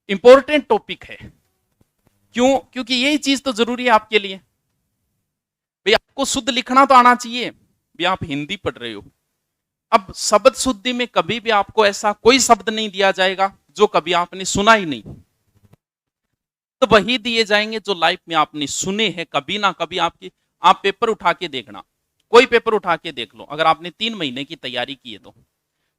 Important topic है। क्यों? क्योंकि यही चीज तो जरूरी है आपके लिए। भाई आपको शुद्ध लिखना तो आना चाहिए, भी आप हिंदी पढ़ रहे हो। अब शब्द शुद्धि में कभी भी आपको ऐसा कोई शब्द नहीं दिया जाएगा जो कभी आपने सुना ही नहीं। तो वही दिए जाएंगे जो लाइफ में आपने सुने हैं कभी ना कभी। आप पेपर उठा के देखना, कोई पेपर उठा के देख लो, अगर आपने 3 महीने की तैयारी की है तो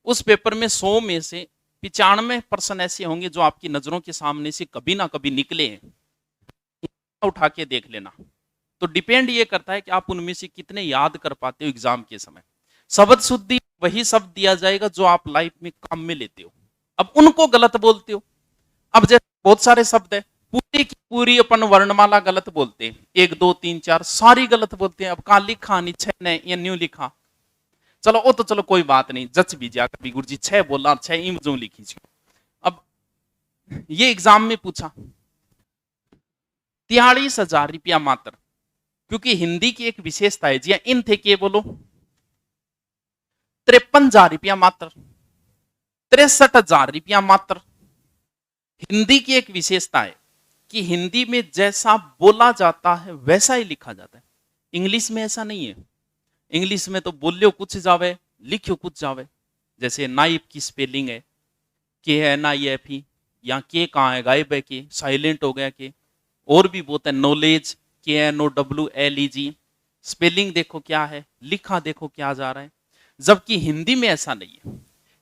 उस पेपर में 100 में से 95% ऐसे होंगे जो आपकी नजरों के सामने से कभी ना कभी निकले हैं। उठा के देख लेना। तो डिपेंड ये करता है कि आप उनमें से कितने याद कर पाते हो एग्जाम के समय। शब्द शुद्धि वही शब्द दिया जाएगा जो आप लाइफ में काम में लेते हो। अब उनको गलत बोलते हो। अब जैसे बहुत सारे शब्द है, पूरी की पूरी अपन वर्णमाला गलत बोलते हैं, 1 2 3 4 सारी गलत बोलते हैं। अब कहा लिखा नहीं, 6 ने या न्यू लिखा, चलो वो तो चलो कोई बात नहीं, जच भी जा कभी गुरु जी 6 बोला 6 इमजों लिखी। अब ये एग्जाम में पूछा 43,000 रुपया मात्र, क्योंकि हिंदी की एक विशेषता है जी, इन थे के बोलो 53,000 रुपया मात्र, 63,000 रुपया मात्र। हिंदी की एक विशेषता है कि हिंदी में जैसा बोला जाता है वैसा ही लिखा जाता है। इंग्लिश में ऐसा नहीं है। इंग्लिश में तो बोलियो कुछ जावे, लिखियो कुछ जावे। जैसे नाइफ की स्पेलिंग है के है NIFE, यहाँ के कहाँ है, गायब है के, साइलेंट हो गया के। और भी बहुत है, नॉलेज KNOWLEG, स्पेलिंग देखो क्या है, लिखा देखो क्या जा रहा है। जबकि हिंदी में ऐसा नहीं है।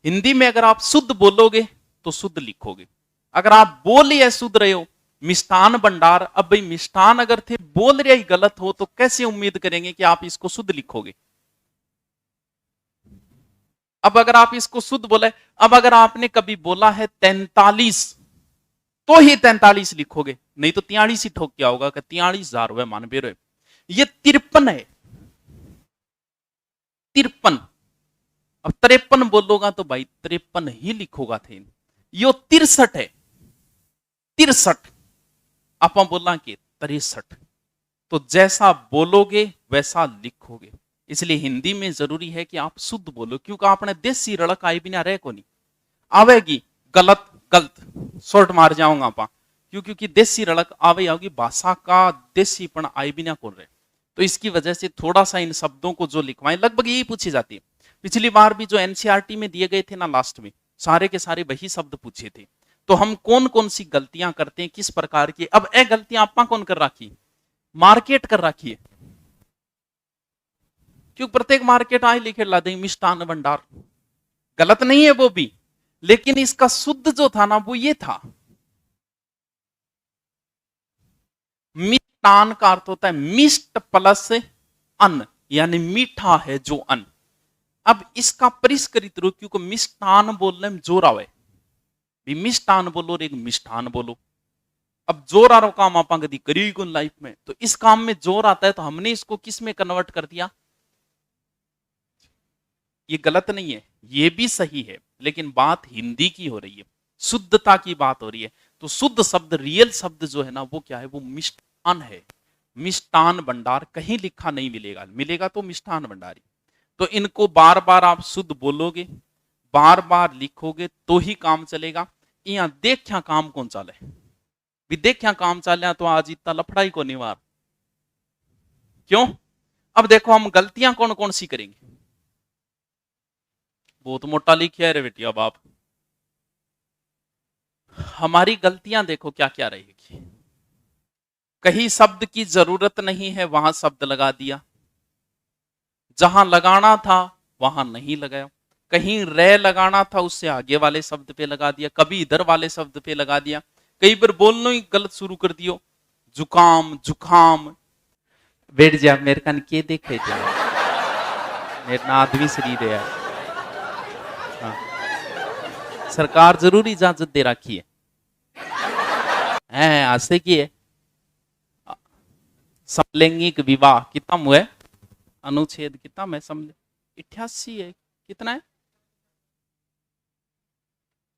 हिंदी में अगर आप शुद्ध बोलोगे तो शुद्ध लिखोगे। अगर आप बोल ही शुद्ध रहे हो, मिष्ठान भंडार, अब भाई मिष्ठान अगर थे बोल रहे ही गलत हो तो कैसे उम्मीद करेंगे कि आप इसको शुद्ध लिखोगे। अब अगर आप इसको शुद्ध बोले, अब अगर आपने कभी बोला है 43 तो ही 43 लिखोगे, नहीं तो 43 ही ठोक क्या होगा कि 43,000 रुपए मानवे रहे। ये 53 है, 53। अब 53 बोलोगा तो भाई 53 ही लिखोगा थे। यो 63 है, 63 आप बोला कि 63। तो जैसा बोलोगे वैसा लिखोगे। इसलिए हिंदी में जरूरी है कि आप शुद्ध बोलो, क्योंकि आपने देसी रड़क आई बिना रह को नहीं आवेगी, गलत गलत शॉर्ट मार जाऊंगा आप, क्योंकि देसी रड़क आवे आओगी, भाषा का देसीपन आई बिना कौन रहे। तो इसकी वजह से थोड़ा सा इन शब्दों को जो लिखवाएं, लगभग यही पूछी जाती है। पिछली बार भी जो NCERT में दिए गए थे ना, लास्ट में सारे के सारे वही शब्द पूछे थे। तो हम कौन कौन सी गलतियां करते हैं, किस प्रकार की, अब ए गलतियां आपा कौन कर रखी, मार्केट कर रखी है। क्यों प्रत्येक मार्केट आए लिखे ला देंगे मिष्ठान भंडार, गलत नहीं है वो भी, लेकिन इसका शुद्ध जो था ना वो ये था। मिष्टान का अर्थ होता है मिष्ट प्लस अन्न, यानी मीठा है जो अन्न। अब इसका परिष्कृत रूप, क्योंकि मिष्टान बोलने में जोर आवे, भी मिष्टान बोलो और एक मिष्ठान बोलो। अब जोर आ रहा काम आप कभी करी लाइफ में, तो इस काम में जोर आता है तो हमने इसको किस में कन्वर्ट कर दिया। ये गलत नहीं है, ये भी सही है, लेकिन बात हिंदी की हो रही है, शुद्धता की बात हो रही है। तो शुद्ध शब्द, रियल शब्द जो है ना वो क्या है, वो मिष्ठान है। मिष्ठान भंडार कहीं लिखा नहीं मिलेगा, मिलेगा तो मिष्ठान भंडारी। तो इनको बार बार आप शुद्ध बोलोगे, बार बार लिखोगे तो ही काम चलेगा। यहाँ देखा काम कौन चाले, भी देखा काम चाले तो आज इतना लफड़ा ही को निवार। क्यों? अब देखो हम गलतियां कौन कौन सी करेंगे। बहुत मोटा लिखा है रे बेटिया बाप। हमारी गलतियां देखो क्या क्या रहेगी। कहीं शब्द की जरूरत नहीं है वहां शब्द लगा दिया, जहां लगाना था वहां नहीं लगाया। कहीं रे लगाना था उससे आगे वाले शब्द पे लगा दिया, कभी इधर वाले शब्द पे लगा दिया। कई बार बोलना ही गलत शुरू कर दियो, जुकाम जुखाम। बैठ जा, मेरे कान के देख रहे थे, मेरे ना आदमी शरीर है। हाँ। सरकार जरूर इजाजत दे रखी है आज से की है। समलैंगिक विवाह कितना हुआ है, अनुच्छेद कितना मैं समझ 88 है, कितना है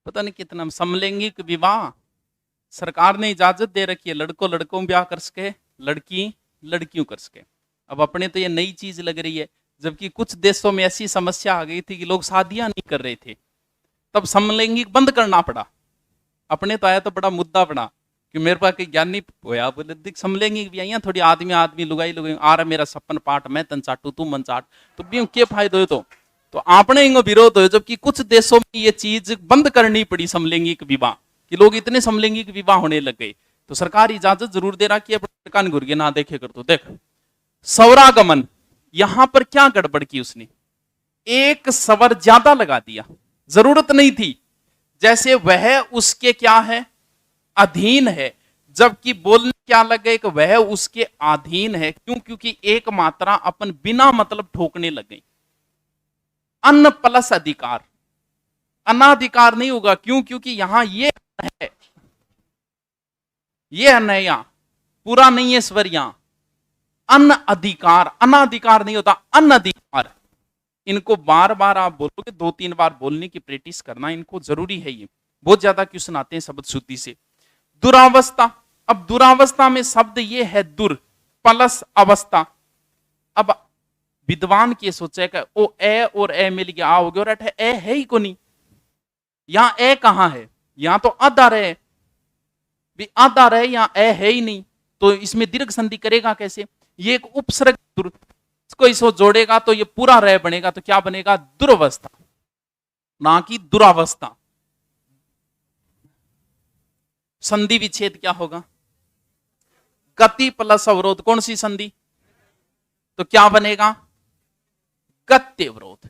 पता नहीं कितना। समलैंगिक विवाह सरकार ने इजाजत दे रखी है, लड़कों लड़कों ब्याह कर सके, लड़की लड़कियों कर सके। अब अपने तो ये नई चीज लग रही है, जबकि कुछ देशों में ऐसी समस्या आ गई थी कि लोग शादियां नहीं कर रहे थे, तब समलैंगिक बंद करना पड़ा। अपने तो आया तो बड़ा मुद्दा बना कि मेरे पास कहीं ज्ञान नहीं होया, बोले दिख समलेंगे भी यहाँ थोड़ी आदमी आदमी लुगाई लुगाई आ रहा मेरा सपन पाठ मैं तन चाटू तू मन चाट, तो भी क्या फायदा हो? तो आपने इनको विरोध हो, जबकि कुछ देशों में ये चीज बंद करनी पड़ी समलैंगिक विवाह, कि लोग इतने समलैंगिक विवाह होने लग गए, तो सरकार इजाजत जरूर दे रहा कि कान घुर्गे ना देखे कर। तो देख सवरागमन, यहां पर क्या गड़बड़ की उसने, एक सवर ज्यादा लगा दिया, जरूरत नहीं थी। जैसे वह उसके क्या है, अधीन है, जबकि बोलने क्या लग गए कि वह उसके अधीन है। क्यों? क्योंकि एक मात्रा अपन बिना मतलब ठोकने लग गई। अन्न प्लस अधिकार, अनाधिकार नहीं होगा। क्यों? क्योंकि यहां ये है, ये अन्न है, यहां पूरा नहीं है स्वर, यहां अन्न अधिकार, अनाधिकार नहीं होता, अन्न अधिकार। इनको बार बार आप बोलोगे, 2-3 बार बोलने की प्रैक्टिस करना इनको जरूरी है। ये बहुत ज्यादा क्वेश्चन आते हैं शब्द शुद्धि से। दुरावस्था, अब दुरावस्था में शब्द ये है दुर प्लस अवस्था। अब विद्वान के सोचे कि ओ ए और ए मिल गया आ हो गया, और ए है ही को नहीं, यहां ए कहां है, यहां तो आधा रहे भी, आधा रहे, यहां ए है ही नहीं, तो इसमें दीर्घ संधि करेगा कैसे? ये एक उपसर्ग दुर, इसको इसको जोड़ेगा तो ये पूरा रह बनेगा, तो क्या बनेगा? दुर्वस्था, ना कि दुरावस्था। संधि विच्छेद क्या होगा? गति प्लस अवरोध, कौन सी संधि? तो क्या बनेगा? गत्यवरोध।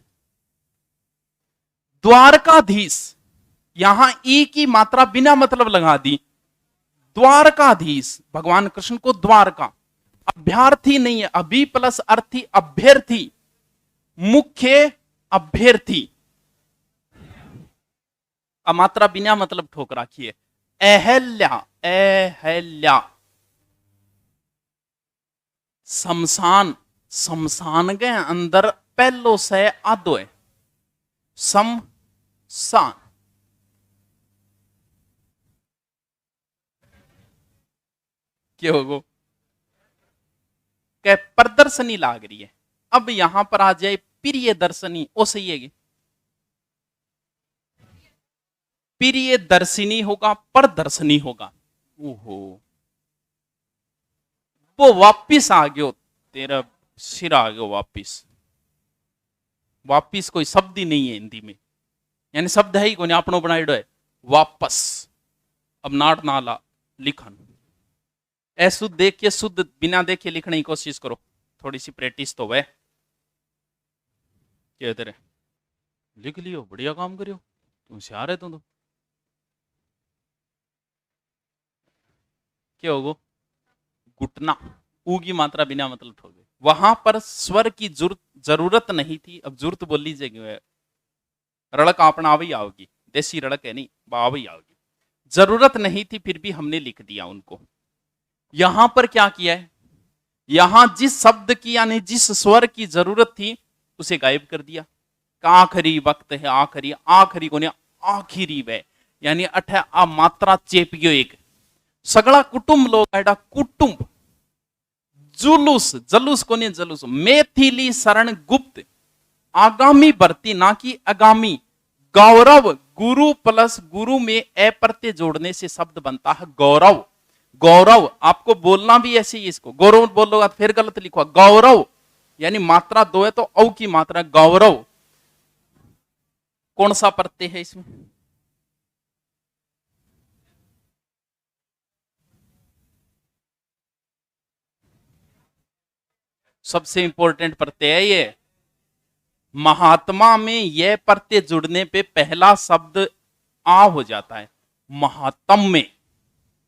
द्वारकाधीश, यहां ई की मात्रा बिना मतलब लगा दी, द्वारकाधीश, भगवान कृष्ण को द्वारका, अभ्यर्थी नहीं है, अभी प्लस अर्थी, अभ्यर्थी, मुख्य अभ्यर्थी, अमात्रा बिना मतलब ठोक रखी है। अहल्या, अहल्या, शमशान, शमशान के अंदर पहलो से आधो है, शमशान। क्यों होगो? क्या प्रदर्शनी लाग रही है। अब यहां पर आ जाए प्रिय दर्शनी, ओ सही है, प्रिय दर्शिनी होगा, प्रदर्शनी होगा। ओहो, वो वापिस आ गयो, तेरा सिर आ गयो वापिस। वापिस कोई शब्द ही नहीं है हिंदी में, यानी शब्द है ही कोई, आपनो बनाइडो है वापस। अब नाट नाला लिखन, शुद्ध देख के शुद्ध बिना देखे लिखने की कोशिश करो, थोड़ी सी प्रैक्टिस तो वह क्या तेरे लिख लियो, बढ़िया काम करियो, तुम से आ रहे तुम तो क्या होगो? घुटना, ऊ की मात्रा बिना मतलब ठोक गई। वहां पर स्वर की जरूरत नहीं थी। अब जरूरत बोल लीजिए, रड़क अपना आवई आओगी, देसी रड़क है नहीं, आवई आओगी, जरूरत नहीं थी, फिर भी हमने लिख दिया उनको। यहां पर क्या किया है, यहां जिस शब्द की यानी जिस स्वर की जरूरत थी उसे गायब कर दिया। आखिरी वक्त है, आखिरी, आखिरी को नहीं, आखिरी वे, यानी अठ आ मात्रा चेपियो एक सगड़ा कुटुंब लोग आएडा, कुटुंब जुलूस, जलूस को नहीं जलूस, मैथिली शरण गुप्त, आगामी भर्ती ना कि आगामी। गौरव, गुरु प्लस गुरु में ए प्रत्यय जोड़ने से शब्द बनता है गौरव। गौरव आपको बोलना भी ऐसे ही, इसको गौरव बोलोगा फिर गलत लिखो, गौरव यानी मात्रा 2 है तो औ की मात्रा गौरव। कौन सा प्रत्यय है इसमें? सबसे इंपॉर्टेंट प्रत्यय है ये। महात्मा में यह प्रत्यय जुड़ने पे पहला शब्द आ हो जाता है, महात्म में।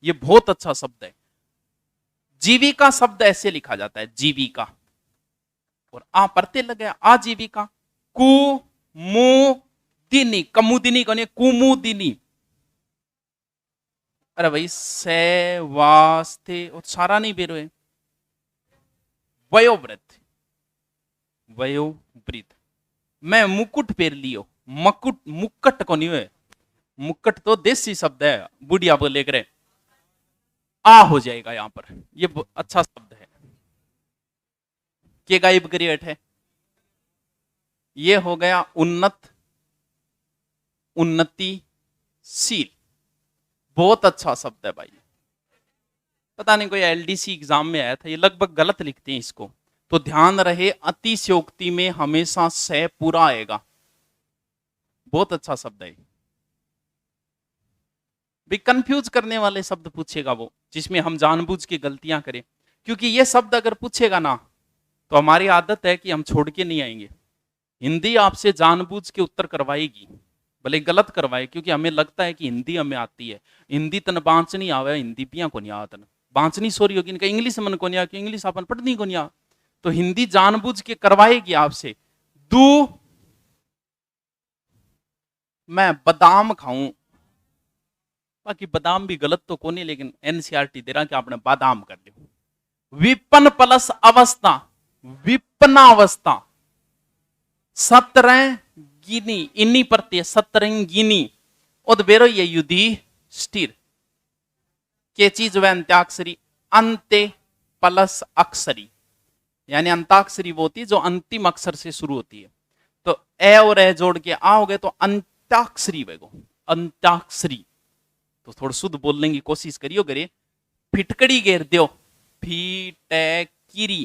ये बहुत अच्छा शब्द है। जीविका शब्द ऐसे लिखा जाता है, जीविका, और आ प्रत्यय लग गया, आजीविका। कुमुदिनी, कमुदिनी को नहीं, कुमुदिनी। अरे भाई से वास्ते और सारा नहीं बेरो है। वयोवृद्ध, वयोवृद्ध, मैं मुकुट पेर लियो, मकुट, मुक्कट को नहीं है, मुक्कट तो देसी शब्द है, बुढ़िया बोले करे, आ हो जाएगा यहां पर, ये अच्छा शब्द है। के गायब करिए है, ये हो गया उन्नत, उन्नतिशील। बहुत अच्छा शब्द है भाई। पता नहीं कोई एलडीसी एग्जाम में आया था, ये लगभग गलत लिखते हैं इसको। तो ध्यान रहे, अतिशयोक्ति में हमेशा से पूरा आएगा। बहुत अच्छा शब्द है। भी कंफ्यूज करने वाले शब्द पूछेगा वो, जिसमें हम जानबूझ के गलतियां करें। क्योंकि ये शब्द अगर पूछेगा ना, तो हमारी आदत है कि हम छोड़ के नहीं आएंगे। हिंदी आपसे जानबूझ के उत्तर करवाएगी, भले गलत करवाए, क्योंकि हमें लगता है कि हिंदी हमें आती है। हिंदी तन बांचनी आवे, हिंदी पिया को नहीं आतन बांचनी सोरी होगी, इनका इंग्लिश मन को नहीं आ, इंग्लिश अपन पढ़नी को नहीं आ। तो हिंदी जानबूझ के करवाएगी आपसे। दू मैं बादाम खाऊं, बाकी बादाम भी गलत तो कोनी, लेकिन एनसीईआरटी दे रहा कि आपने बादाम कर लियो। विपन प्लस अवस्था, विपनावस्था, सतरंगिनी, इन्नी प्रत्यय सतरंगिनी, उदबेरो ये युधि स्थिर के चीज व अंत्याक्षरी, अंत्य प्लस अक्षरी, यानी अंताक्षरी वो होती है जो अंतिम अक्षर से शुरू होती है। तो ए और ए जोड़ के आ हो गए तो अंत्याक्षरी वेगो, अंत्याक्षरी। तो थोड़ा शुद्ध बोलने की कोशिश करियो करे। फिटकड़ी घेर दियो, फिटकिरी,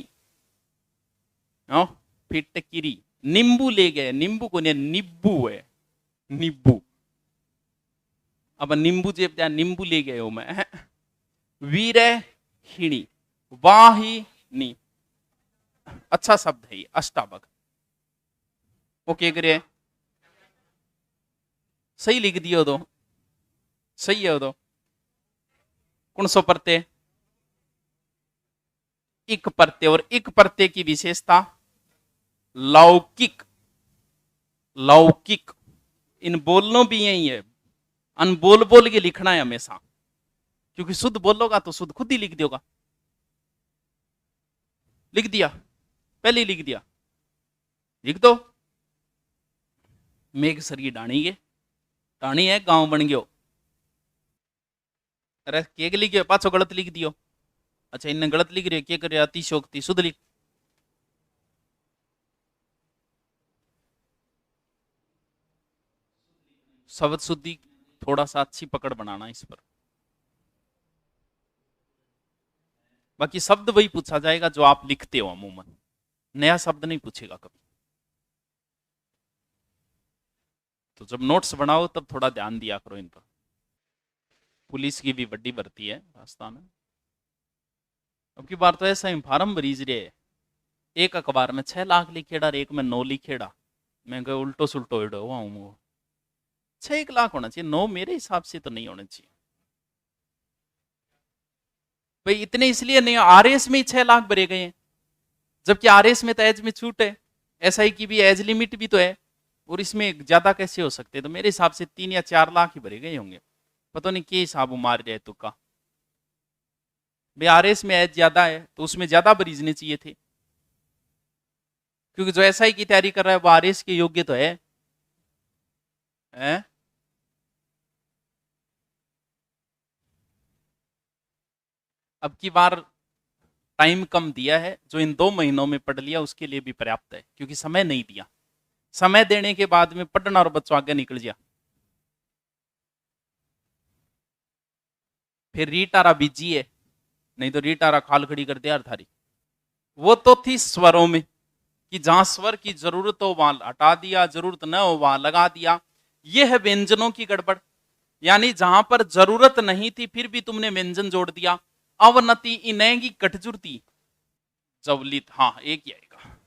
फिटकिरी। नींबू ले गए, नींबू को नहीं, नींबू है, नींबू। अब नींबू जेब जा, नींबू ले गए हो मैं। वीरहिणी, वाहिनी, अच्छा शब्द है ये, अष्टावक। ओके करे, सही लिख दियो तो सही है। तो कौन सो प्रत्यय, इक प्रत्यय, और इक प्रत्यय की विशेषता लौकिक, लौकिक। इन बोलनो भी यही है, अनबोल बोल के लिखना है हमेशा, क्योंकि शुद्ध बोलोगा तो शुद्ध खुद ही लिख दोगा। लिख दिया, पहले ही लिख दिया, लिख दो। मेघ सरी डाणी गे, डाणी है गांव बन गयो। अरे के लिख गयो, पाछो गलत लिख दियो। अच्छा इन्हें गलत लिख रहे, क्या करे, अतिशोक्ति, शुद्ध लिख। शब्द शुद्धि थोड़ा सा अच्छी पकड़ बनाना इस पर। बाकी शब्द वही पूछा जाएगा जो आप लिखते हो अमूमन, नया शब्द नहीं पूछेगा कभी। तो जब नोट्स बनाओ तब थोड़ा ध्यान दिया करो इन पर। पुलिस की भी बड़ी भर्ती है राजस्थान में। अब की बार तो ऐसा ही फार्म भरीज रहे है, एक अखबार में 6 लाख लिखेड़ा और एक में 9 लिखेड़ा। मैं कह उल्टो सुल्टो हुआ हूँ। 6 1 लाख होना चाहिए, 9 मेरे हिसाब से तो नहीं होना चाहिए भाई। इतने इसलिए नहीं, आरएस में ही 6 लाख भरे गए हैं, जबकि आरएस में तो एज में छूट है, एसआई की भी एज लिमिट भी तो है, और इसमें ज्यादा कैसे हो सकते। तो मेरे हिसाब से 3 या 4 लाख ही भरे गए होंगे, पता नहीं क्या हिसाब मार रहे तुक्का। भाई आरएस में एज ज्यादा है तो उसमें ज्यादा भरीजने चाहिए थे, क्योंकि जो एसआई की तैयारी कर रहा है वो आरएस के योग्य तो है। अब की बार टाइम कम दिया है, जो इन 2 महीनों में पढ़ लिया उसके लिए भी पर्याप्त है, क्योंकि समय नहीं दिया। समय देने के बाद में पढ़ना और बच्चों आगे निकल गया। फिर रीट आरा बीजी है, नहीं तो रीट आरा खाल खड़ी कर दिया थारी। वो तो थी स्वरों में, कि जहां स्वर की जरूरत हो वहां हटा दिया, जरूरत न हो वहां लगा दिया। यह है व्यंजनों की गड़बड़, यानी जहां पर जरूरत नहीं थी फिर भी तुमने व्यंजन जोड़ दिया। अवनति इनेगी कटजुरती, जवलित, हाँ एक ही आएगा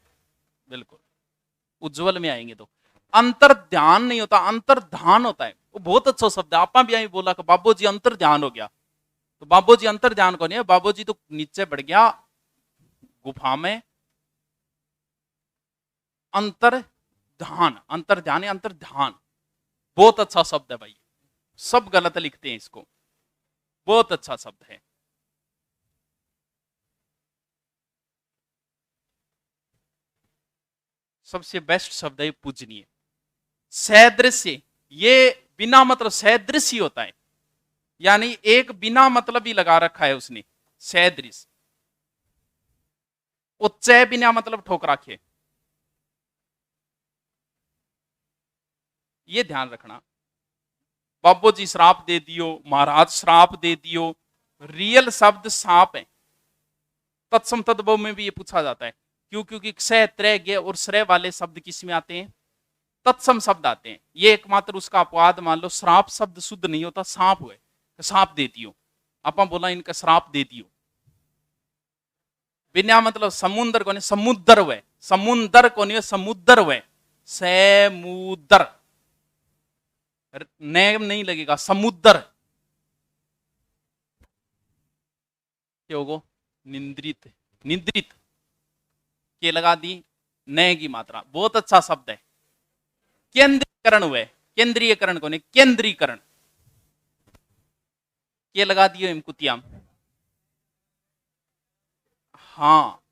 बिल्कुल, उज्जवल में आएंगे। तो अंतर ध्यान नहीं होता, अंतर ध्यान होता है। वो बहुत अच्छा शब्द है, आपा भी आई बोला कि बाबू जी अंतर ध्यान हो गया। तो बाबू जी अंतर ध्यान को नहीं है, बाबू जी तो नीचे बढ़ गया गुफा में। अंतर ध्यान, अंतर ध्यान, अंतर ध्यान बहुत अच्छा शब्द है भाई। सब गलत लिखते हैं इसको, बहुत अच्छा शब्द है। सबसे बेस्ट शब्द है पूजनीय। सदृश्य, ये बिना मतलब सदृश्य होता है, यानी एक बिना मतलब ही लगा रखा है उसने, सदृश। उच्च बिना मतलब ठोक रखे, ये ध्यान रखना। बाबू जी श्राप दे दियो, महाराज श्राप दे दियो। रियल शब्द सांप है। तत्सम तद्भव में भी ये पूछा जाता है। क्यों? क्योंकि क्षय त्रय ज्ञ और श्रय वाले शब्द किस में आते हैं? तत्सम शब्द आते हैं। ये एकमात्र उसका अपवाद मान लो। श्राप शब्द शुद्ध नहीं होता, सांप हुए, सांप दे दियो। आपा बोला इनका श्राप दे दियो। बिना मतलब समुद्र को नहीं, समुद्र हुए, समुद्र को नहीं, समुद्र हुए, समुद्र नेम नहीं लगेगा, समुद्र क्या होगा? निंद्रित, निद्रित के लगा दी, नए की मात्रा। बहुत अच्छा शब्द है। केंद्रीकरण हुए, केंद्रीयकरण को नहीं, केंद्रीकरण के लगा दियो इम कुतियाम। हाँ,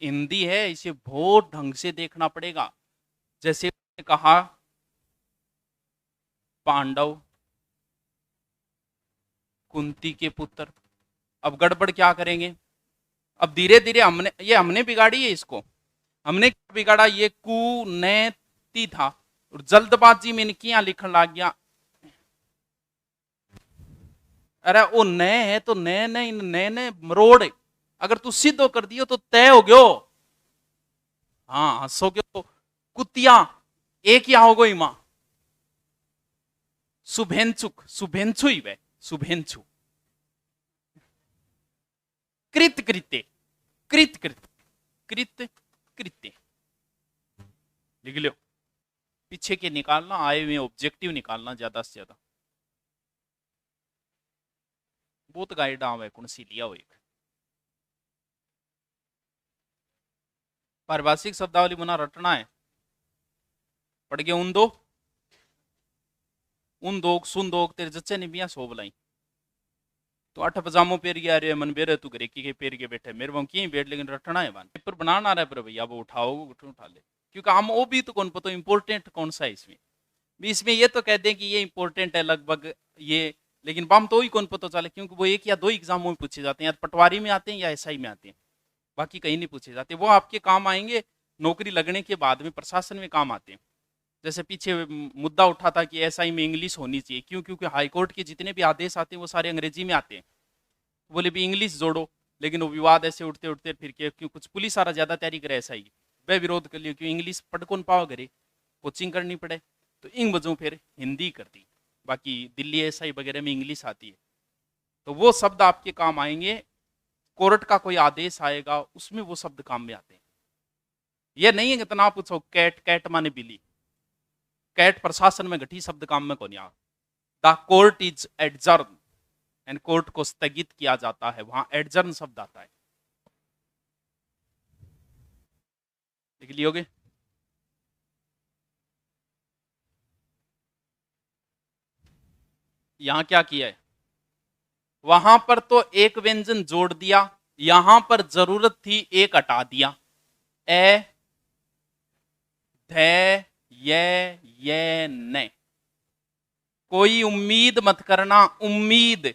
हिंदी है, इसे बहुत ढंग से देखना पड़ेगा। जैसे कहा पांडव कुंती के पुत्र। अब गड़बड़ क्या करेंगे? अब धीरे धीरे हमने बिगाड़ी है इसको। हमने क्या बिगाड़ा? ये कुनेती था और जल्दबाजी में इनकी यहां लिखने लग गया। अरे वो नए है तो नए नए नए नए मरोड़। अगर तू सिद्ध कर दियो तो तय हो गयो। हाँ, हंसोगे तो कुतिया एक या हो गई मां। शुभेंचुक, शुभेंचु ही वे, शुभेंचु। कृत कृत्य, कृत कृत्य, कृत कृत्य लिख लो। पीछे के निकालना, आए हुए ऑब्जेक्टिव निकालना ज्यादा से ज्यादा। बहुत गाइड आवे कौन सी लिया हो एक पारिभाषिक शब्दावली बना रटना है। पढ़ गया उन दो सुन दो तेरे जच्चे ने बिया सो बुलाई। तो 8 पजामो पेर गया रे मन बेरे तू ग्रेकी के पेर के बैठे मेरे वहां की बैठ, लेकिन रटना है बान पेपर बनाना आ रहा है पर भैया वो उठाओ उठा ले। क्योंकि हम वो भी तो कौन पता इंपॉर्टेंट कौन सा है इसमें भी। इसमें ये तो कहते हैं कि ये इंपॉर्टेंट है लगभग ये, लेकिन बम तो ही कौन पता चले, क्योंकि वो एक या दो एग्जामों में पूछे जाते हैं, या पटवारी में आते हैं या एसआई में आते हैं, बाकी कहीं नहीं पूछे जाते। वो आपके काम आएंगे नौकरी लगने के बाद में, प्रशासन में काम आते हैं। जैसे पीछे मुद्दा उठा था कि एसआई में इंग्लिश होनी चाहिए। क्यों? क्योंकि हाईकोर्ट के जितने भी आदेश आते हैं वो सारे अंग्रेजी में आते हैं। बोले भी इंग्लिश जोड़ो, लेकिन वो विवाद ऐसे उठते उठते फिर के क्यों कुछ पुलिस सारा ज्यादा तैयारी करे एसआई वह विरोध कर लिया। क्यों? इंग्लिश पढ़ कौन पाओ करे, कोचिंग करनी पड़े, तो इन वजहों फिर हिंदी कर दी। बाकी दिल्ली एसआई वगैरह में इंग्लिश आती है, तो वो शब्द आपके काम आएंगे। कोर्ट का कोई आदेश आएगा उसमें वो शब्द काम में आते हैं। ये नहीं है इतना पूछो कैट, कैट माने बिल्ली, कैट प्रशासन में घटी शब्द काम में कौन आ। The court is adjourn, and court को स्थगित किया जाता है, वहां एडजर्न शब्द आता है। लिख लियोगे? यहां क्या किया है? वहां पर तो एक व्यंजन जोड़ दिया, यहां पर जरूरत थी एक हटा दिया। ए ध ये न। कोई उम्मीद मत करना, उम्मीद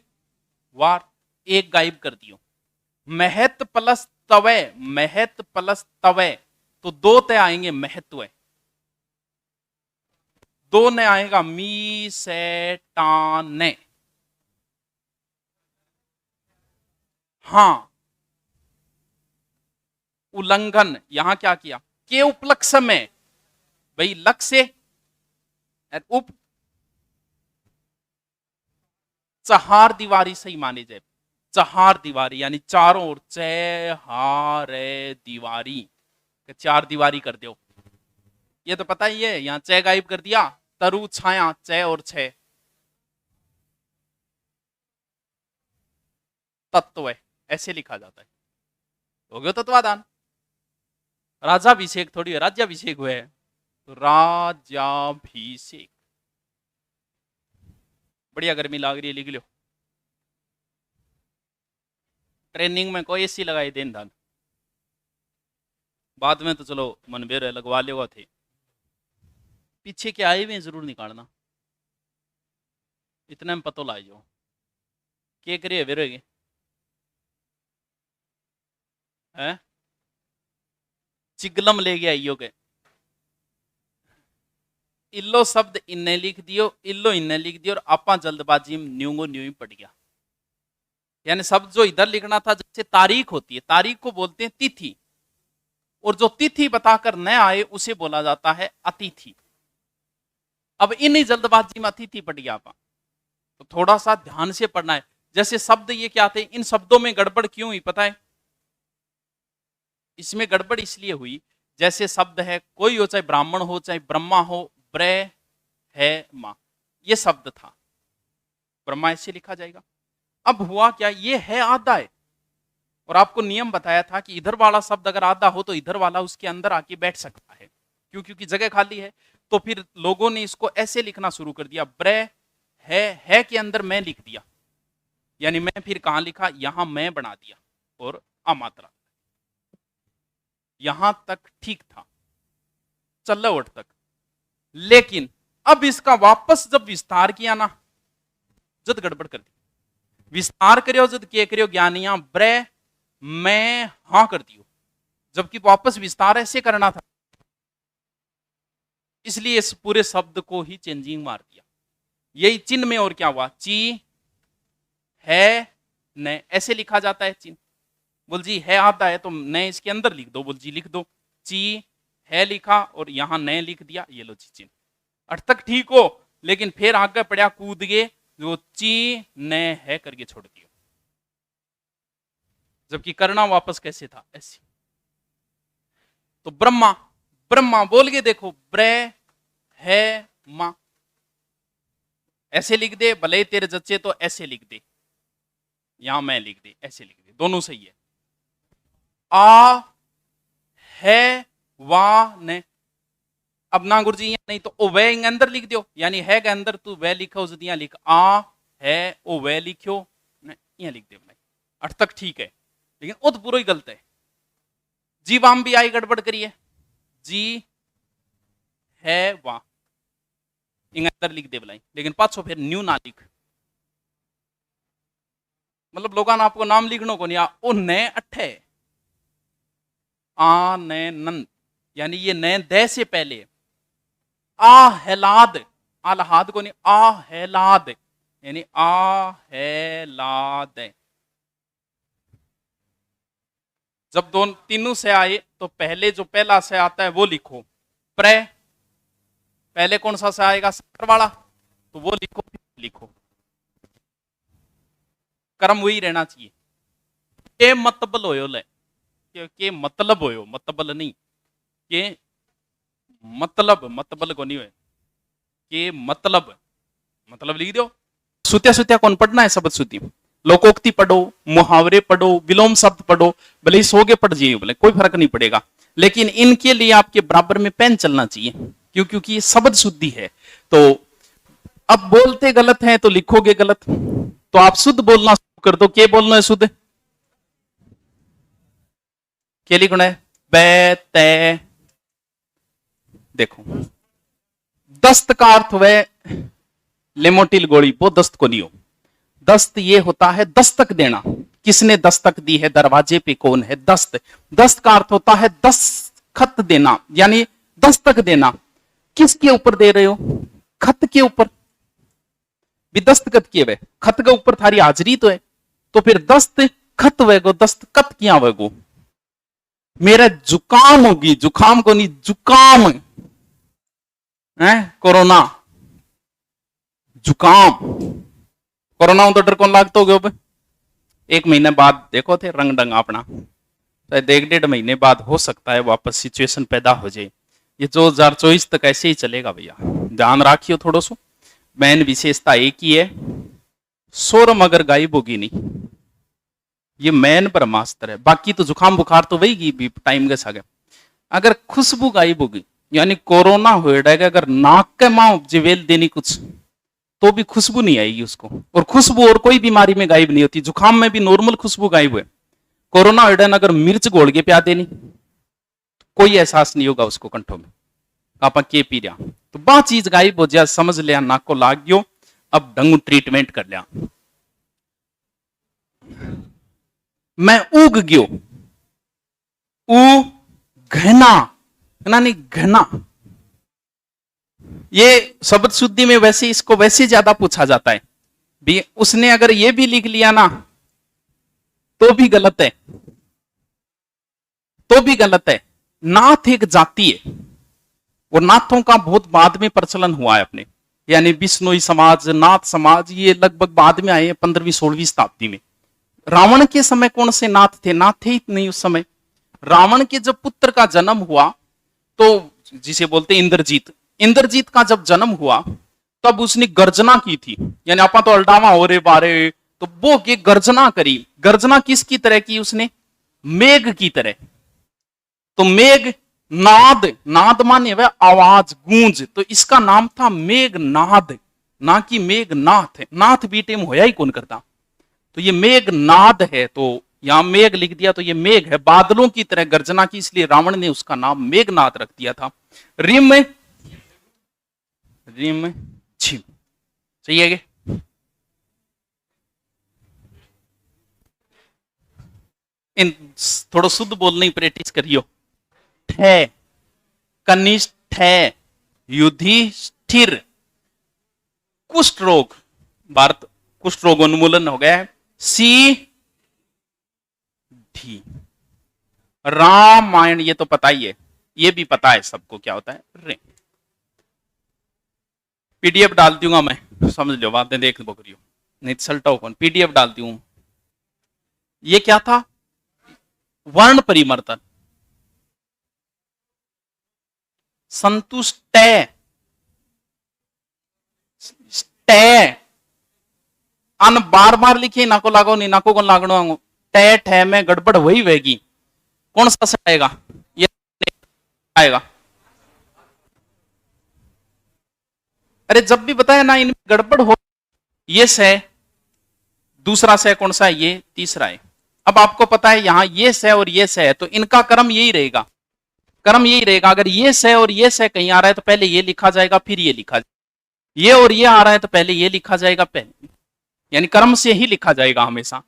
वार एक गायब कर दियो। महत प्लस तवय, महत प्लस तवय तो दो तय आएंगे, महत्व। दो ने आएगा मी से टाने। हाँ, उल्लंघन। यहां क्या किया? के उपलक्ष्य में भाई लक्ष्य उप चहार दीवारी सही माने जाए। चहार दीवारी यानी चारों ओर, चहार दीवारी, चार दीवारी कर दो। ये तो पता ही है, यहां च गायब कर दिया, तरु छाया, च और छ तत्व है, ऐसे लिखा जाता है। हो गया तत्वादान। राजाभिषेक थोड़ी है, राज्याभिषेक हुए है तो राजाभिषेक। बढ़िया गर्मी लग रही है, लिख लो। ट्रेनिंग में कोई एसी लगाई देन धान, बाद में तो चलो मन बेर लगवा लेगा थे। पीछे के आए हुए जरूर निकालना, इतने में पतो लाई जाओ के करिए वेरोगे है। चिगलम ले गया यो के इल्लो शब्द इन्ने लिख दियो, इल्लो इन्ने लिख दियो और आपा जल्दबाजी में न्यूंगो न्यू ही पड़ गया। यानी शब्द जो इधर लिखना था, जैसे तारीख होती है, तारीख को बोलते हैं तिथि, और जो तिथि बताकर न आए उसे बोला जाता है अतिथि। अब इन जल्दबाजी में अतिथि पड़ गया आपा, तो थोड़ा सा ध्यान से पढ़ना है। जैसे शब्द ये क्या थे, इन शब्दों में गड़बड़ क्यों हुई पता है? इसमें गड़बड़ इसलिए हुई, जैसे शब्द है कोई हो, चाहे ब्राह्मण हो चाहे ब्रह्मा हो, ब्र है मां, ये शब्द था, ब्रह्मा ऐसे लिखा जाएगा। अब हुआ क्या, ये है आधा है, और आपको नियम बताया था कि इधर वाला शब्द अगर आधा हो तो इधर वाला उसके अंदर आके बैठ सकता है, क्यों? क्योंकि जगह खाली है। तो फिर लोगों ने इसको ऐसे लिखना शुरू कर दिया, ब्र है के अंदर मैं लिख दिया, यानी मैं फिर कहां लिखा, यहां मैं बना दिया और अमात्रा। यहां तक ठीक था, चल्लवट तक। लेकिन अब इसका वापस जब विस्तार किया ना, जद गड़बड़ कर दी। विस्तार करियो जद के करियो ज्ञानिया, ब्र मैं हां कर दियो, जबकि वापस विस्तार ऐसे करना था, इसलिए इस पूरे शब्द को ही चेंजिंग मार दिया। यही चिन्ह में और क्या हुआ, ची है न ऐसे लिखा जाता है चिन्ह। बोल जी है आता है तो न इसके अंदर लिख दो, बोल जी लिख दो, ची है लिखा और यहां न लिख दिया, ये लो जी चिन्ह। अर्थ तक ठीक हो, लेकिन फिर आगे पड़ा कूद गए, जो ची न है करके छोड़ दियो, जबकि करना वापस कैसे था, ऐसे। तो ब्रह्मा, ब्रह्मा बोल के देखो, ब्र है मां, ऐसे लिख दे, भले ही तेरे जच्चे तो ऐसे लिख दे, यहां मैं लिख दे, ऐसे लिख दे, दोनों सही है। आ है वा ने, अब ना गुरु जी नहीं तो ओ वे अंदर लिख दो, यानी है के अंदर तू वे लिखो, दिया लिख, आ है ओ वे लिखो, यहाँ लिख दे भाई, अर्थ तक ठीक है। लेकिन वो तो पूरा ही गलत है। जी वाम भी आई गड़बड़ करिए, जी है वाह इन अंदर लिख दे बुलाई, लेकिन पाछो फिर न्यू ना लिख, मतलब लोगों ने आपको नाम लिखनो को नहीं आ, ओ ने अठे आ ने नन, यानी ये ने दे से पहले आहलाद, आलहाद को नहीं, आहलाद, यानी आहलाद। जब दोनों तीनों से आए तो पहले जो पहला से आता है वो लिखो, प्रे पहले कौन सा से आएगा, सकर वाला, तो वो लिखो, लिखो, कर्म वही रहना चाहिए। के मतबल होयो ले, के मतलब होयो, मतबल नहीं, के मतलब, मतबल को नहीं हो, के मतलब, मतलब लिख दो। सुत्या सुत्या कौन पढ़ना है, शब्द सुती, लोकोक्ति पढ़ो, मुहावरे पढ़ो, विलोम शब्द पढ़ो, भले ही सोगे पढ़ जाइए, बोले कोई फर्क नहीं पड़ेगा, लेकिन इनके लिए आपके बराबर में पेन चलना चाहिए, क्यों? क्योंकि ये शब्द शुद्धि है। तो अब बोलते गलत है तो लिखोगे गलत, तो आप शुद्ध बोलना शुरू कर दो। क्या बोलना है शुद्ध, क्या लिखना है, बे ते, देखो दस्त का अर्थ वह लेमोटिल गोली, वो दस्त को नहीं हो, दस्त ये होता है दस्तक देना, किसने दस्तक दी है, दरवाजे पे कौन है, दस्त। दस्त का अर्थ होता है दस्तखत देना, यानी दस्तक देना, किसके ऊपर दे रहे हो, खत के ऊपर भी दस्तखत किए हुए, खत के ऊपर थारी हाजरी तो है, तो फिर दस्त खत वेगो, दस्तखत किया वेगो, मेरा जुकाम होगी, जुकाम को नहीं, जुकाम है, कोरोना जुकाम, कोरोना तो डर कौन लागतो गयो, एक महीने बाद देखो थे रंग डंग अपना, तो एक 1.5 महीने बाद हो सकता है वापस सिचुएशन पैदा हो जाए। ये 2024 तक ऐसे ही चलेगा भैया, ध्यान रखियो थोड़ा सो। मेन विशेषता एक ही है, सोरम अगर गायब होगी नहीं, ये मेन ब्रह्मास्त्र है, बाकी तो जुकाम बुखार तो वही भी टाइम के साथ। अगर खुशबू गायब होगी, यानी कोरोना हो जाएगा, अगर नाक के मां जिवेल देनी कुछ, तो भी खुशबू नहीं आएगी उसको, और खुशबू और कोई बीमारी में गायब नहीं होती, जुकाम में भी नॉर्मल खुशबू गायब है, कोरोना हो जाए अगर मिर्च घोल के पिया देनी, कोई एहसास नहीं होगा उसको कंठों में, आप के पी रहा, तो बात चीज गायब हो जाए, समझ लिया नाक को लाग गयो, अब ढंग ट्रीटमेंट कर लिया। मैं उग गयो, ऊ घना, घना नहीं घना, ये शब्द शुद्धि में वैसे इसको वैसे ज्यादा पूछा जाता है भी, उसने अगर ये भी लिख लिया ना तो भी गलत है, तो भी गलत है। नाथ एक जाति है और नाथों का बहुत बाद में प्रचलन हुआ है अपने, यानी बिश्नोई समाज, नाथ समाज, ये लगभग बाद में आए 15वीं-16वीं शताब्दी में। रावण के समय कौन से नाथ थे? नाथ थे ही नहीं उस समय। रावण के जब पुत्र का जन्म हुआ तो जिसे बोलते इंद्रजीत, इंद्रजीत का जब जन्म हुआ तब उसने गर्जना की थी, यानी आपा तो अल्डावा हो रे बारे, तो वो के गर्जना करी। गर्जना किसकी तरह की? उसने मेघ की तरह। तो मेघ नाद, नाद माने वह आवाज, गूंज, तो इसका नाम था मेघनाद, ना कि मेघनाथ। नाथ बीटे में होया ही कौन करता, तो ये मेघनाद है। तो यहां मेघ लिख दिया तो ये मेघ है, बादलों की तरह गर्जना की, इसलिए रावण ने उसका नाम मेघनाद रख दिया था। रिम रिम झिम, सही है क्या? इन थोड़ा शुद्ध बोलने की प्रैक्टिस करियो। ठे, कनिष्ठ, युधिष्ठिर, कुष्ठ रोग, भारत कुष्ठ रोग उन्मूलन हो गया है। सी धी, रामायण, ये तो पता ही है, ये भी पता है सबको क्या होता है। रे पीडीएफ डाल दूंगा मैं, समझ लो, बातें देख बकरियो, नहीं सल्टा कौन, पीडीएफ डाल दूं। ये क्या था? वर्ण परिवर्तन। संतुष्ट, अन बार बार लिखे, ना को लागो नहीं, ना को लागणो, टे ठे में गड़बड़ वही वेगी, कौन सा से आएगा? ये आएगा। अरे जब भी बताया ना इनमें गड़बड़ हो, ये से दूसरा से कौन सा है? ये तीसरा है। अब आपको पता है यहां ये से और ये से है, तो इनका क्रम यही रहेगा, क्रम यही रहेगा। अगर ये से और ये से कहीं आ रहा है तो पहले ये लिखा जाएगा, फिर ये लिखा जाएगा। ये और ये आ रहा है तो पहले ये लिखा जाएगा, पहले, यानी क्रम से ही लिखा जाएगा हमेशा।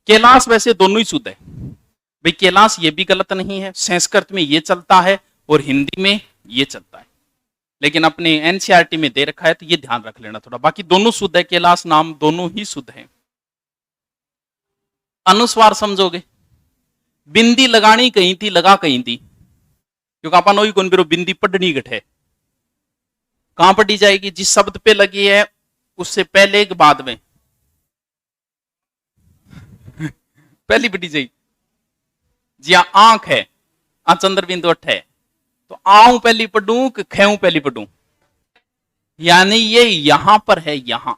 कैलाश वैसे दोनों ही शुद्ध है भाई, कैलाश ये भी गलत नहीं है, संस्कृत में ये चलता है और हिंदी में ये चलता है, लेकिन अपने एनसीईआरटी में दे रखा है तो ये ध्यान रख लेना थोड़ा। बाकी दोनों शुद्ध है, कैलाश नाम दोनों ही शुद्ध है। अनुस्वार समझोगे? बिंदी लगानी कहीं थी, लगा कहीं थी, क्योंकि अपन वही कौन बिरो बिंदी पढ़नी गठे, कहां पढ़ी जाएगी? जिस शब्द पे लगी है उससे पहले के बाद में पहली पढ़ी जाएगी। जी हाँ, आंख है, आ चंद्र बिंदु अठ है, तो आऊं पहली पढ़ू कि खेऊ पहली पढ़ू? यानी ये यहां पर है, यहां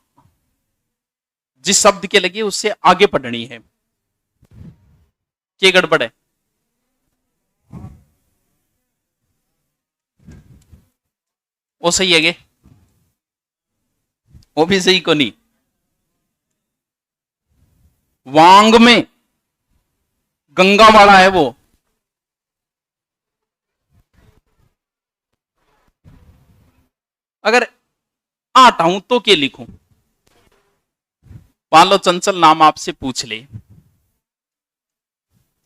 जिस शब्द के लगी उससे आगे पढ़नी है। क्या गड़बड़ है? वो सही है गे? वो भी सही को नहीं। वांग में गंगा वाला है वो, अगर आटाऊं तो क्या लिखूं? मान लो चंचल नाम आपसे पूछ ले,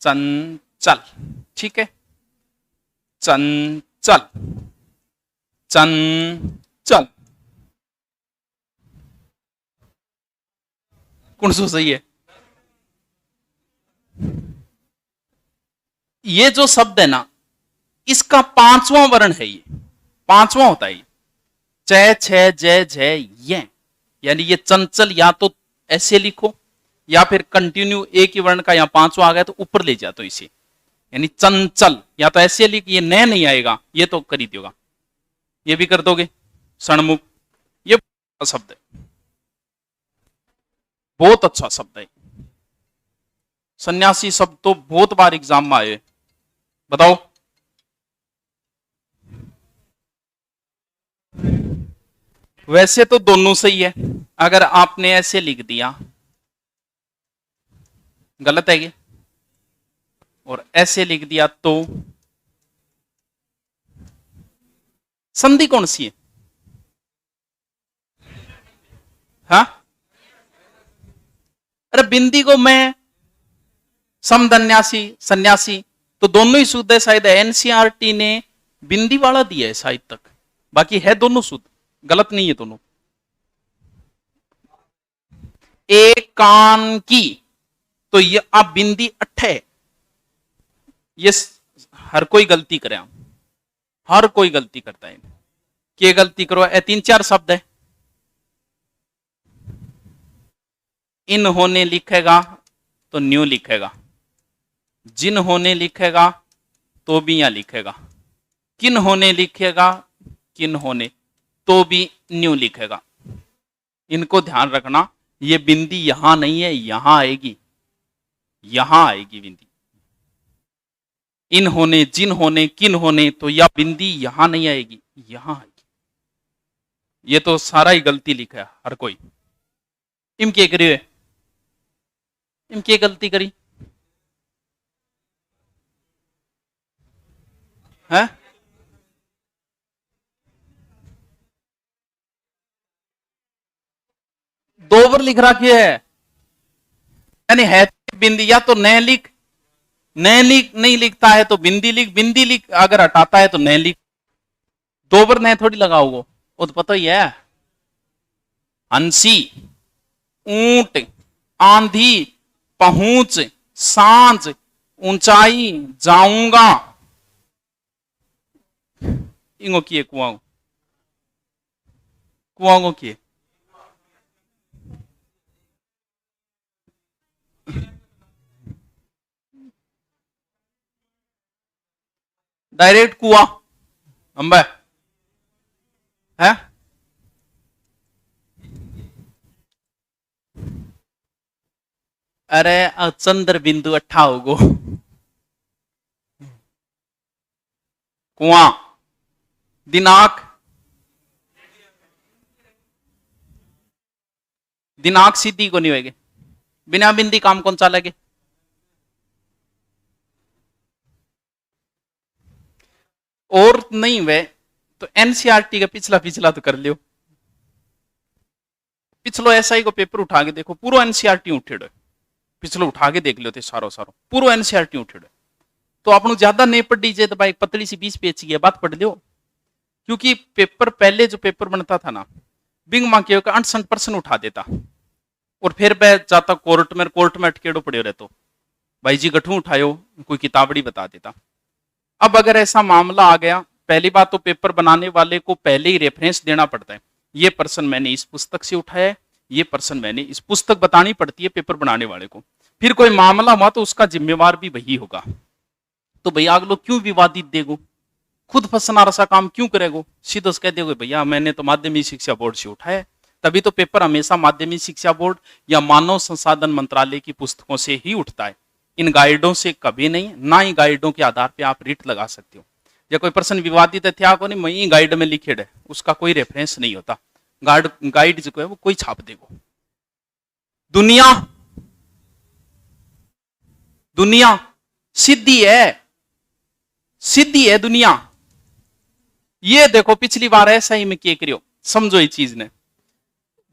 चंचल, ठीक है, चंचल, चंचल, कौन सा सही है? ये जो शब्द है ना, इसका पांचवां वर्ण है, ये पांचवां होता है, च छ ज झ ये, यानी ये चंचल या तो ऐसे लिखो या फिर कंटिन्यू एक ही वर्ण का यहां पांचवा आ गया तो ऊपर ले जाते इसे, यानी चंचल, या तो ऐसे लिख, ये नया नहीं आएगा, ये तो कर ही दोगा, ये भी कर दोगे। सणमुख, ये शब्द है, बहुत अच्छा शब्द है। सन्यासी शब्द तो बहुत बार एग्जाम में आए, बताओ। वैसे तो दोनों सही है, अगर आपने ऐसे लिख दिया गलत है ये, और ऐसे लिख दिया तो संधि कौन सी है? हाँ, अरे बिंदी को मैं समधन्यासी, सन्यासी, तो दोनों ही शुद्ध है। शायद एनसीईआरटी ने बिंदी वाला दिया है शायद तक, बाकी है दोनों शुद्ध। गलत नहीं है दोनों। एकांकी, तो ये अब बिंदी अठ है। ये हर कोई गलती करे, हर कोई गलती करता है। क्या गलती करो, ए 3-4 शब्द है। इन्होंने लिखेगा तो न्यू लिखेगा, जिन्होंने लिखेगा तो भी यहां लिखेगा, किन्होंने लिखेगा किन्होंने तो भी न्यू लिखेगा। इनको ध्यान रखना, ये बिंदी यहां नहीं है, यहां आएगी, यहां आएगी बिंदी। इन्होंने, जिन्होंने, किन्होंने, तो यह बिंदी यहां नहीं आएगी, यहां आएगी। ये तो सारा ही गलती लिखा है हर कोई। इम क्या करिए, इम क्या गलती करी है? दो बार लिख रखी है, यानी है बिंदी, या तो न लिख, न लिख, नहीं लिखता है तो बिंदी लिख, बिंदी लिख अगर हटाता है तो न लिख। दो बार न थोड़ी लगाओगे, वो तो पता ही है। हंसी, ऊंट, आंधी, पहुंच, सांझ, ऊंचाई, जाऊंगा, इंगो किए कुआं, कुआं किए। डायरेक्ट कुआ अंबे है। अरे चंद्र बिंदु अट्ठा होगो, कुआं। दिनांक, दिनांक सीधी को नहीं होगी, बिना बिंदी काम कौन चलेगे। और नहीं वे तो एनसीईआरटी का पिछला पिछला तो कर लियो, पिछलो एसआई को पेपर उठा के देखो, पूरा एनसीईआरटी उठेड़ो, पिछलो उठा के देख लियो थे सारो सारो, पूरा एनसीईआरटी उठेड़ो। तो आपको ज्यादा नहीं पढ़ दीजिए तो भाई पतली सी 20 पेज की बात पढ़ लियो। क्योंकि पेपर पहले जो पेपर बनता था ना, बिंग मां के 68% उठा देता, और फिर वह जाता कोर्ट में अटकेड़ो पड़े रहते, भाई जी गठू उठायो, कोई किताबड़ी बता देता। अब अगर ऐसा मामला आ गया, पहली बात तो पेपर बनाने वाले को पहले ही रेफरेंस देना पड़ता है, ये पर्सन मैंने इस पुस्तक से उठाया है, ये पर्सन मैंने इस पुस्तक बतानी पड़ती है पेपर बनाने वाले को। फिर कोई मामला हुआ तो उसका जिम्मेवार भी वही होगा। तो भैया अगलो क्यों विवादित देगो, खुद फंसना रसा काम क्यों करेगो, सीधे कह देगो भैया मैंने तो माध्यमिक शिक्षा बोर्ड से उठाया है। तभी तो पेपर हमेशा माध्यमिक शिक्षा बोर्ड या मानव संसाधन मंत्रालय की पुस्तकों से ही उठता है, इन गाइडों से कभी नहीं, ना ही गाइडों के आधार पे आप रिट लगा सकते हो। या कोई प्रश्न विवादित है क्या को नहीं, वही गाइड में लिखे है, उसका कोई रेफरेंस नहीं होता, गाइड जो है वो कोई छाप देगो। दुनिया, दुनिया सिद्धि है, सिद्धि है दुनिया। ये देखो पिछली बार ऐसा ही मैं क्या करियो, समझो ये चीज ने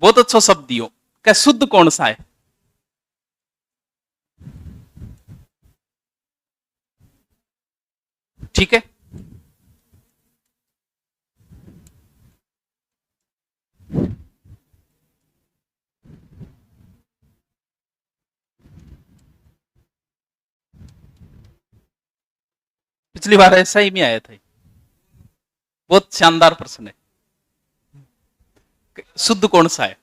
बहुत अच्छा शब्द दियो, क्या शुद्ध कौन सा है। ठीक है, पिछली बार ऐसा ही में आया था, बहुत शानदार प्रश्न है, शुद्ध कौन सा है।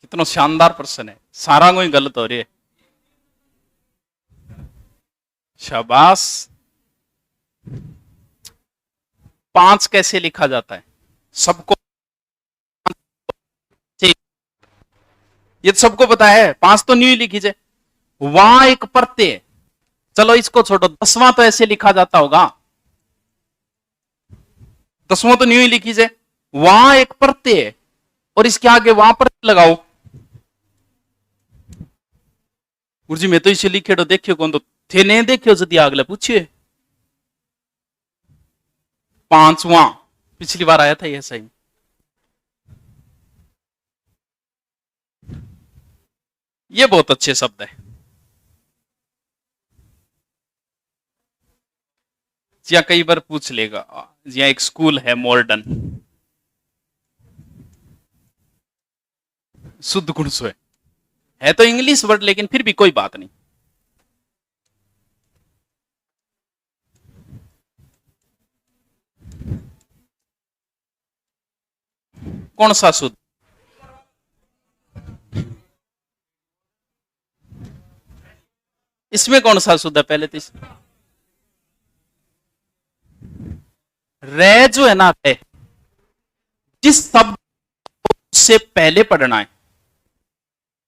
कितना शानदार प्रश्न है, सारा कोई गलत हो रही है। शाबाश। 5 कैसे लिखा जाता है सबको, ये सबको पता है, 5 तो न्यू ही लिखी जाए, वहां एक प्रत्यय, चलो इसको छोड़ो, 10वां तो ऐसे लिखा जाता होगा, 10वां तो न्यू ही लिखी जाए, वहां एक प्रत्यय और इसके आगे वहां पर लगाओ। गुरुजी मैं तो इसे लिखे तो देखियो कौन तो थे, नहीं देखियो यदि अगला पूछिए। 5वां पिछली बार आया था ये सही। ये बहुत अच्छे शब्द है, या कई बार पूछ लेगा, या एक स्कूल है मॉडर्न, शुद्ध गुण सो है तो इंग्लिश वर्ड, लेकिन फिर भी कोई बात नहीं। कौन सा शुद्ध? इसमें कौन सा शुद्ध है पहले तो? रे जो है ना, रे जिस शब्द से पहले पढ़ना है,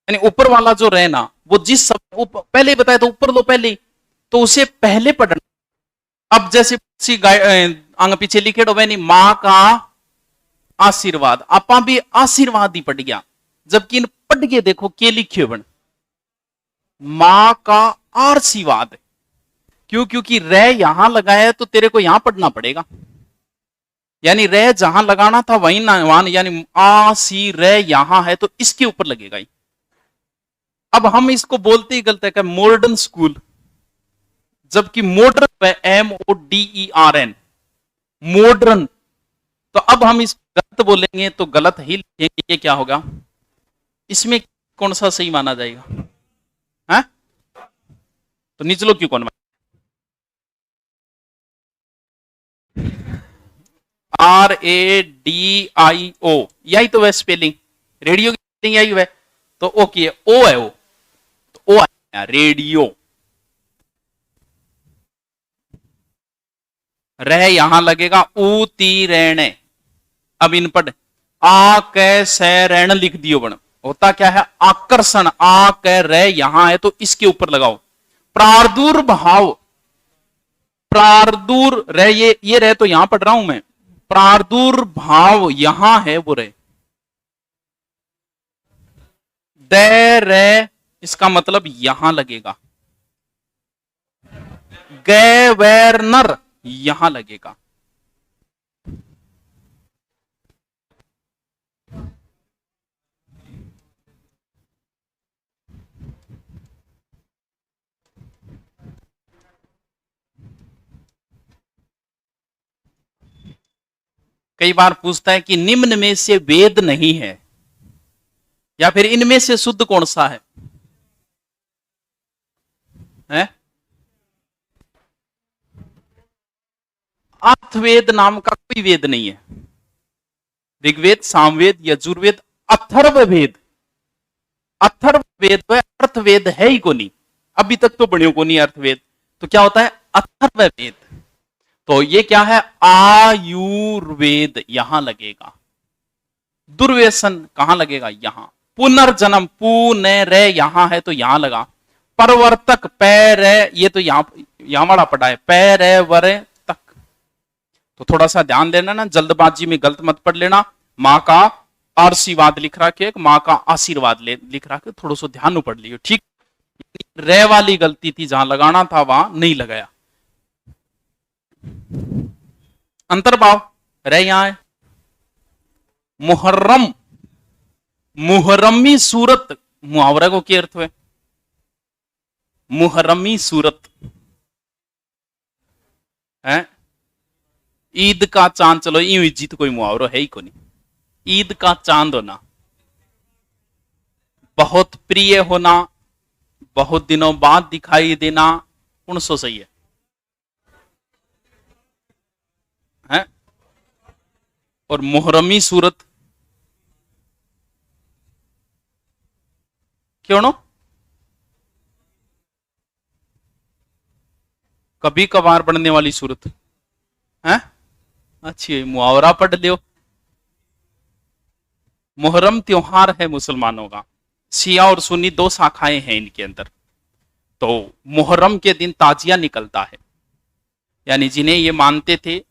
यानी ऊपर वाला जो रे ना, वो जिस शब्द पहले बताया तो ऊपर लो पहले, तो उसे पहले पढ़ना। अब जैसे आगे पीछे लिखे डो नहीं, मां का आशीर्वाद, आपा भी आशीर्वाद ही पढ़ गया, जबकि इन पढ़ के देखो के लिखे बन मां का आशीर्वाद। क्यों? क्योंकि रे यहां लगाया है तो तेरे को यहां पढ़ना पड़ेगा, यानी रे जहां लगाना था वहीं ना वहां, यानी आ सी रे यहां है तो इसके ऊपर लगेगा ही। अब हम इसको बोलते ही गलत है, मॉडर्न स्कूल, जबकि मॉडर्न MODERN मॉडर्न। तो अब हम इस गलत बोलेंगे तो गलत ही लिखेंगे, ये क्या होगा? इसमें कौन सा सही माना जाएगा? है? तो निचलो क्यों कौन RADIO, यही तो वह स्पेलिंग, रेडियो की स्पेलिंग यही है, तो ओ की ओ है वो, तो ओ आया रेडियो। रह यहां लगेगा ऊ ती रहने। अब इन पढ़ आ कै से रण लिख दियो बन, होता क्या है? आकर्षण। आ कै रह यहां है तो इसके ऊपर लगाओ। प्रादुर्भाव, प्रादुर रह, ये रह तो यहां पढ़ रहा हूं मैं, प्रादुर्भाव यहां है वो रह। दे रे इसका मतलब यहां लगेगा। गैवेर्नर यहां लगेगा। कई बार पूछता है कि निम्न में से वेद नहीं है, या फिर इनमें से शुद्ध कौन सा है? अर्थवेद नाम का कोई वेद नहीं है। ऋग्वेद, सामवेद, यजुर्वेद, अथर्ववेद। अथर्ववेद है, अर्थवेद है ही को नहीं, अभी तक तो बनियों को नहीं अर्थवेद। तो क्या होता है? अथर्ववेद। तो ये क्या है? आयुर्वेद यहां लगेगा। दुर्व्यसन कहां लगेगा? यहां। पुनर्जन्म, पुनरे यहां है तो यहां लगा। परवर्तक, पैर, ये तो यहां वाला पड़ा है, पैर वर तक। तो थोड़ा सा ध्यान देना ना, जल्दबाजी में गलत मत पढ़ लेना। मां का आशीर्वाद लिख रखे, मां का आशीर्वाद लिख रखे, थोड़ा सा ध्यान पढ़ लियो, ठीक। रे वाली गलती थी, जहां लगाना था वहां नहीं लगाया। अंतर्भाव, रे यहां है। मुहर्रम, मुहर्रमी सूरत, मुहावरा को क्या अर्थ है? मुहर्रमी सूरत है। ईद का चांद, चलो यूं इज्जत कोई मुहावरो है ही को नहीं। ईद का चांद होना, बहुत प्रिय होना, बहुत दिनों बाद दिखाई देना, कौन सो सही है? है? और मुहर्रमी सूरत क्यों नो? कभी कभार बनने वाली सूरत है। अच्छी मुहावरा पढ़ लियो। मुहर्रम त्योहार है मुसलमानों का, शिया और सुन्नी दो शाखाएं हैं इनके अंदर। तो मुहर्रम के दिन ताजिया निकलता है, यानी जिन्हें ये मानते थे,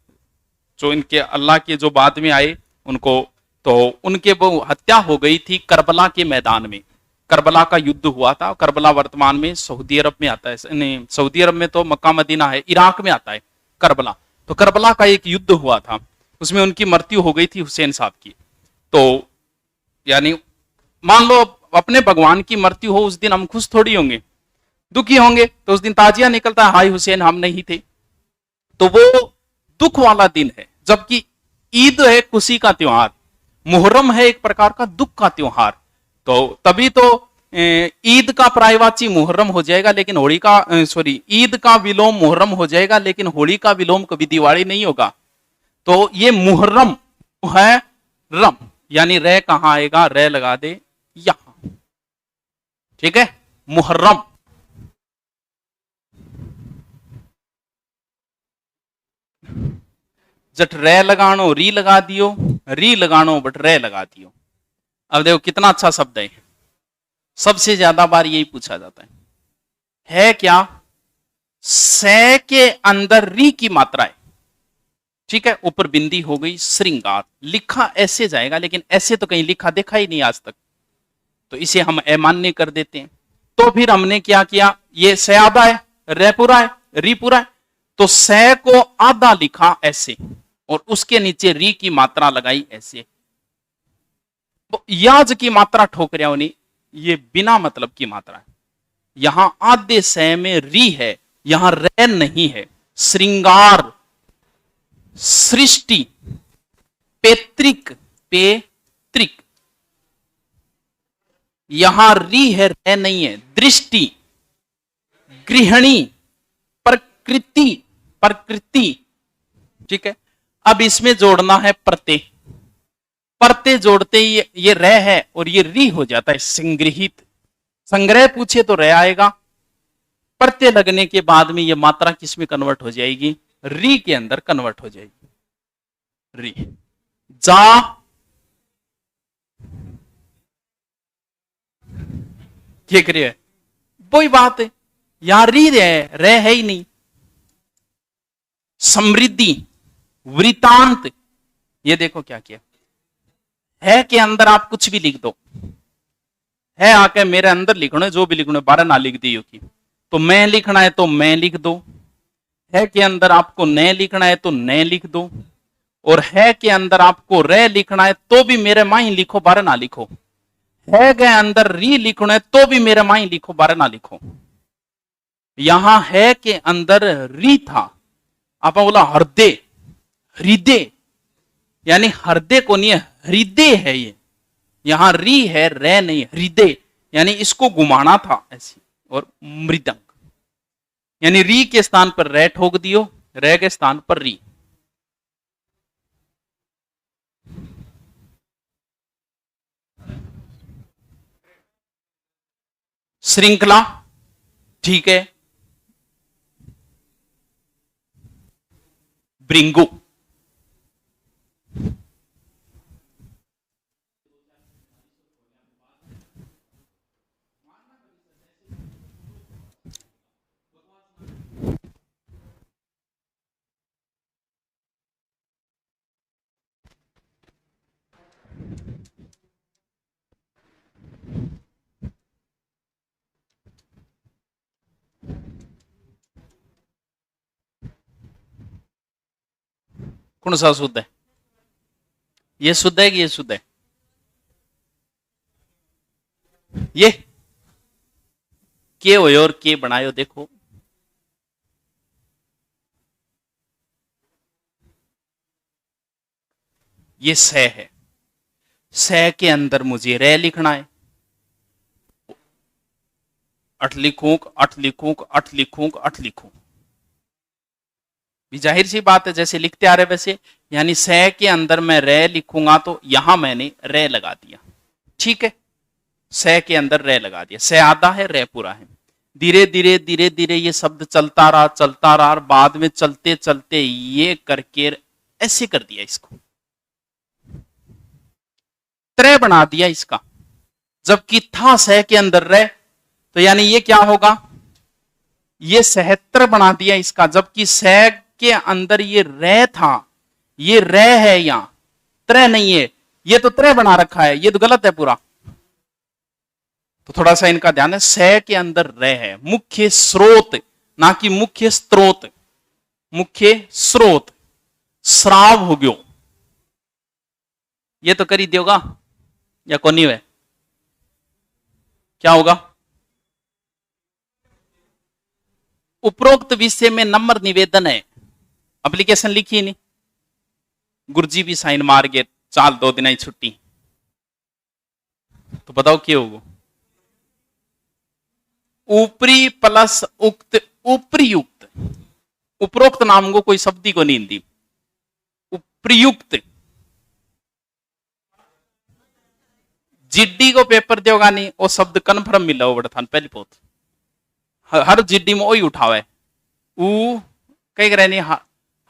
जो इनके अल्लाह के जो बाद में आए उनको, तो उनके वो हत्या हो गई थी करबला के मैदान में। करबला का युद्ध हुआ था। करबला वर्तमान में सऊदी अरब में आता है, नहीं सऊदी अरब में तो मक्का मदीना है, इराक में आता है करबला। तो करबला का एक युद्ध हुआ था, उसमें उनकी मृत्यु हो गई थी हुसैन साहब की। तो यानी मान लो अपने भगवान की मृत्यु हो, उस दिन हम खुश थोड़ी होंगे, दुखी होंगे। तो उस दिन ताजिया निकलता है, हाय हुसैन हम नहीं थे। तो वो दुख वाला दिन है, जबकि ईद है खुशी का त्योहार, मुहर्रम है एक प्रकार का दुख का त्योहार। तो तभी तो ईद का पर्यायवाची मुहर्रम हो जाएगा, लेकिन होली का ईद का विलोम मुहर्रम हो जाएगा, लेकिन होली का विलोम कभी दिवाली नहीं होगा। तो ये मुहर्रम है रम, यानी रे कहां आएगा, रे लगा दे यहां, ठीक है, मुहर्रम। जट रे लगानो री लगा दियो, री लगानो बट रे लगा दियो। अब देखो कितना अच्छा शब्द है, सबसे ज्यादा बार यही पूछा जाता है क्या? से के अंदर री की मात्रा है, ठीक है, ऊपर बिंदी हो गई, श्रृंगार लिखा ऐसे जाएगा, लेकिन ऐसे तो कहीं लिखा देखा ही नहीं आज तक, तो इसे हम अमान्य कर देते हैं। तो फिर हमने क्या किया, ये से आधा है, रे पूरा है, री पूरा है, तो से को आधा लिखा ऐसे, और उसके नीचे री की मात्रा लगाई ऐसे। तो याज की मात्रा ठोकरिया होनी, ये बिना मतलब की मात्रा है। यहां आधे से में री है, यहां रे नहीं है। श्रृंगार, सृष्टि, पैतृक, पैतृक, यहां री है, रे नहीं है। दृष्टि, गृहिणी, प्रकृति, प्रकृति, ठीक है। अब इसमें जोड़ना है प्रत्यय, प्रत्यय जोड़ते ही ये रे है और ये री हो जाता है संग्रहित। संग्रह पूछे तो रे आएगा, प्रत्यय लगने के बाद में ये मात्रा किस में कन्वर्ट हो जाएगी, री के अंदर कन्वर्ट हो जाएगी, री। जा, क्या करिए, वही बात है, यहां री रे है ही नहीं। समृद्धि, वृतांत, ये देखो क्या किया है के अंदर आप कुछ भी लिख दो, है आके मेरे अंदर लिखना है, जो भी लिखना है, 12 ना लिख दी की, तो मैं लिखना है तो मैं लिख दो, है के अंदर आपको न लिखना है तो न लिख दो, और है के अंदर आपको रे लिखना है तो भी मेरे माई लिखो, 12 ना लिखो। है के अंदर री लिखना है तो भी मेरे माई लिखो, 12 ना लिखो। यहां है के अंदर री था, आप बोला हृदय, हृदय, यानी हृदय को नहीं है, हृदय है ये, यहां री है, रे नहीं, हृदय, यानी इसको घुमाना था ऐसी। और मृदंग, यानी री के स्थान पर रे ठोक दियो, रे के स्थान पर री। श्रृंखला, ठीक है, ब्रिंगो, कौन सा शुद्ध है, ये शुद्ध है कि ये शुद्ध है, ये के हो और के बनायो, देखो ये से है, से के अंदर मुझे रे लिखना है, अठ लिखूं, अठ लिखूं, अठ लिखूं, अठ लिखूं, भी जाहिर सी बात है जैसे लिखते आ रहे वैसे, यानी से के अंदर मैं रे लिखूंगा तो यहां मैंने रे लगा दिया, ठीक है, से के अंदर रे लगा दिया, से आधा है, रे पूरा है। धीरे धीरे धीरे धीरे ये शब्द चलता रहा, बाद में चलते चलते ये करके ऐसे कर दिया, इसको त्रय बना दिया इसका, जबकि था से के अंदर रे, तो यानी ये क्या होगा, ये सहत्र बना दिया इसका, जबकि से के अंदर ये रे था, ये रे है, यहां त्रय नहीं है, ये तो त्रय बना रखा है, ये तो गलत है पूरा। तो थोड़ा सा इनका ध्यान है, से के अंदर रे है, मुख्य स्रोत ना कि मुख्य स्त्रोत, मुख्य स्रोत, श्राव हो गयो, ये तो करी दोगा या कोनी है, क्या होगा, उपरोक्त विषय में नम्र निवेदन है एप्लीकेशन लिखी नहीं, गुरुजी भी साइन मार गए, चाल 2 दिन ही छुट्टी। तो बताओ क्या होगा? ऊपरी प्लस उक्त, उपयुक्त, उपरोक्त नाम को कोई शब्द को नहीं हिंदी, उपयुक्त। जिड्डी को पेपर देगा नहीं, वो शब्द कन्फर्म मिला हो बड़ा था पहली पोत, हर जिड्डी में वही उठावे। ऊ कह रहे नहीं,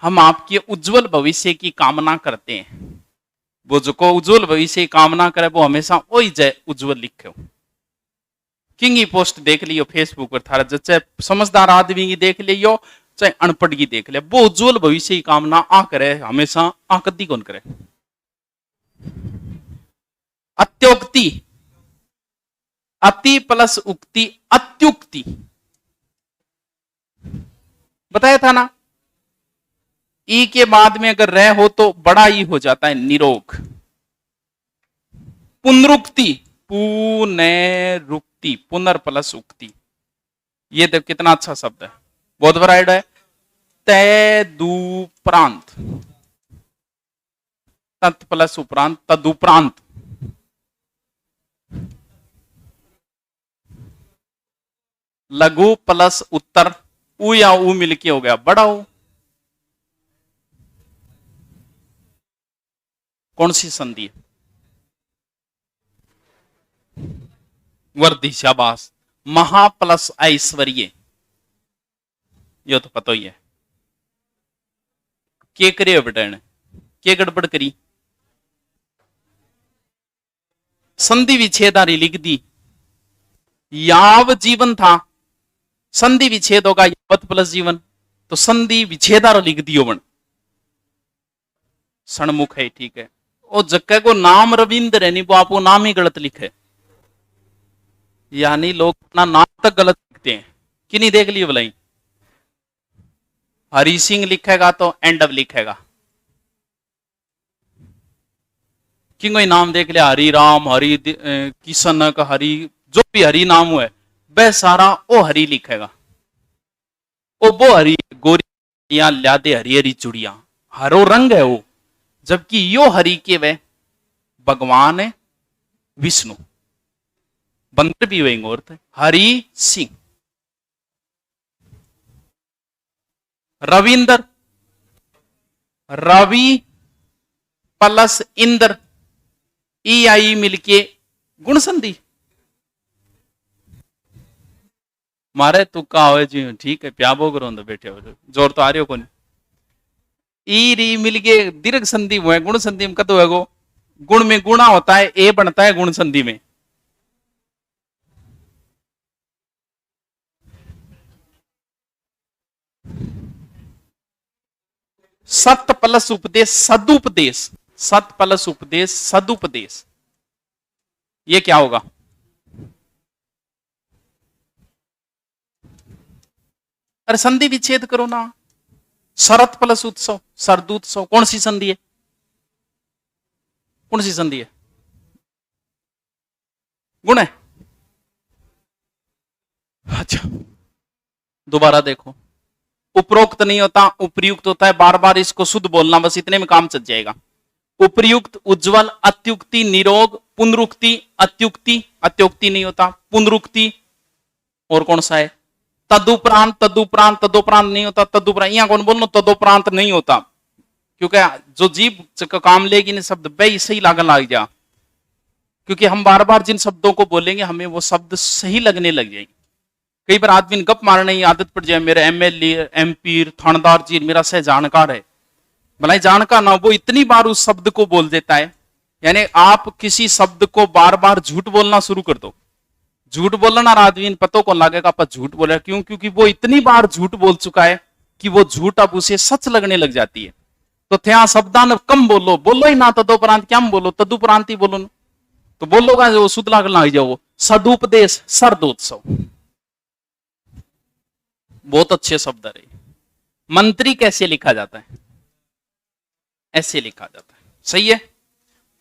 हम आपके उज्जवल भविष्य की कामना करते हैं। वो जो को उज्जवल भविष्य की कामना करे वो हमेशा वही जय उज्जवल लिखे हो। किंग पोस्ट देख लियो फेसबुक पर थारा, चाहे समझदार आदमी की देख लियो चाहे अनपढ़ की देख ले, वो उज्जवल भविष्य की कामना आ करे हमेशा, आ कदी कौन करे। अत्योक्ति, अति प्लस उक्ति, अत्युक्ति बताया था ना। ई के बाद में अगर रह हो तो बड़ा ई हो जाता है निरोग। पुनरुक्ति, पुनरुक्ति, पुनर प्लस उक्ति, ये देख कितना अच्छा शब्द है, बहुत वराइड है। तदुपरांत, तत् प्लस उपरांत, तदुपरांत। लघु प्लस उत्तर, उ या उ मिलके हो गया बड़ा उ। कौन सी संधि है? वर्धी, शाबाश। महा प्लस ऐश्वर्य, ये तो पता ही है। के करे बेटा ने, के गड़बड़ करी? संधि विच्छेदारी लिख दी। याव जीवन था, संधि विच्छेद होगा यावत प्लस जीवन, तो संधि विच्छेदार लिख दियो बन। सणमुख है, ठीक है। और जगह को नाम रविंद्र है नहीं, वो आपको नाम ही गलत लिखे, यानी लोग अपना नाम तक गलत लिखते हैं कि नहीं। देख लियो भलाई, हरि सिंह लिखेगा तो एंडव लिखेगा, कि कोई नाम देख लिया हरि राम, हरि किशन का, हरि जो भी हरि नाम हुआ है वह सारा ओ हरि लिखेगा। ओ वो हरि गोरी ल्यादे हरी हरी चुड़िया, हरो रंग है वो, जबकि यो हरि के वह भगवान है विष्णु। बंदर भी वही और थे, हरि सिंह। रविंदर, रवि प्लस इंद्र, ई आई मिलके गुण संधि। मारे तुक्का हो जी, ठीक है, प्याबो करो तो बैठे हो, जोर तो आ रही हो कौन। ई री मिलके दीर्घ संधि हुए, गुण संधि में कदो है गो, गुण में गुणा होता है, ए बनता है गुण संधि में। सत प्लस उपदेश, सदुपदेश, सत प्लस उपदेश, सदुपदेश, ये क्या होगा? अरे संधि विच्छेद करो ना। शरत प्लस उत्सव, शरदोत्सव, कौन सी संधि है? कौन सी संधि है? गुण है। अच्छा दोबारा देखो, उपरोक्त नहीं होता, उपयुक्त होता है। बार बार इसको शुद्ध बोलना, बस इतने में काम चल जाएगा। उपयुक्त, उज्जवल, अत्युक्ति, निरोग, पुनरुक्ति, अत्युक्ति, अत्युक्ति नहीं होता, पुनरुक्ति, और कौन सा है? तदुपरांत, तदुपरांत, तदुपरांत नहीं होता, तदुपरांत यहां कौन बोलना, तदुपरांत नहीं होता, क्योंकि जो जीव का काम लेगी ना शब्द वही सही लागन लग जा, क्योंकि हम बार बार जिन शब्दों को बोलेंगे हमें वो शब्द सही लगने लग जाएंगे। कई बार आदमी गप मारने की आदत पड़ जाए, मेरे एमएलए, एमपी, थानेदार जी मेरा सह जानकार है, भलाई जानकार ना, वो इतनी बार उस शब्द को बोल देता है। यानी आप किसी शब्द को बार बार झूठ बोलना शुरू कर दो, झूठ बोलना आदमी पता कौन लगेगा आप झूठ बोले, क्यों? क्योंकि वो इतनी बार झूठ बोल चुका है कि वो झूठ अब उसे सच लगने लग जाती है। तो थे शब्दान कम बोलो, बोलो ही ना तदुपरांत, क्या बोलो, तदुपरांत ही बोलो, तो बोलोगा जो शुद्ध लगना लग जाओ। सदुपदेश, शरदोत्सव, बहुत अच्छे शब्द है। मंत्री कैसे लिखा जाता है? ऐसे लिखा जाता है, सही है।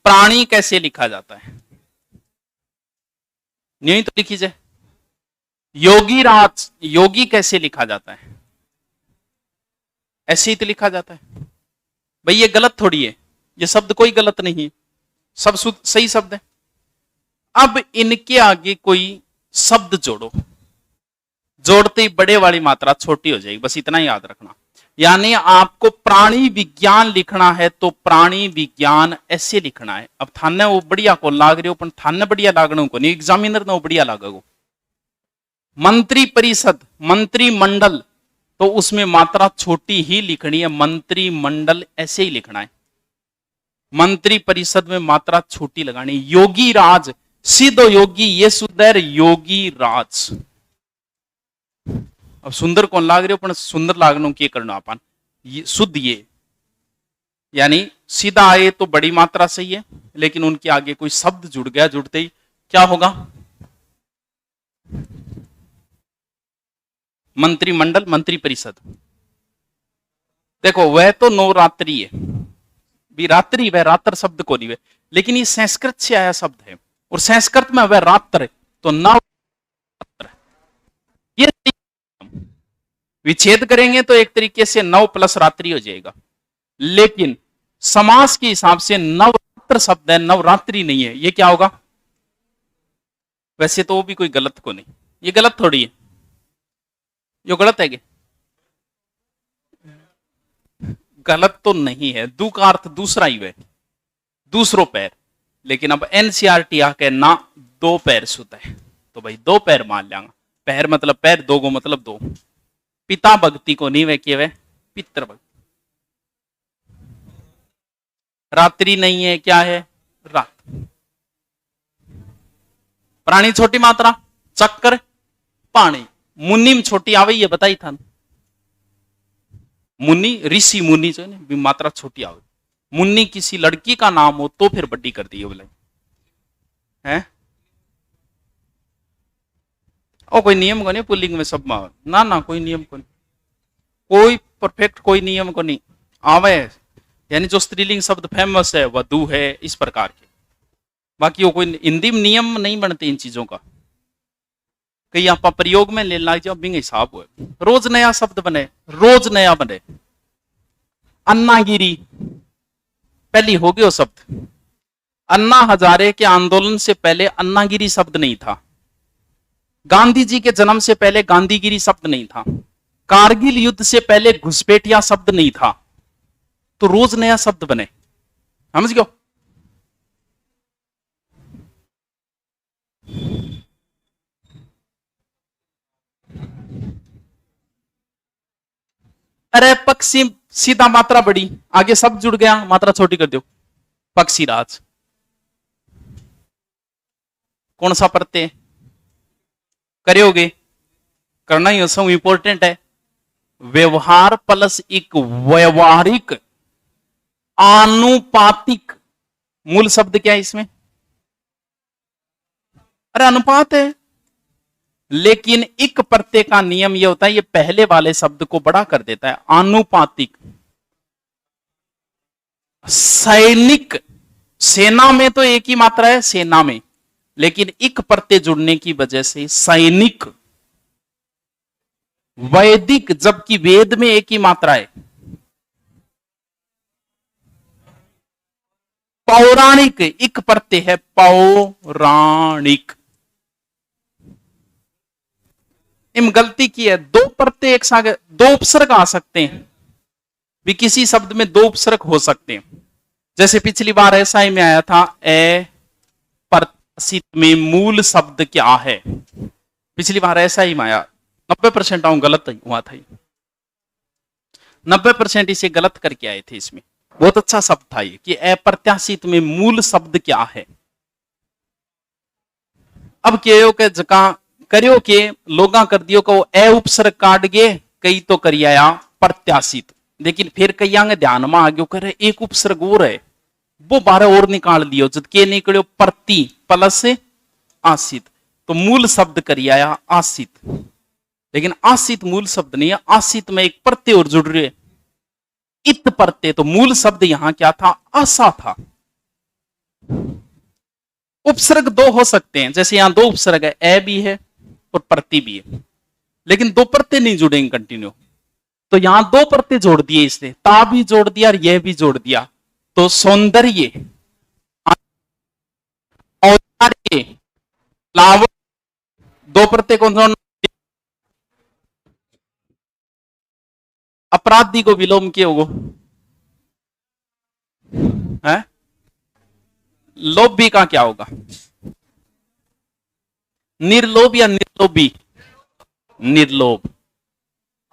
प्राणी कैसे लिखा जाता है? नहीं तो लिखी जाए। योगी राज, योगी कैसे लिखा जाता है? ऐसे ही तो लिखा जाता है भाई, ये गलत थोड़ी है, ये शब्द कोई गलत नहीं है, सब सही शब्द है। अब इनके आगे कोई शब्द जोड़ो, जोड़ते ही बड़े वाली मात्रा छोटी हो जाएगी, बस इतना ही याद रखना। यानी आपको प्राणी विज्ञान लिखना है तो प्राणी विज्ञान ऐसे लिखना है। अब थाने वो बढ़िया को लाग रहे हो, पर थाने बढ़िया लागने को नहीं, एग्जामिनर ने बढ़िया लागेगो। मंत्री परिषद, मंत्रिमंडल, तो उसमें मात्रा छोटी ही लिखनी है, मंत्रिमंडल ऐसे ही लिखना है। मंत्री परिषद में मात्रा छोटी लगानी। योगी राज, सिद्ध योगी, ये सुंदर योगी राज। अब सुंदर कौन लाग रहे हो, पर सुंदर लागनो के करना अपन शुद्ध, ये यानी सीधा आए तो बड़ी मात्रा सही है, लेकिन उनके आगे कोई शब्द जुड़ गया, जुड़ते ही क्या होगा, मंत्रिमंडल, मंत्री परिषद। देखो वह तो नवरात्रि है, भी रात्रि, वह रात्र शब्द को नहीं है, लेकिन ये संस्कृत से आया शब्द है, और संस्कृत में वह रात्र है, तो नवरात्र, ये विच्छेद करेंगे तो एक तरीके से 9 प्लस रात्रि हो जाएगा, लेकिन समास के हिसाब से नवरात्र शब्द है, नवरात्रि नहीं है। ये क्या होगा, वैसे तो वो भी कोई गलत को नहीं, ये गलत थोड़ी है, ये गलत है क्या, गलत तो नहीं है, दू का अर्थ दूसरा ही है, दूसरो पैर, लेकिन अब एनसीईआरटी आके ना 2 पैर शुद्ध है, तो भाई 2 पैर मान लेंगे, पैर मतलब पैर, 2 गो मतलब 2। पिता भक्ति को नहीं वे किए, पितृ भक्ति। रात्रि नहीं है, क्या है, रात। प्राणी छोटी मात्रा, चक्कर, पानी। मुन्नी में छोटी आ गई है, बताई था मुन्नी, ऋषि मुन्नी जो है ना, मात्रा छोटी आ गई। मुन्नी किसी लड़की का नाम हो तो फिर बड्डी कर दी है, बोले है और कोई नियम को नहीं पुल्लिंग में सब में, ना ना कोई नियम को नहीं, कोई परफेक्ट कोई नियम को नहीं आवे, यानी जो स्त्रीलिंग शब्द फेमस है वधु है, इस प्रकार के, बाकी वो कोई हिंदी में नियम नहीं बनते इन चीजों का, कहीं आप प्रयोग में ले ला जाओ, बिंग हिसाब हुए, रोज नया शब्द बने, रोज नया बने। अन्नागिरी पहली हो गया शब्द, अन्ना हजारे के आंदोलन से पहले अन्नागिरी शब्द नहीं था, गांधी जी के जन्म से पहले गांधीगिरी शब्द नहीं था, कारगिल युद्ध से पहले घुसपैठिया शब्द नहीं था, तो रोज नया शब्द बने, समझ गयो। अरे पक्षी, सीधा मात्रा बड़ी, आगे शब्द जुड़ गया, मात्रा छोटी कर दो, पक्षी राज। कौन सा प्रत्यय करोगे, करना ही सब इंपॉर्टेंट है। व्यवहार प्लस एक व्यवहारिक आनुपातिक, मूल शब्द क्या है इसमें, अरे अनुपात है, लेकिन एक प्रत्यय का नियम यह होता है, ये पहले वाले शब्द को बड़ा कर देता है, आनुपातिक। सैनिक, सेना में तो एक ही मात्रा है, सेना में, लेकिन एक प्रत्यय जुड़ने की वजह से सैनिक। वैदिक, जबकि वेद में एक ही मात्रा है। पौराणिक, एक प्रत्यय है, पौराणिक। इन गलती की है, 2 प्रत्यय एक साथ, 2 उपसर्ग आ सकते हैं भी, किसी शब्द में 2 उपसर्ग हो सकते हैं, जैसे पिछली बार ऐसा ही में आया था, ए प्रत्याशित में मूल शब्द क्या है, पिछली बार ऐसा ही में आया, 90% आऊं गलत हुआ था, 90% इसे गलत करके आए थे। इसमें बहुत अच्छा शब्द था ये कि अप्रत्याशित में मूल शब्द क्या है। अब क्यों के जगह करियो के लोगा कर दियो को ए उपसर्ग काट गए, कई तो करिया प्रत्याशित, लेकिन फिर कई ध्यान में आ गयो करे एक उपसर्ग और है, वो 12 और निकाल दियो, जब के निकलो प्रति प्लस आशित, तो मूल शब्द करिया आशित, लेकिन आशित मूल शब्द नहीं है, आशित में एक प्रत्यय और जुड़ रहे है, इत प्रत्यय, तो मूल शब्द यहां क्या था, आशा था। उपसर्ग 2 हो सकते हैं, जैसे यहां 2 उपसर्ग है, ए भी है और प्रति भी है, लेकिन 2 प्रत्यय नहीं जुड़ेंगे कंटिन्यू, तो यहां दो प्रत्यय जोड़ दिए इसने, ता भी जोड़ दिया और यह भी जोड़ दिया। तो सौंदर्य, औदार्य, लावण्य, दो प्रत्यय कौन सा? अपराधी को विलोम किए होगो है। लोभी का क्या होगा? निर्लोभ या निर्लोभी? निर्लोभ।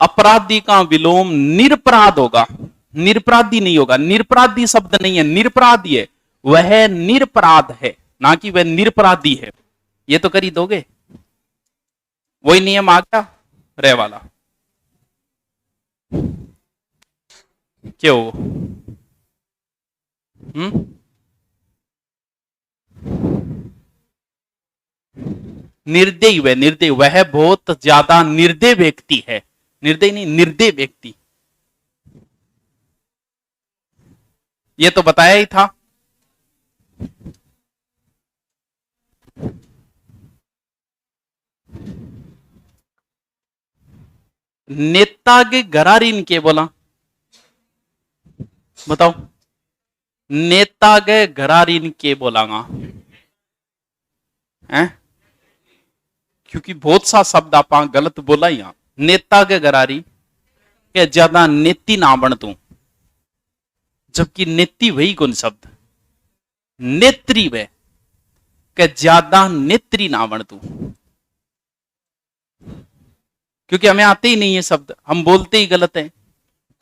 अपराधी का विलोम निरपराध होगा, निरपराधी नहीं होगा। निरपराधी शब्द नहीं है, निरपराधी है। वह निरपराध है, ना कि वह निरपराधी है। ये तो कर ही दोगे, वही नियम आ गया रे वाला। क्यों? निर्दयी, वह निर्दयी, वह बहुत ज्यादा निर्दय व्यक्ति है। निर्दयी नहीं, निर्दय व्यक्ति। ये तो बताया ही था। नेता के घरारीन के बोला, बताओ। नेता के घरारीन के बोलागा है, क्योंकि बहुत सा शब्द आप गलत बोला ही। यहां नेता के घरारी के ज्यादा नेति ना बन तू, जबकि नेति वही कौन शब्द? नेत्री वे के ज्यादा नेत्री ना बन तू, क्योंकि हमें आते ही नहीं है शब्द, हम बोलते ही गलत है।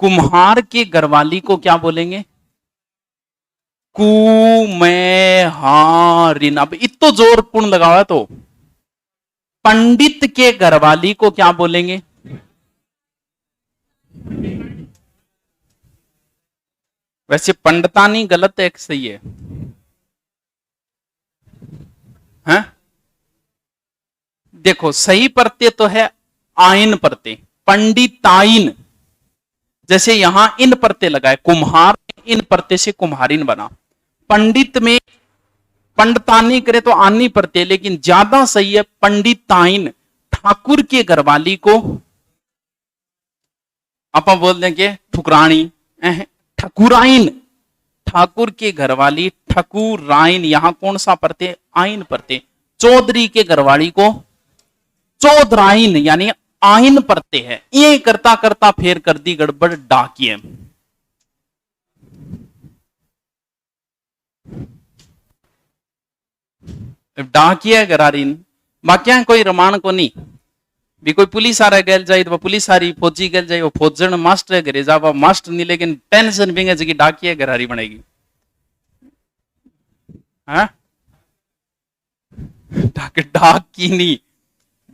कुम्हार के घरवाली को क्या बोलेंगे? कुम्हारिन। अब इतो जोर पूर्ण लगा हुआ। तो पंडित के घरवाली को क्या बोलेंगे? वैसे पंडितानी गलत है, सही है? हैं? देखो सही प्रत्यय तो है आइन प्रत्यय, पंडिताइन। जैसे यहां इन प्रत्यय लगाए, कुम्हार इन प्रत्यय से कुम्हारिन बना। पंडित में पंडितानी करे तो आनी प्रत्यय, लेकिन ज्यादा सही है पंडिताइन। ठाकुर के घरवाली को आप बोल देंगे ठुकरानी, ठकुराइन। ठाकुर के घरवाली ठकुराइन, यहां कौन सा प्रत्यय? आइन प्रत्यय। चौधरी के घरवाली को चौधराइन, यानी आइन प्रत्यय है। ये करता करता फेर कर दी गड़बड़ डाकिए। डाकिया घरारीन बाकी कोई रमान को नहीं भी। कोई पुलिस आ रहा गैल जाए तो पुलिस आ रही, फौजी गैल जाए वो फौजन, मास्टर घरे जा मास्टर नहीं, लेकिन टेंशन भी जगह डाकिया घरारी बनेगी। डाकिनी,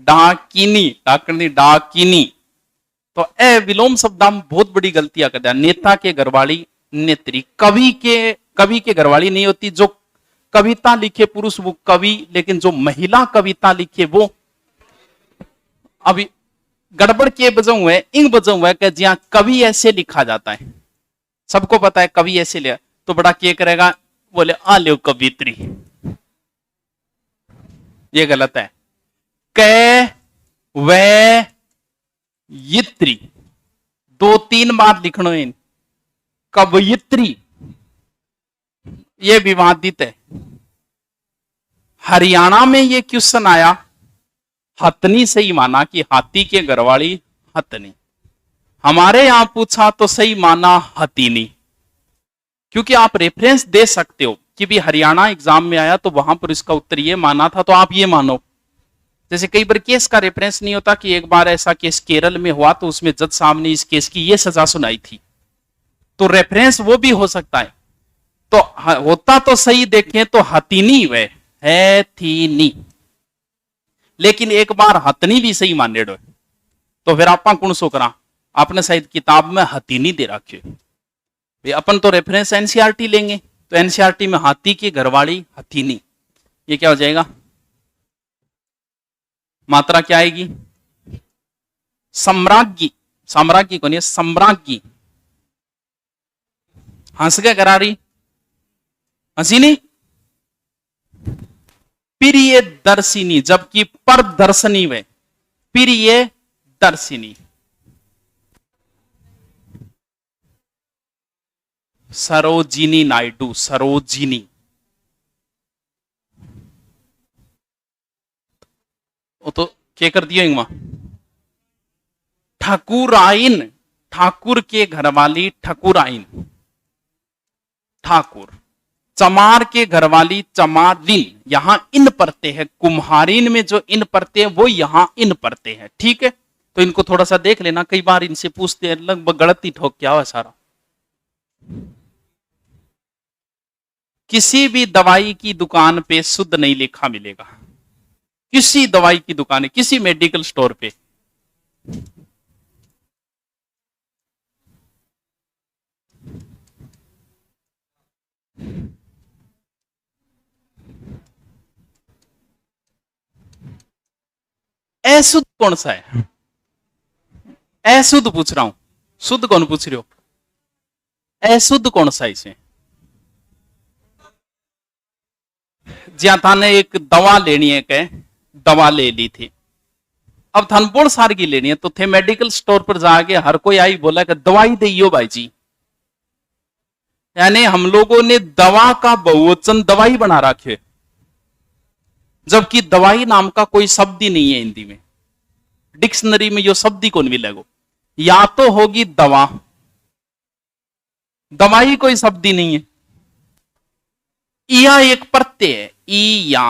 डाकिनी, डाकनी, डाकिनी। तो ए विलोम शब्द हम बहुत बड़ी गलतियां करते हैं। नेता के घरवाली नेत्री। कवि के घरवाली नहीं होती। जो कविता लिखे पुरुष वो कवि, लेकिन जो महिला कविता लिखे वो। अभी गड़बड़ के बजाऊ हुए, इंग बजाऊ हुआ कि जहां कवि ऐसे लिखा जाता है, सबको पता है कवि ऐसे लिया, तो बड़ा क्या करेगा? बोले आ ले कवित्री। ये गलत है। कै वे यित्री, 2-3 बार लिखना है। कवयित्री, ये विवादित है। हरियाणा में ये क्वेश्चन आया, हथनी सही माना कि हाथी के घरवाली हथनी। हमारे यहां पूछा तो सही माना हथीनी, क्योंकि आप रेफरेंस दे सकते हो कि भी हरियाणा एग्जाम में आया तो वहां पर इसका उत्तर ये माना था, तो आप ये मानो। जैसे कई बार केस का रेफरेंस नहीं होता कि एक बार ऐसा केस केरल में हुआ तो उसमें जज साहब ने इस केस की ये सजा सुनाई थी, तो रेफरेंस वो भी हो सकता है। तो होता तो सही देखें तो हथीनी वे है थीनी, लेकिन एक बार हथनी भी सही माने डो, तो फिर आप कौन सो करा? आपने शायद किताब में हथीनी दे रखे। अपन तो रेफरेंस एनसीईआरटी लेंगे, तो एनसीईआरटी में हाथी की घरवाली हथीनी, ये क्या हो जाएगा? मात्रा क्या आएगी? सम्राज्ञी। साम्राज्ञी कौन है? सम्राज्ञी। हंस के करारी हसीनी, प्रिय दर्शिनी, जबकि पर दर्शनी वे प्रिय दर्शिनी। सरोजिनी नायडू, सरोजिनी। वो तो क्या कर दिया इंगमा। ठाकुराइन, ठाकुर के घरवाली ठकुराइन, ठाकुर। चमार के घरवाली चमारिन, यहां इन पढ़ते हैं। कुम्हारिन में जो इन पढ़ते हैं वो यहां इन पढ़ते हैं। ठीक है, तो इनको थोड़ा सा देख लेना, कई बार इनसे पूछते हैं, लगभग गलती ठोक क्या हुआ सारा। किसी भी दवाई की दुकान पे शुद्ध नहीं लिखा मिलेगा, किसी दवाई की दुकान है, किसी मेडिकल स्टोर पे। अशुद्ध कौन सा है? अशुद्ध पूछ रहा हूं, शुद्ध कौन पूछ रहे हो? अशुद्ध कौन सा इसे? ज्या थाने एक दवा लेनी है, कह दवा ले ली थी, अब थानपुर सार की लेनी है, तो थे मेडिकल स्टोर पर जाके हर कोई आई बोला कि दवाई दियो भाई जी। यानी हम लोगों ने दवा का बहुवचन दवाई बना रखे, जबकि दवाई नाम का कोई शब्द ही नहीं है हिंदी में। डिक्शनरी में यो शब्द ही कौन मिलेगा? या तो होगी दवा, दवाई कोई शब्द ही नहीं है। या एक प्रत्यय है, ई या,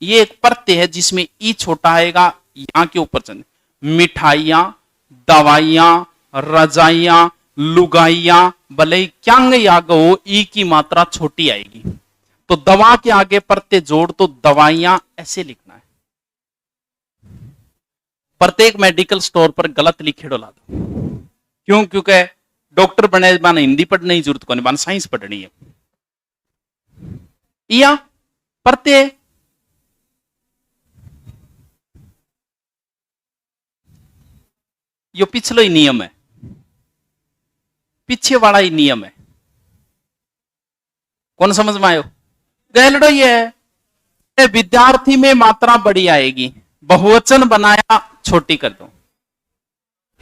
ये एक प्रत्यय है जिसमें ई छोटा आएगा, यहां के ऊपर चंद। मिठाइयां, दवाइयां, रजाइयां, लुगाइयां, भले क्यांग या गो, ई की मात्रा छोटी आएगी। तो दवा के आगे प्रत्यय जोड़ तो दवाइयां ऐसे लिखना है। प्रत्येक मेडिकल स्टोर पर गलत लिखे डोला दो। क्यों? क्योंकि डॉक्टर बने बाने हिंदी पढ़ने की जरूरत को नहीं, बाने साइंस पढ़नी है। या प्रत्यय, यो पिछलो ही नियम है, पीछे वाला ही नियम है। कौन समझ में आयो? गहलड़ो ये है, विद्यार्थी में मात्रा बड़ी आएगी, बहुवचन बनाया छोटी कर दो।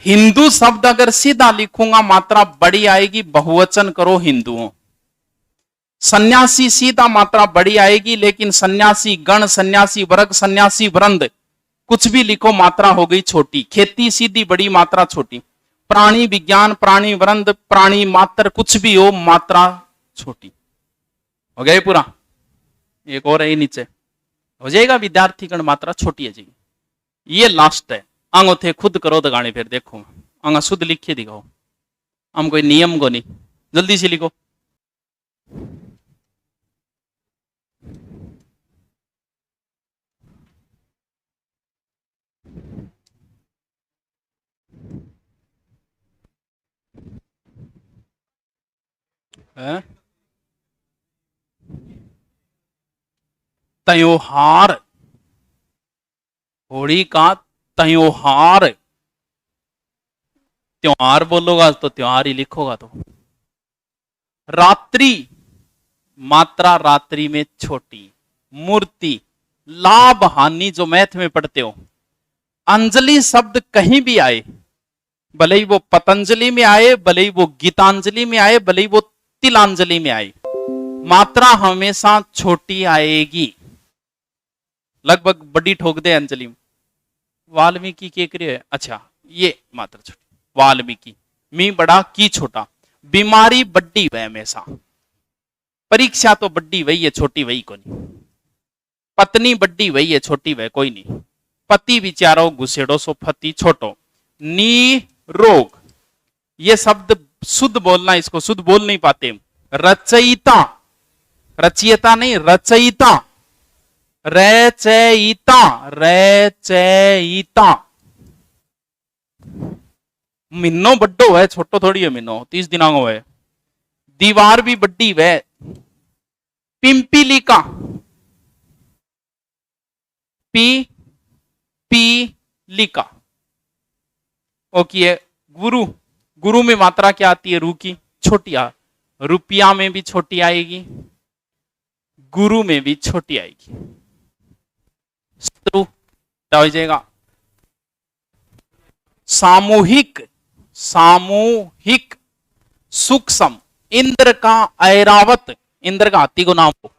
हिंदू शब्द अगर सीधा लिखूंगा मात्रा बड़ी आएगी, बहुवचन करो हिंदुओं। सन्यासी सीधा मात्रा बड़ी आएगी, लेकिन सन्यासी गण, सन्यासी वर्ग, सन्यासी वृंद, कुछ भी लिखो मात्रा हो गई छोटी। खेती सीधी बड़ी, मात्रा छोटी। प्राणी विज्ञान, प्राणी वृंद, प्राणी मात्र, कुछ भी हो मात्रा छोटी। हो गया पूरा? एक और है नीचे, हो जाएगा विद्यार्थी गण मात्रा छोटी है जी। ये लास्ट है। आंगो थे खुद करो दगाने, फिर देखो आंगा शुद्ध लिखिए दिखाओ। हम कोई नियम को नहीं, जल्दी से लिखो। त्योहार, होली का त्योहार, त्योहार बोलोगा तो त्योहार ही लिखोगा। तो रात्रि, मात्रा रात्रि में छोटी। मूर्ति, लाभ हानि जो मैथ में पढ़ते हो। अंजलि शब्द कहीं भी आए, भले ही वो पतंजलि में आए, भले ही वो गीतांजलि में आए, भले ही वो तिलांजलि में आए, मात्रा हमेशा छोटी आएगी। लगभग बड़ी ठोक दे अंजलि में। वाल्मीकि के क्रिय, अच्छा ये मात्रा छोटी, वाल्मीकि। मी बड़ा की छोटा। बीमारी बड्डी वह हमेशा। परीक्षा तो बड्डी वही है, छोटी वही को नहीं। पत्नी बड्डी वही है, छोटी वह कोई नहीं। पति विचारो घुसेड़ो सो फती छोटो। नी रोग, ये शब्द शुद्ध बोलना, इसको शुद्ध बोल नहीं पाते। रचयिता, रचयिता नहीं रचयिता, रचयिता, रचयिता। मिन्नो बड्डो है, छोटो थोड़ी है मिन्नो, 30 दिनांगो है। दीवार भी बड्डी वह। पिंपीलिका, पी पी लिका। ओके, गुरु, गुरु में मात्रा क्या आती है? रू की, छोटी। रुपया में भी छोटी आएगी, गुरु में भी छोटी आएगी। शत्रु हो जाएगा। सामूहिक, सामूहिक। सूक्ष्म, इंद्र का ऐरावत, इंद्र का हाथी को नाम हो,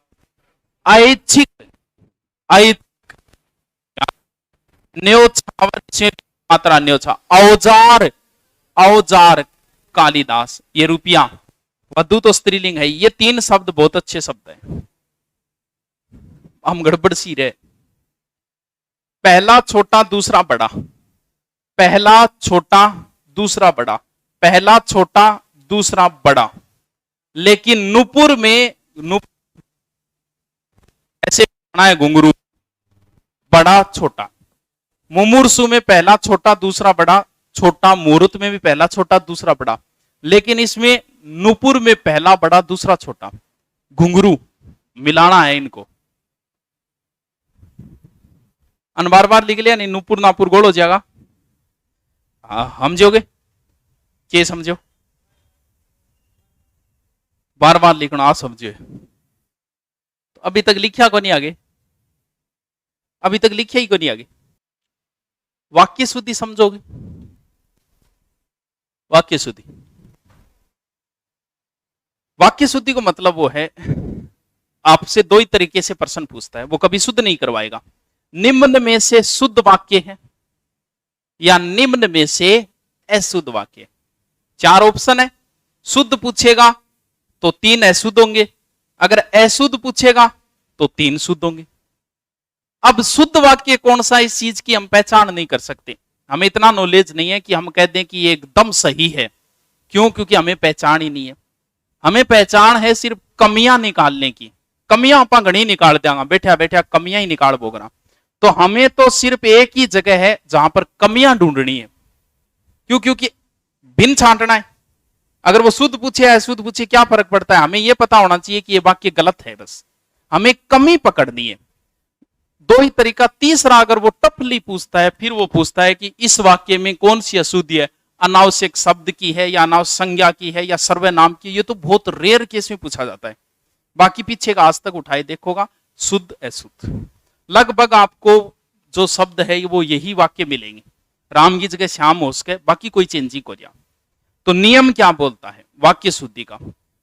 ऐच्छिक, न्योछावर मात्रा न्योछा, औजार, औजार कालिदास, ये रुपया, वधु तो स्त्रीलिंग है। ये तीन शब्द बहुत अच्छे शब्द हैं, हम गड़बड़ सी रहे। पहला छोटा दूसरा बड़ा, पहला छोटा दूसरा बड़ा, पहला छोटा दूसरा बड़ा, लेकिन नुपुर में ऐसे है घुंघरू, बड़ा छोटा। मुमूर्सु में पहला छोटा दूसरा बड़ा, छोटा। मुहूर्त में भी पहला छोटा दूसरा बड़ा, लेकिन इसमें नुपुर में पहला बड़ा दूसरा छोटा। घुंघरू मिलाना है इनको, अन बार बार लिख लिया नहीं, नुपुर नापुर गोल हो जाएगा। समझोगे के समझो, बार बार लिखना, आप समझो। तो अभी तक लिखा को नहीं आगे, अभी तक लिखा ही को नहीं आगे। वाक्य शुद्धि समझोगे, वाक्य शुद्धि, वाक्य शुद्धि को मतलब वो है, आपसे दो ही तरीके से प्रश्न पूछता है, वो कभी शुद्ध नहीं करवाएगा। निम्न में से शुद्ध वाक्य है या निम्न में से अशुद्ध वाक्य। चार ऑप्शन है, शुद्ध पूछेगा तो 3 अशुद्ध होंगे, अगर अशुद्ध पूछेगा तो 3 शुद्ध होंगे। अब शुद्ध वाक्य कौन सा, इस चीज की हम पहचान नहीं कर सकते, हमें इतना नॉलेज नहीं है कि हम कह दें कि ये एकदम सही है। क्यों? क्योंकि हमें पहचान ही नहीं है। हमें पहचान है सिर्फ कमियां निकालने की, कमियां आप घनी निकाल देंगे, बैठा बैठा कमियां ही निकाल बोगना। तो हमें तो सिर्फ एक ही जगह है जहां पर कमियां ढूंढनी है। क्यों? क्योंकि भिन्न छांटना है। अगर वो शुद्ध पूछे या अशुद्ध पूछे क्या फर्क पड़ता है, हमें यह पता होना चाहिए कि ये वाक्य गलत है, बस हमें कमी पकड़नी है। दो ही तरीका। तीसरा, अगर वो टफली पूछता है, फिर वो पूछता है कि इस वाक्य में कौन सी अशुद्धि है, अनावश्यक शब्द की है या अनावश्यक संज्ञा की है या सर्वनाम की। ये तो बहुत रेयर केस में पूछा जाता है, बाकी पीछे का आज तक उठाए देखोगा शुद्ध अशुद्ध, लगभग आपको जो शब्द है वो यही वाक्य मिलेंगे। राम की जगह श्याम हो सके, बाकी कोई चेंज ही को जा। तो नियम क्या बोलता है वाक्य शुद्धि का?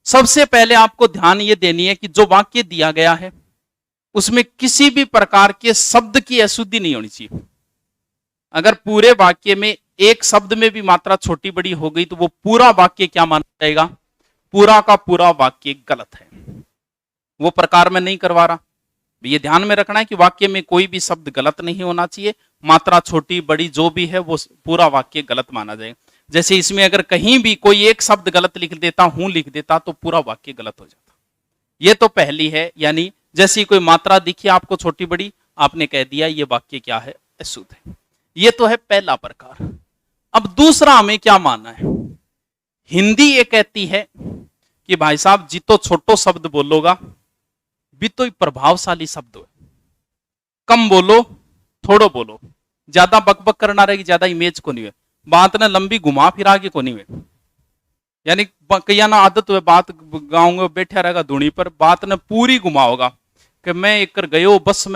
सबसे पहले आपको ध्यान ये देनी है कि जो वाक्य दिया गया है उसमें किसी भी प्रकार के शब्द की अशुद्धि नहीं होनी चाहिए। अगर पूरे वाक्य में एक शब्द में भी मात्रा छोटी बड़ी हो गई तो वो पूरा वाक्य क्या माना जाएगा? पूरा का पूरा वाक्य गलत है। वो प्रकार में नहीं करवा रहा, ये ध्यान में रखना है कि वाक्य में कोई भी शब्द गलत नहीं होना चाहिए। मात्रा छोटी बड़ी जो भी है वो पूरा वाक्य गलत माना जाएगा। जैसे इसमें अगर कहीं भी कोई एक शब्द गलत लिख देता, हूं लिख देता, तो पूरा वाक्य गलत हो जाता। ये तो पहली है, यानी जैसी कोई मात्रा दिखी आपको छोटी बड़ी, आपने कह दिया ये वाक्य क्या है? अशुद्ध है। ये तो है पहला प्रकार। अब दूसरा हमें क्या मानना है? हिंदी ये कहती है कि भाई साहब जितो छोटो शब्द बोलोगा भी तो प्रभावशाली शब्द हो, कम बोलो थोड़ो बोलो, ज्यादा बकबक करना रहेगी, ज्यादा इमेज को नहीं है, बात ने लंबी घुमा फिरा के को नहीं है। यानी कई ना आदत हुए बात गाँव में बैठा रहेगा धुनी पर, बात ने पूरी घुमाओगा कि मैं एक कर गयो बस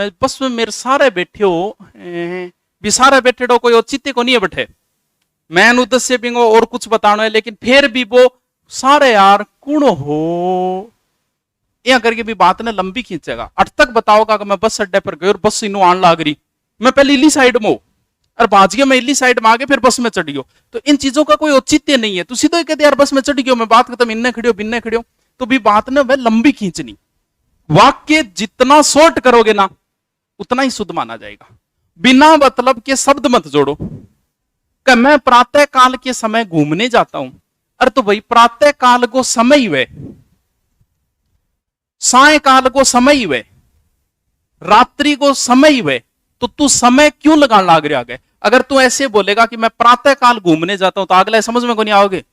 में मेरे सारे बैठे हो भी, सारे बैठे हो, कोई औचित्य को नहीं है बैठे, मैं उद्देश्य भी और कुछ बताना है, लेकिन फिर भी वो सारे यार कौन हो या करके भी बात ने लंबी खींचेगा। अट तक बताओगा कि मैं बस अड्डे पर गयो और बस इनू आन लाग रही, मैं पहले इली साइड में हूं और बाज गया, मैं इली साइड में आ गया, फिर बस में चढ़ गयो। तो इन चीजों का कोई औचित्य नहीं है। तो सीधे कहते यार बस में चढ़ गयो, मैं बात खत्म, इन्ने खड़ियो बिन्ने खड़ियो, तो भी बात ने वह लंबी खींचनी। वाक्य जितना शॉर्ट करोगे ना उतना ही शुद्ध माना जाएगा। बिना मतलब के शब्द मत जोड़ो कि मैं प्रातः काल के समय घूमने जाता हूं, अरे तो भाई प्रातः काल को समय ही वे, सायकाल को समय ही वे, रात्रि को समय ही वे, तो तू समय क्यों लगाने लाग रहा है? अगर तू ऐसे बोलेगा कि मैं प्रातः काल घूमने जाता हूं तो अगला समझ में को नहीं आओगे।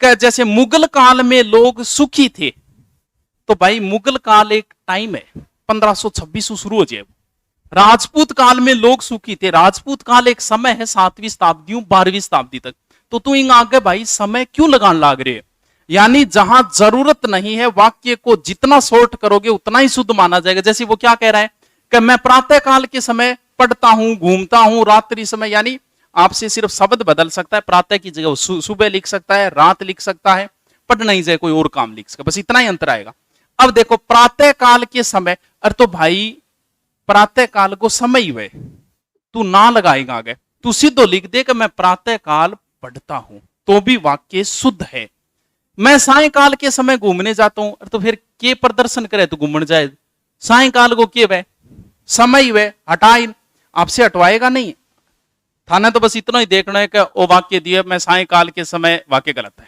जैसे मुगल काल में लोग सुखी थे, तो भाई मुगल काल एक टाइम है, 1526 शुरू हो जाए। राजपूत काल में लोग सुखी थे, राजपूत काल एक समय है 7वीं शताब्दी 12वीं शताब्दी तक। तो तू इन आगे भाई समय क्यों लगाने लाग रहे? यानी जहां जरूरत नहीं है वाक्य को जितना शॉर्ट करोगे उतना ही शुद्ध माना जाएगा। जैसे वो क्या कह रहा है कि मैं प्रातः काल के समय पढ़ता हूं, घूमता हूं, रात्रि समय, यानी आपसे सिर्फ शब्द बदल सकता है, प्रातः की जगह सुबह लिख सकता है, रात लिख सकता है, पढ़ नहीं जाए कोई और काम लिख सके, बस इतना ही अंतर आएगा। अब देखो प्रातः काल के समय, अरे तो भाई प्रातः काल को समय हुए, तू ना लगाएगा आगे, तू सीधो लिख दे कि मैं प्रातः काल पढ़ता हूं, तो भी वाक्य शुद्ध है। मैं सायकाल के समय घूमने जाता हूं, तो फिर के प्रदर्शन करे तो घूमने जाए, सायकाल को के वह समय वह हटाए, आपसे हटवाएगा नहीं। थाने तो बस इतना ही देखना है कि वो वाक्य दिए मैं सायकाल के समय, वाक्य गलत है,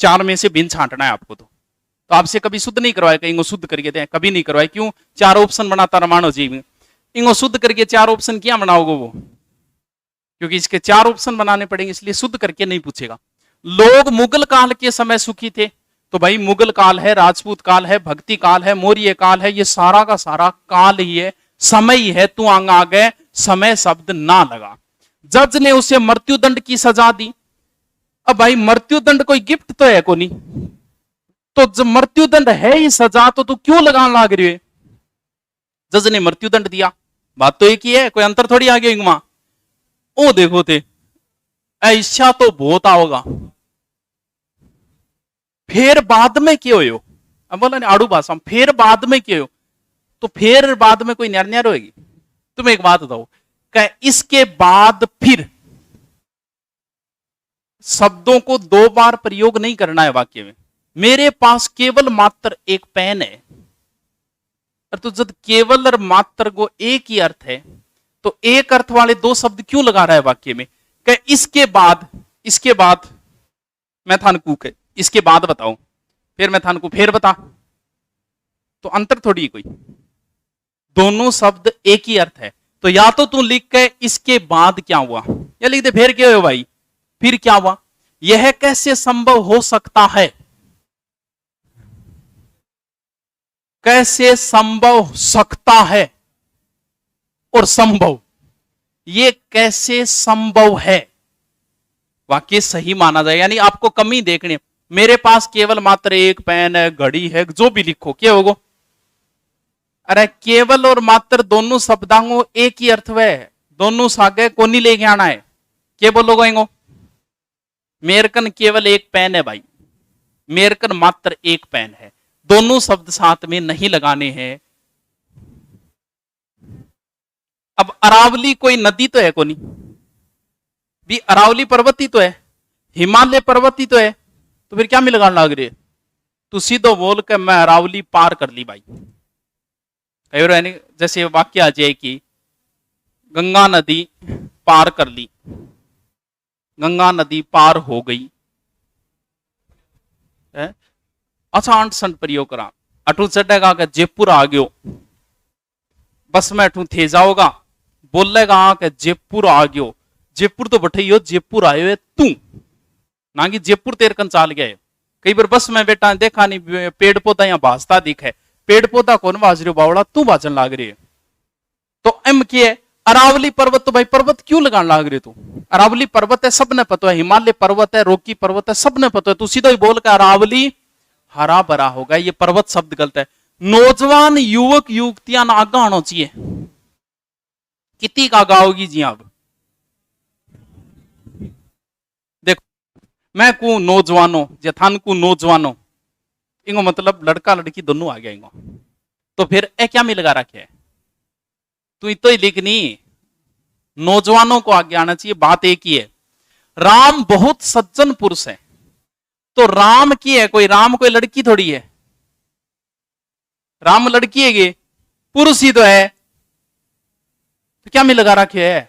चार में से भिन्न छांटना है आपको। तो आपसे कभी शुद्ध नहीं करवाए, कहीं शुद्ध करके दे, कभी नहीं करवाए। क्यों? चार ऑप्शन बनाता रमानो जीव, इनको शुद्ध करके चार ऑप्शन क्या बनाओगे वो, क्योंकि इसके चार ऑप्शन बनाने पड़ेंगे, इसलिए शुद्ध करके नहीं पूछेगा। लोग मुगल काल के समय सुखी थे, तो भाई मुगल काल है, राजपूत काल है, भक्ति काल है, मौर्य काल है, ये सारा का सारा काल ही है, समय ही है, तू आगे समय शब्द ना लगा। जज ने उसे मृत्युदंड की सजा दी। अब भाई मृत्युदंड कोई गिफ्ट तो है को नहीं, तो जब मृत्युदंड है ही सजा, तो तू क्यों लगाने लाग रही है? जज ने मृत्युदंड दिया, बात तो एक ही है, कोई अंतर थोड़ी आ गया वहां। ओ देखो थे ऐसा तो बहुत आओगा, फिर बाद में क्यों हो? अब बोला नहीं आड़ू भाषा, फिर बाद में क्यों हो? तो फिर बाद में कोई न्यार होगी? तुम एक बात बताओ, क्या इसके बाद फिर शब्दों को दो बार प्रयोग नहीं करना है वाक्य में। मेरे पास केवल मात्र एक पेन है, तो जब केवल और मात्र को एक ही अर्थ है, तो एक अर्थ वाले दो शब्द क्यों लगा रहा है वाक्य में? क्या इसके बाद मैं थान कूक है, इसके बाद बताऊं, फिर मैं थान को फिर बता, तो अंतर थोड़ी कोई, दोनों शब्द एक ही अर्थ है। तो या तो तू लिख के इसके बाद क्या हुआ, या लिख दे फिर क्या हुआ भाई, फिर क्या हुआ। यह कैसे संभव हो सकता है, कैसे संभव हो सकता है, और संभव, ये कैसे संभव है, वाक्य सही माना जाए। यानी आपको कमी देखनी है। मेरे पास केवल मात्र एक पेन है, घड़ी है, जो भी लिखो क्या होगा? अरे केवल और मात्र दोनों शब्दांगों एक ही अर्थ है, दोनों सागे को नहीं लेके आना है। क्या बोलोगे? मेरे कन केवल एक पेन है भाई, मेरे कन मात्र एक पेन है, दोनों शब्द साथ में नहीं लगाने हैं। अब अरावली कोई नदी तो है को नहीं भी, अरावली पर्वत ही तो है, हिमालय पर्वत ही तो है, तो फिर क्या में लगाने लग रही है? तू सीधो बोल के मैं अरावली पार कर ली भाई। जैसे वाक्य आ जाए कि गंगा नदी पार कर ली, गंगा नदी पार हो गई। अच्छा अंट प्रयोग करा, अटू चढ़ेगा के जयपुर आ गयो, बस में अटू थे जाओगा, बोलेगा के जयपुर आ गयो, जयपुर तो बठे जयपुर आयो है तू ना, कि जयपुर तेरे कन चाल गया है। कई बार बस में बेटा देखा नहीं पेड़ पौधा यहाँ भाजता दिखे, पेड़ पौधा कौन भाज रहे हो बावड़ा, तू भाजन लाग रही है। तो एम के अरावली पर्वत, तो भाई पर्वत क्यों लगाने लाग रहे तू? अरावली पर्वत है, सबने पता है, हिमालय पर्वत है, रोकी पर्वत है, सबने पता है, तू सीधा ही बोल के अरावली हरा भरा होगा, ये पर्वत शब्द गलत है। नौजवान युवक युवतियां ना आगा आना चाहिए, कितनी का गाओगी जी आप? देखो मैं कू नौजवानों, जथान को नौजवानों, इनको मतलब लड़का लड़की दोनों आ गया इनको, तो फिर ए क्या में लगा रखे है? तू तो ही लिखनी, नौजवानों को आगे आना चाहिए। बात एक ही है, राम बहुत सज्जन पुरुष है, तो राम की है कोई, राम कोई लड़की थोड़ी है, राम लड़की है ये पुरुष ही तो है, तो क्या में लगा रखे है?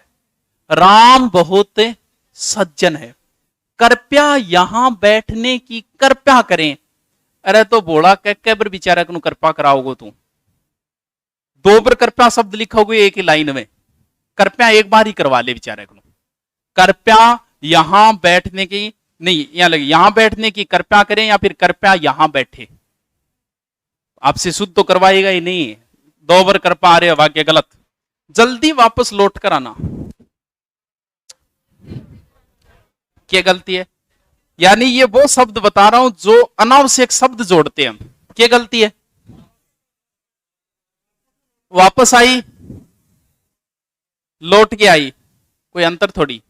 राम बहुत सज्जन है, कृपया यहां बैठने की कृपया करें। अरे तो बोला कह बर बेचारा को कृपा कराओगे तू, दो बार कृपया शब्द लिखोगे एक ही लाइन में, कृपया एक बार ही करवा ले बेचारे को, कृपया यहां बैठने की नहीं, यहां लगे यहां बैठने की कृपया करें, या फिर कृपया यहां बैठे, आपसे शुद्ध तो करवाएगा ही नहीं, दो बार कृपा आ रहे वाक्य गलत, जल्दी वापस लौट कर आना। क्या गलती है? यानी ये वो शब्द बता रहा हूं जो अनावश्यक शब्द जोड़ते हैं हम, क्या गलती है? वापस आई, लौट के आई, कोई अंतर थोड़ी।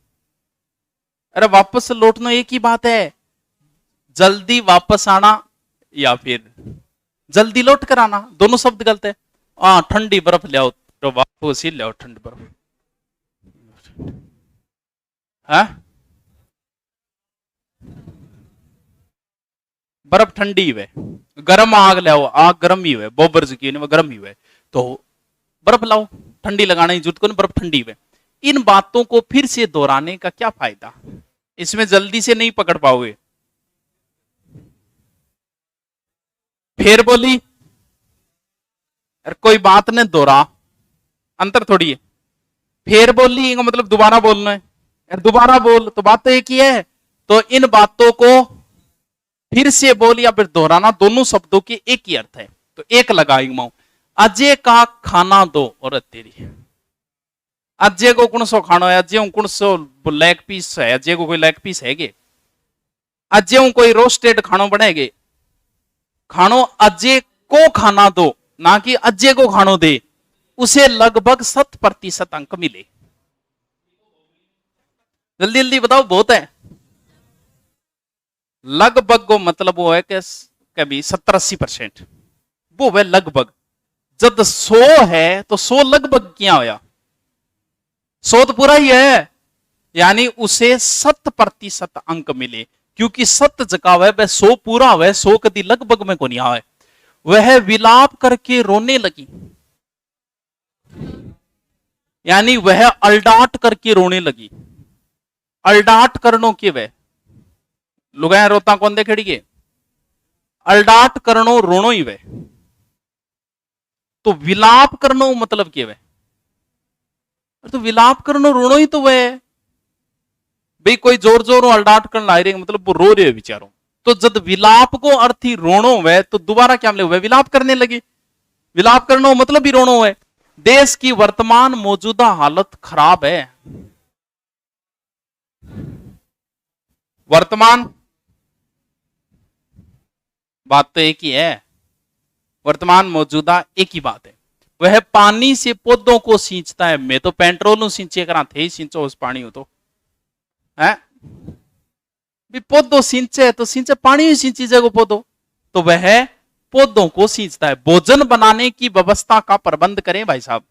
अरे वापस लौटना एक ही बात है, जल्दी वापस आना या फिर जल्दी लौट कर आना, दोनों शब्द गलत है। हाँ, ठंडी बर्फ ले आओ तो वापस ही ले आओ ठंडी बर्फ। हाँ, बर्फ ठंडी हुए, गर्म आग ले आओ, आग गर्म ही हुए, बोबर की गर्म ही हुए, तो बर्फ लाओ, ठंडी लगाने की जरूरत को नहीं, बर्फ ठंडी हुए। इन बातों को फिर से दोहराने का क्या फायदा, इसमें जल्दी से नहीं पकड़ पाओगे। फिर बोली, कोई बात ने दोहरा, अंतर थोड़ी है। फिर बोली का मतलब दोबारा बोलना है, दोबारा बोल तो बात तो एक ही है। तो इन बातों को फिर से बोल या फिर दोहराना, दोनों शब्दों के एक ही अर्थ है। तो एक लगाई, अजय का खाना दो औरत तेरी। अजय को कौन सो खानो है, अजय कौन सो लेग पीस है, अजय को कोई लेग पीस है गे, अजय कोई रोस्टेड खानो बनेगे, खानो अजय को खाना दो, ना कि अजय को खानो दे, उसे लगभग 100% अंक मिले। जल्दी जल्दी बताओ, बहुत है। लगभग को मतलब वो है कि कभी 70-80%, वो है लगभग। जब 100 है तो 100 लगभग क्या होया, 100 तो पूरा ही है, यानी उसे 100% अंक मिले, क्योंकि 100 जगह हुआ वह 100 पूरा हुआ, 100 कभी लगभग में को नहीं आवे। वह विलाप करके रोने लगी, यानी वह अलडाट करके रोने लगी। अलडाट करनो के वह लुगाया रोता कौन दे खड़ी के, अलडाट करनो रोनो ही वह। तो विलाप करनो मतलब के वह, तो विलाप करनो रोनो ही तो वह भाई, कोई जोर जोर अलडाट करना आ रहे मतलब वो रो रहे बेचारों। तो जब विलाप को अर्थ ही रोनो वह, तो दोबारा क्या मिले, वह विलाप करने लगे। विलाप करनो मतलब भी रोनो है। देश की वर्तमान मौजूदा हालत खराब है, वर्तमान बात तो एक ही है, वर्तमान मौजूदा एक ही बात है। वह पानी से पौधों को सींचता है, मैं तो पेट्रोल सींचे करा थे ही सींचो उस पानी हो तो है भी, पौधों सींचे तो सींचे, पानी सींची जगह पौधों, तो वह पौधों को सींचता है। भोजन बनाने की व्यवस्था का प्रबंध करें भाई साहब,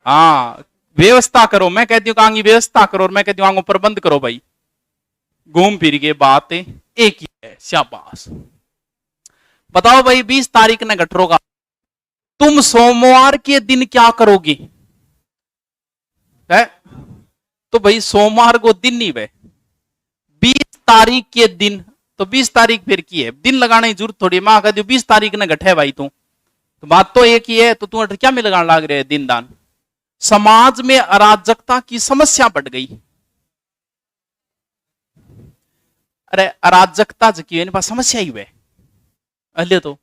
हाँ व्यवस्था करो, मैं कहती हूँ कहांगी व्यवस्था करो और मैं कहती हूँ प्रबंध करो भाई, घूम फिर के बात एक ही है। शाबाश। बताओ भाई 20 तारीख ने गठरों का, तुम सोमवार के दिन क्या करोगी है? तो भाई सोमवार को दिन नहीं वे, 20 तारीख के दिन, तो 20 तारीख फिर की है, दिन लगाने की जरूरत थोड़ी। मां कहती 20 तारीख ने गठे भाई तू, तो बात तो एक ही है, तो तू क्या में लगाने लग रहे दिन दान। समाज में अराजकता की समस्या बढ़ गई। अरे अराजकता जकी समस्या ही हुए, अले तो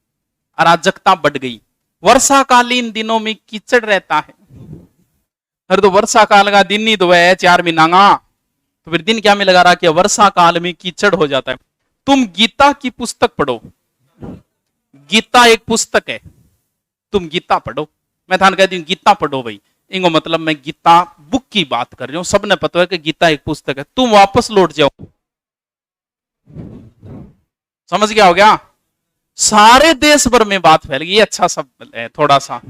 अराजकता बढ़ गई। वर्षाकालीन दिनों में कीचड़ रहता है, अरे तो वर्षा काल का दिन ही तो है 4 महीना का, तो फिर दिन क्या में लगा रहा कि वर्षा काल में कीचड़ हो जाता है। तुम गीता की पुस्तक पढ़ो, गीता एक पुस्तक है, तुम गीता पढ़ो। मैं थान कहती हूँ गीता पढ़ो भाई, इनको मतलब मैं गीता बुक की बात कर रही हूँ, सबने पता है कि गीता एक पुस्तक है। तुम वापस लौट जाओ, समझ गया हो गया? सारे देश भर में बात फैल गई। अच्छा सब है थोड़ा सा,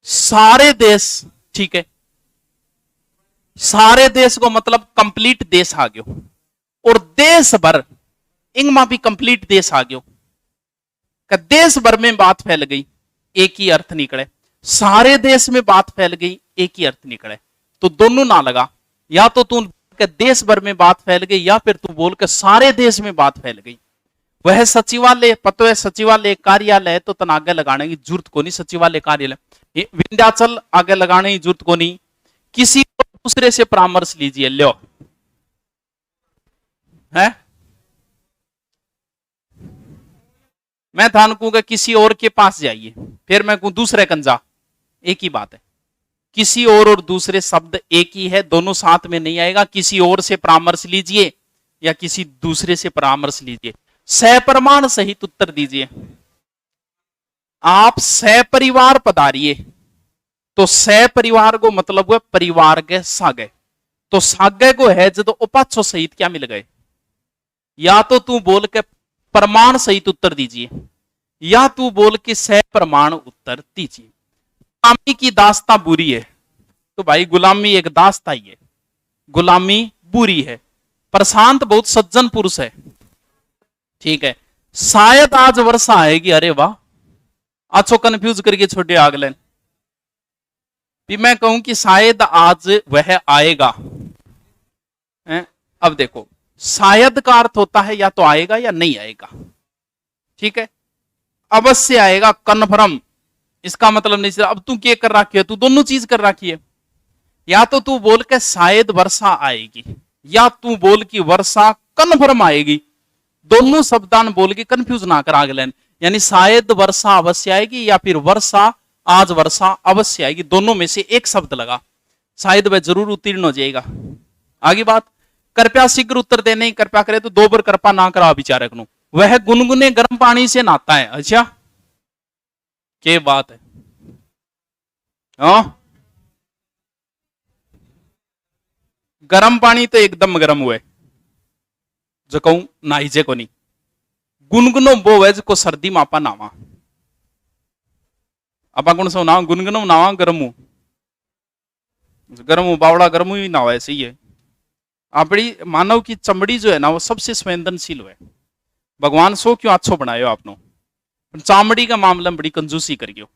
सारे देश, ठीक है, सारे देश को मतलब कंप्लीट देश आ गयो, और देश भर इंगमा भी कंप्लीट देश आ गयो, देश भर में बात फैल गई, एक ही अर्थ निकले। सारे देश में बात फैल गई, एक ही अर्थ निकले। तो दोनों ना लगा, या तो तू देश भर में बात फैल गई, या फिर तू बोल के सारे देश में बात फैल गई। वह सचिवालय, पतो है सचिवालय कार्यालय है, तो तन आगे लगाने की जरूरत को नहीं। सचिवालय कार्यालय विंध्याचल आगे लगाने की जरूरत को नहीं। किसी दूसरे से परामर्श लीजिए, लो है, मैं थान कहूंगा किसी और के पास जाइए, फिर मैं कहूं दूसरे कंजा, एक ही बात है। किसी और दूसरे शब्द एक ही है, दोनों साथ में नहीं आएगा। किसी और से परामर्श लीजिए या किसी दूसरे से परामर्श लीजिए। सप्रमाण सहित उत्तर दीजिए। आप सपरिवार पधारिए, तो सपरिवार को मतलब है परिवार के सागे, तो सागे को है जो उपाचो सहित क्या मिल गए? या तो तू बोल के प्रमाण सहित उत्तर दीजिए, या तू बोल के सह प्रमाण उत्तर दीजिए। गुलामी की दास्ता बुरी है, तो भाई गुलामी एक दास्ता ही है, गुलामी बुरी है। प्रशांत बहुत सज्जन पुरुष है, ठीक है। शायद आज वर्षा आएगी, अरे वाह, अच्छो कंफ्यूज करके छोटे आगलन भी मैं कहूं कि शायद आज वह आएगा। अब देखो, शायद का अर्थ होता है या तो आएगा या नहीं आएगा, ठीक है। अवश्य आएगा, कन्फर्म, इसका मतलब नहीं। अब तू क्या कर रखी है? तू दोनों चीज कर रखी है। या तो तू बोल के शायद वर्षा आएगी, या तू बोल की वर्षा कन्फर्म आएगी। दोनों शब्दान बोल के कंफ्यूज ना कर आगलन, यानी शायद वर्षा अवश्य आएगी या फिर वर्षा आज वर्षा अवश्य आएगी, दोनों में से एक शब्द लगा, शायद वह जरूर उत्तीर्ण हो जाएगा। आगे बात, कृपया शीघ्र उत्तर देने, कृपया करे तो दो बार कृपा ना करा विचारक नु। वह गुनगुने गर्म पानी से नहाता है। अच्छा, क्या बात है? गर्म पानी तो एकदम गर्म हुए जो कहूं नाइजे को नहीं। गुनगुनो वो है जो सर्दी मापा नावा, अपा कौन सा ना गुनगुनो नावा गर्मू, गर्मू बावड़ा गर्मू ही नावा, ऐसे ही है। अपनी मानव की चमड़ी जो है ना वो सबसे संवेदनशील है। भगवान सो क्यों अच्छो बनायो आपनो, चामड़ी का मामला में बड़ी कंजूसी करियो,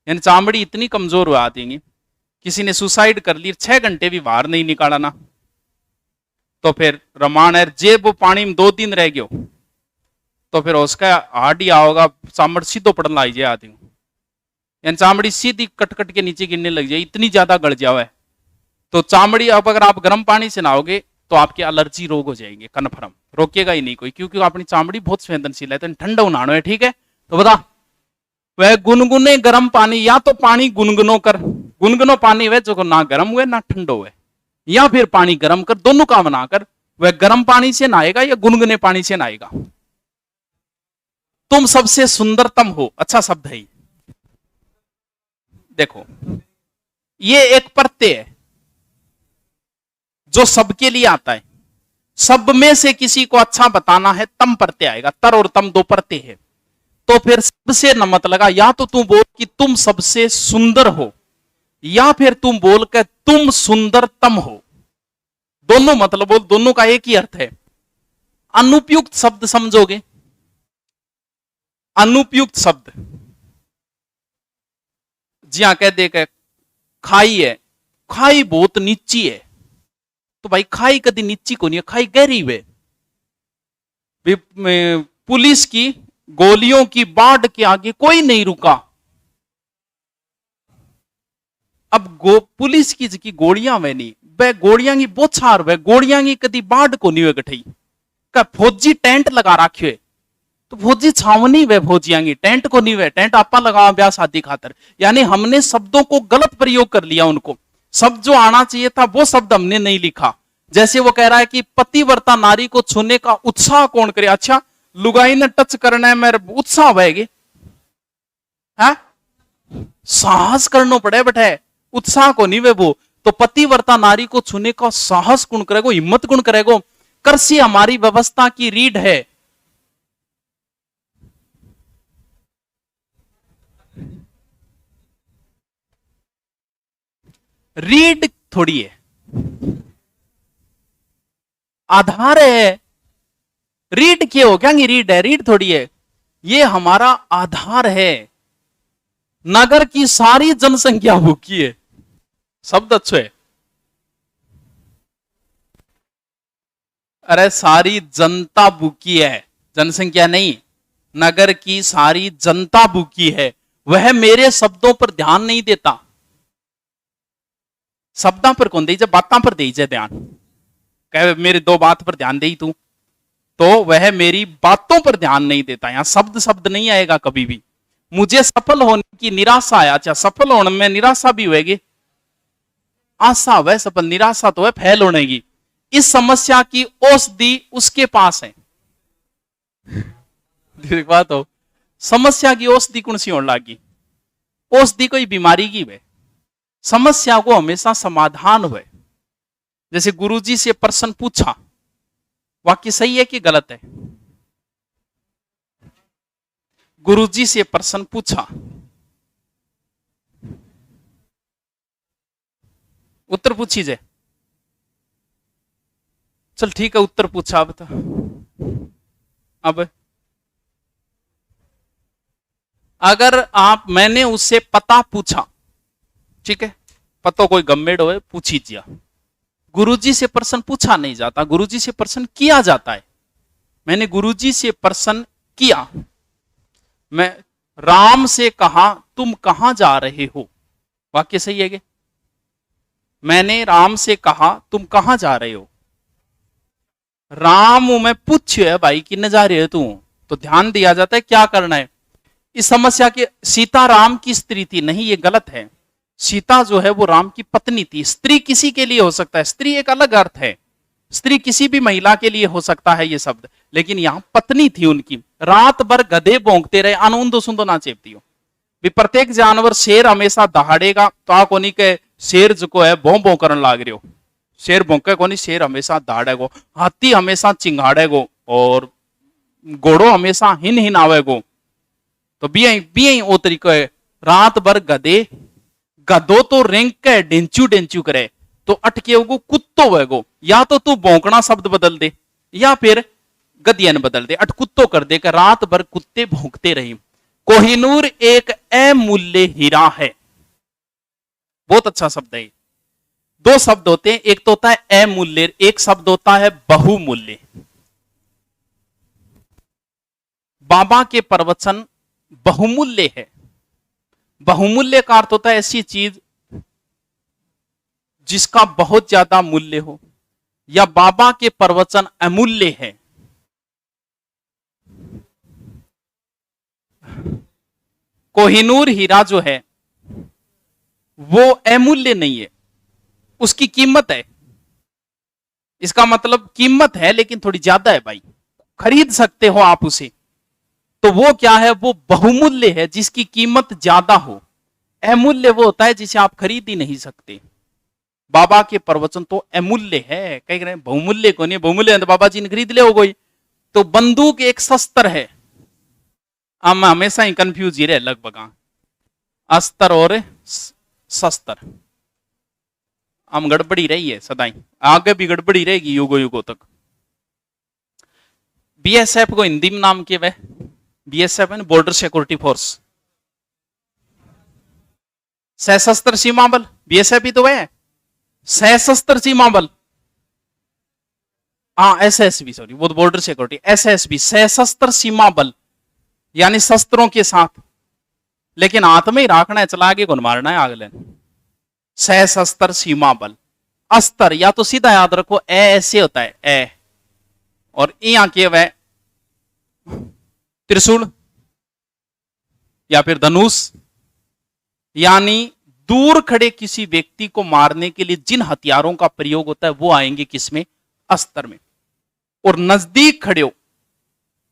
यानी चामड़ी इतनी कमजोर हुआ आती है। किसी ने सुसाइड कर ली, 6 घंटे भी बाहर नहीं निकाला ना, तो फिर रमान है जे वो पानी में 2 दिन रह गयो, तो फिर उसका हार्ड ही आओगा, चामड़ सीधो पड़न लाई जाए आती, यानी चामड़ी सीधी कट कट के नीचे गिरने लग जाए, इतनी ज्यादा गड़ जाओ है। तो चामड़ी अब अगर आप गर्म पानी से नहाओगे तो आपके एलर्जी रोग हो जाएंगे, कन्फर्म, रोकेगा ही नहीं कोई, क्योंकि अपनी चामड़ी बहुत संवेदनशील है। तो ठंडा नहाना है, ठीक है। तो बता, वह गुनगुने गर्म पानी, या तो पानी गुनगुनो कर, गुनगुनो पानी वह जो ना गर्म हुए ना ठंडो हुए, या फिर पानी गर्म कर, दोनों काम ना कर। वह गर्म पानी से नहाएगा या गुनगुने पानी से नहाएगा। तुम सबसे सुंदरतम हो, अच्छा शब्द है। देखो, ये एक प्रत्यय है जो सबके लिए आता है। सब में से किसी को अच्छा बताना है, तम प्रत्यय आएगा। तर और तम 2 प्रत्यय है, तो फिर सबसे न मत लगा। या तो तुम बोल कि तुम सबसे सुंदर हो, या फिर तुम बोल के तुम सुंदरतम हो, दोनों मतलब बोल, दोनों का एक ही अर्थ है। अनुपयुक्त शब्द समझोगे, अनुपयुक्त शब्द, जी हाँ, कह दे के खाई है, खाई बहुत नीची है, तो भाई खाई कभी नीची को नहीं है, खाई गहरी हुए। पुलिस की गोलियों की बाढ़ के आगे कोई नहीं रुका। अब पुलिस की जी गोलियां वे नहीं, वह गोलियां की बोछार, वह गोलियां की कभी बाढ़ को नहीं हुए गठई का। फौजी टेंट लगा रखे, तो फौजी छावनी वे फौजियां की, टेंट को नहीं वे, टेंट आपा लगा ब्याह शादी खातर। यानी हमने शब्दों को गलत प्रयोग कर लिया, उनको शब्द जो आना चाहिए था वो शब्द हमने नहीं लिखा। जैसे वो कह रहा है कि पतिव्रता नारी को छूने का उत्साह कौन करे। अच्छा, लुगाई ने टच करना है, मेरे उत्साह बहेगे, साहस करना पड़े बैठे, उत्साह को नहीं वे वो। तो पतिव्रता नारी को छूने का साहस कौन करेगो, हिम्मत कौन करेगो। कृषि हमारी व्यवस्था की रीढ़ है। रीढ़ थोड़ी है, आधार है। रीढ़ क्या हो क्या? रीढ़ है, रीढ़ थोड़ी है, ये हमारा आधार है। नगर की सारी जनसंख्या भूखी है, शब्द अच्छे है। अरे सारी जनता भूखी है, जनसंख्या नहीं, नगर की सारी जनता भूखी है। वह मेरे शब्दों पर ध्यान नहीं देता। शब्दों पर कौन दे, जब बातों पर दे ध्यान, कह मेरे 2 बात पर ध्यान दे तू, तो वह मेरी बातों पर ध्यान नहीं देता। यहां शब्द शब्द नहीं आएगा कभी भी। मुझे सफल होने की निराशा आया, अच्छा सफल होने में निराशा भी होगी, आशा वह सफल, निराशा तो है फैल होने की। इस समस्या की औषधि उसके पास है। बात हो, समस्या की औषधि कौन सी होने लगी? औषधि कोई बीमारी की वे, समस्या को हमेशा समाधान हुए। जैसे गुरुजी से प्रश्न पूछा, वाक्य सही है कि गलत है? गुरुजी से प्रश्न पूछा, उत्तर पूछी जाए। चल ठीक है, उत्तर पूछा। अब तो अब अगर मैंने उससे पता पूछा, ठीक है, पतो कोई गम्मेड़ हो पूछी जिया, गुरुजी से प्रश्न पूछा नहीं जाता, गुरुजी से प्रश्न किया जाता है। मैंने गुरुजी से प्रश्न किया, मैं राम से कहा तुम कहां जा रहे हो, वाक्य सही है क्या? मैंने राम से कहा तुम कहां जा रहे हो, राम मैं पूछ्यो है भाई कि न जा रहे हो तू, तो ध्यान दिया जाता है क्या करना है। इस समस्या के सीता राम की स्त्री थी, नहीं ये गलत है। सीता जो है वो राम की पत्नी थी। स्त्री किसी के लिए हो सकता है, स्त्री एक अलग अर्थ है, स्त्री किसी भी महिला के लिए हो सकता है ये शब्द, लेकिन यहां पत्नी थी उनकी। रात भर गधे भौंकते रहे, आनंदो सुंदो ना चेपती हो भी। प्रत्येक जानवर, शेर हमेशा दहाड़ेगा तो आ कोनी के शेर जो है भों भों करने लाग रहे हो, शेर भौंके कोनी, शेर हमेशा दहाड़ेगो। हाथी हमेशा चिंगाड़ेगो और घोड़ो हमेशा हिन हिन आवेगो। तो बियई ओ तरीको है। रात भर गधे, गधो तो रेंक के डेंचू डेंचू करे तो अटके वो कुत्तो वेगो। या तो तू भौंकना शब्द बदल दे या फिर गदियन बदल दे, अटकुत्तो कर दे कि रात भर कुत्ते भौंकते रहे। कोहिनूर एक अमूल्य हीरा है, बहुत अच्छा शब्द है। दो शब्द होते हैं, एक तो होता है अमूल्य, एक शब्द होता है बहुमूल्य। बाबा के प्रवचन बहुमूल्य है। बहुमूल्य का अर्थ होता है ऐसी चीज जिसका बहुत ज्यादा मूल्य हो, या बाबा के प्रवचन अमूल्य है। कोहिनूर हीरा जो है वो अमूल्य नहीं है, उसकी कीमत है। इसका मतलब कीमत है लेकिन थोड़ी ज्यादा है भाई, खरीद सकते हो आप उसे। तो वो क्या है, वो बहुमूल्य है जिसकी कीमत ज्यादा हो। अमूल्य वो होता है जिसे आप खरीद ही नहीं सकते। बाबा के प्रवचन तो अमूल्य है, कह रहे हैं बहुमूल्य को नहीं, बहुमूल्य है तो बाबा जी ने खरीद ले हो कोई। तो बंदूक एक शस्त्र है, हम हमेशा ही कंफ्यूज ही रहे लगभग अस्त्र और शस्त्र, हम गड़बड़ी रही है सदाई, आगे भी गड़बड़ी रहेगी युगो युगों तक। बीएसएफ को हिंदी में नाम क्या है? बीएसएफ है बॉर्डर सिक्योरिटी फोर्स, सशस्त्र सीमा बल। बीएसएफ ही तो है, सशस्त्र सीमा बल। हाँ एसएसबी, सॉरी वो बॉर्डर सिक्योरिटी, एसएसबी सशस्त्र सीमा बल, यानी शस्त्रों के साथ, लेकिन हाथ में ही रखना है, चला के कौन मारना है अगले। सशस्त्र सीमा बल, अस्त्र या तो सीधा याद रखो ए ऐसे होता है ए, और यहां के वह त्रिशूल या फिर धनुष, यानी दूर खड़े किसी व्यक्ति को मारने के लिए जिन हथियारों का प्रयोग होता है वो आएंगे किसमें? अस्त्र में। और नजदीक खड़े हो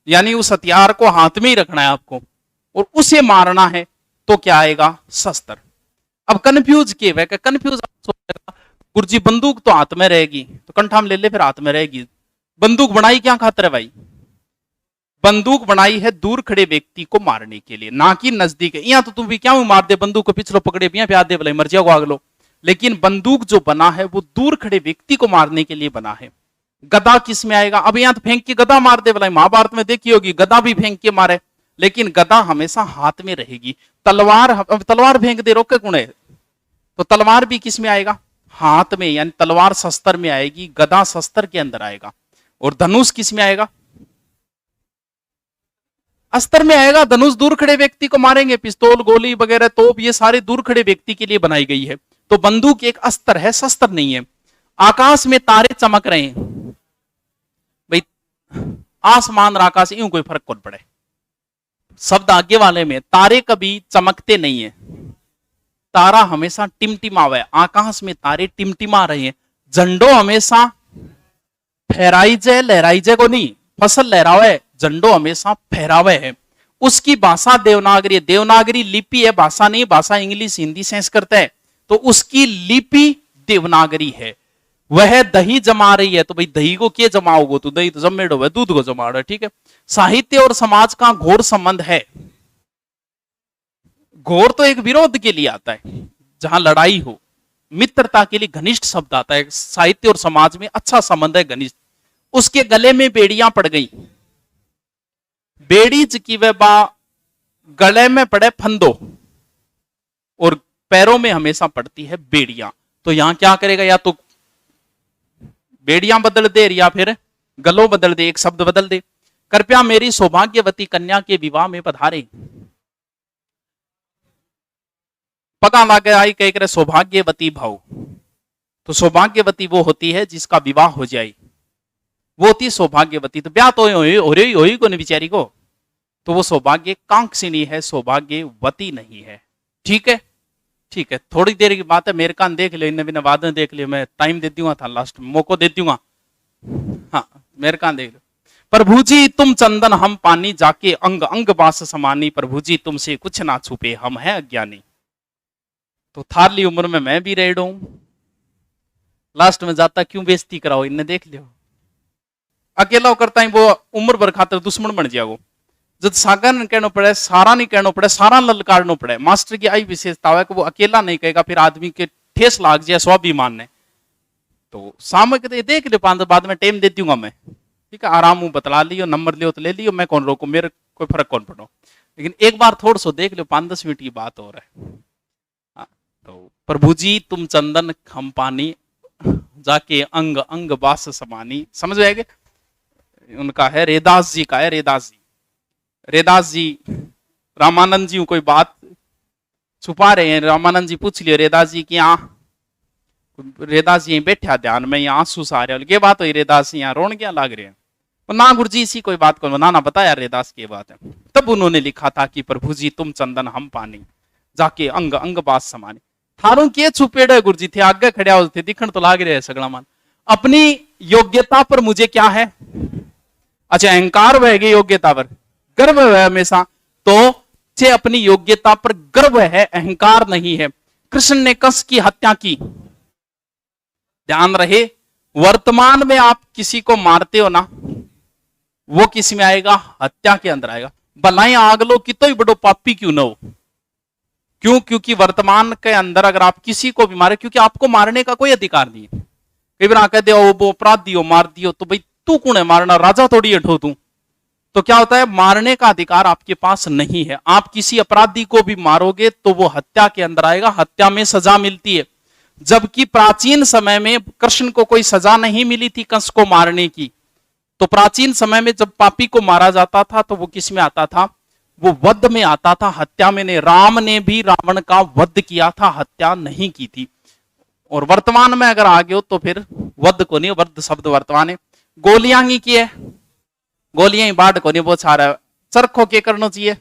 यानी उस हथियार को हाथ में ही रखना है आपको और उसे मारना है तो क्या आएगा? शस्त्र। अब कंफ्यूज किए हुए, कंफ्यूज गुरुजी बंदूक तो हाथ में रहेगी तो कंठा में ले ले, फिर हाथ में रहेगी। बंदूक बनाई क्या खातिर है भाई? बंदूक बनाई है दूर खड़े व्यक्ति को मारने के लिए, ना कि नजदीक है। यहाँ तो तुम भी क्या मार दे, बंदूक को पिछलो पकड़े भी प्यार दे भले मर जाओ आग लो। लेकिन बंदूक जो बना है वो दूर खड़े व्यक्ति को मारने के लिए बना है। गदा किस में आएगा? अब यहाँ तो फेंक के गदा मार दे भला, महाभारत में देखी होगी गदा भी फेंक के मारे, लेकिन गदा हमेशा हाथ में रहेगी। तलवार, अब तलवार फेंक दे रोके कौन है? तो तलवार भी किस में आएगा? हाथ में, यानी तलवार शस्त्र में आएगी, गदा शस्त्र के अंदर आएगा। और धनुष किस में आएगा? अस्त्र में आएगा। धनुष दूर खड़े व्यक्ति को मारेंगे, पिस्तौल गोली वगैरह तोप ये सारे दूर खड़े व्यक्ति के लिए बनाई गई है। तो बंदूक एक अस्त्र है, शस्त्र नहीं है। आकाश में तारे चमक रहे हैं भाई, आसमान और आकाश यूं कोई फर्क कौन पड़े, शब्द आगे वाले में। तारे कभी चमकते नहीं है, तारा हमेशा टिमटिमावे, आकाश में तारे टिमटिमा रहे हैं। झंडो हमेशा फहराई जाए लहराई जाए को नहीं, फसल लहरावे, झंडो हमेशा फहरावे है। उसकी भाषा देवनागरी है, देवनागरी लिपि है, भाषा नहीं। भाषा इंग्लिश हिंदी संस्कृत है, तो उसकी लिपि देवनागरी है। वह दही जमा रही है, तो भाई दही को क्या जमाओगे, तो दही तो जमेड़ो है, दूध को जमाड़ो है, ठीक है। साहित्य और समाज का घोर संबंध है। घोर तो एक विरोध के लिए आता है, जहां लड़ाई हो। मित्रता के लिए घनिष्ठ शब्द आता है। साहित्य और समाज में अच्छा संबंध है, घनिष्ठ। उसके गले में बेड़ियां पड़ गई। बेड़ी की वह बा गले में पड़े फंदो, और पैरों में हमेशा पड़ती है बेड़ियां। तो यहां क्या करेगा, या तो बेड़ियां बदल दे या फिर गलों बदल दे, एक शब्द बदल दे। कृपया मेरी सौभाग्यवती कन्या के विवाह में पधारे। पता लगे आई कह करे सौभाग्यवती भाव, तो सौभाग्यवती वो होती है जिसका विवाह हो जाए, वो होती सौभाग्यवती। तो ब्याह तो हो रही को नहीं बेचारी को, तो वो सौभाग्य कांक्षिणी है, सौभाग्यवती नहीं है। ठीक है, ठीक है, थोड़ी देर की बात है, मेरे कान देख लियो, इन बिना बाद में देख लियो, मैं टाइम दे दूंगा था, लास्ट में मौको दे दूंगा। हाँ, मेरे कान देख लो। प्रभु जी तुम चंदन हम पानी, जाके अंग अंग बास समानी, प्रभु जी तुमसे कुछ ना छुपे हम है अज्ञानी। तो थारली उम्र में मैं भी रेड हूं, लास्ट में जाता क्यों बेइज्जती कराओ, इनने देख लियो। अकेला करता ही वो उम्र भर खातर दुश्मन बन जाओ। जब सागर कहना पड़े, सारा नहीं कहना पड़े, सारा ललकारना पड़े। मास्टर की आई विशेषता है कि वो अकेला नहीं कहेगा, फिर आदमी के ठेस लाग जाए स्वाभिमान ने। तो सामने कहते देख लियो, 5 बाद में टाइम दे दूंगा मैं, ठीक है, आराम हूं, बतला लियो, नंबर लियो तो ले लियो, मैं कौन रोकू, मेरे कोई फर्क कौन पड़ो। लेकिन एक बार थोड़ा सो देख लियो, 5-10 मिनट की बात हो रहा है। तो प्रभु जी तुम चंदन हम पानी, जाके अंग अंग बास समानी, समझ आएगा। उनका है, रेदास जी का है, रेदास जी। रेदास जी रामानंद जी कोई बात छुपा रहे हैं, रामानंद जी पूछ लियो रेदास जी की, यहाँ रेदास जी बैठा ध्यान में, यहाँ आंसू सा आ रहे, ये बात हुई रेदास जी यहाँ रोन क्या लाग रहे हैं, ना गुरु जी इसी कोई बात को ना बताया रेदास की बात है। तब उन्होंने लिखा था कि प्रभु जी तुम चंदन हम पानी, जाके अंग अंग बास समानी। थारों के छुपेड़े गुरु जी थे, आगे खड़े थे, दिखण तो लाग रहे हैं सगला मान। अपनी योग्यता पर मुझे क्या है, अच्छा अहंकार बहेगी, योग्यता पर गर्व है हमेशा, तो चे अपनी योग्यता पर गर्व है, अहंकार नहीं है। कृष्ण ने कंस की हत्या की, ध्यान रहे, वर्तमान में आप किसी को मारते हो ना, वो किस में आएगा, हत्या के अंदर आएगा। भलाई आग लो कि तो ही बड़ो पापी क्यों ना हो, क्यों, क्योंकि वर्तमान के अंदर अगर आप किसी को भी मारे, क्योंकि आपको मारने का कोई अधिकार नहीं है। कई बार कहते हो वो अपराधी हो मार दियो, तो भाई तू कौन है मारना, राजा थोड़ी हटो तू। तो क्या होता है, मारने का अधिकार आपके पास नहीं है। आप किसी अपराधी को भी मारोगे तो वो हत्या के अंदर आएगा, हत्या में सजा मिलती है। जबकि प्राचीन समय में कृष्ण को कोई सजा नहीं मिली थी कंस को मारने की, तो प्राचीन समय में जब पापी को मारा जाता था तो वो किस में आता था, वो वध में आता था, हत्या में नहीं। राम ने भी रावण का वध किया था, हत्या नहीं की थी। और वर्तमान में अगर आ गए हो तो फिर वध को नहीं, वध शब्द वर्तमान है। गोलियां ही की है, गोलियां ही बाढ़ को नहीं, बहुत सारा चरखो के करना चाहिए,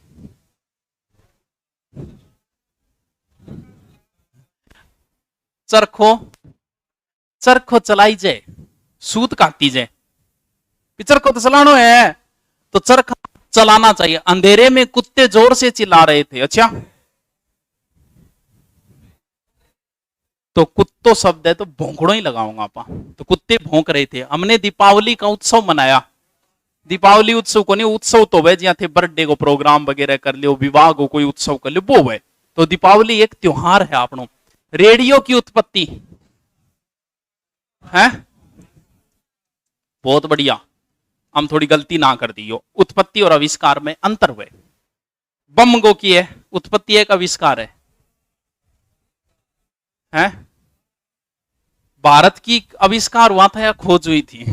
चरखो चरखो चलाई जाए, सूत काटी जाए, चरखो तो चलानो है, तो चरखा चलाना चाहिए। अंधेरे में कुत्ते जोर से चिल्ला रहे थे, अच्छा तो कुत्तो शब्द है तो भौंकड़ो ही लगाऊंगा आपा, तो कुत्ते भौंक रहे थे। हमने दीपावली का उत्सव मनाया, दीपावली उत्सव को नहीं, उत्सव तो वह जहां थे बर्थडे को प्रोग्राम वगैरह कर लियो, विवाह को कोई उत्सव कर लियो, वो है। तो दीपावली एक त्योहार है आपनो। रेडियो की उत्पत्ति है, बहुत बढ़िया, हम थोड़ी गलती ना कर दी हो, उत्पत्ति और आविष्कार में अंतर हुए। बम गो की है उत्पत्ति, एक आविष्कार है, हैं? भारत की आविष्कार हुआ था या खोज हुई थी?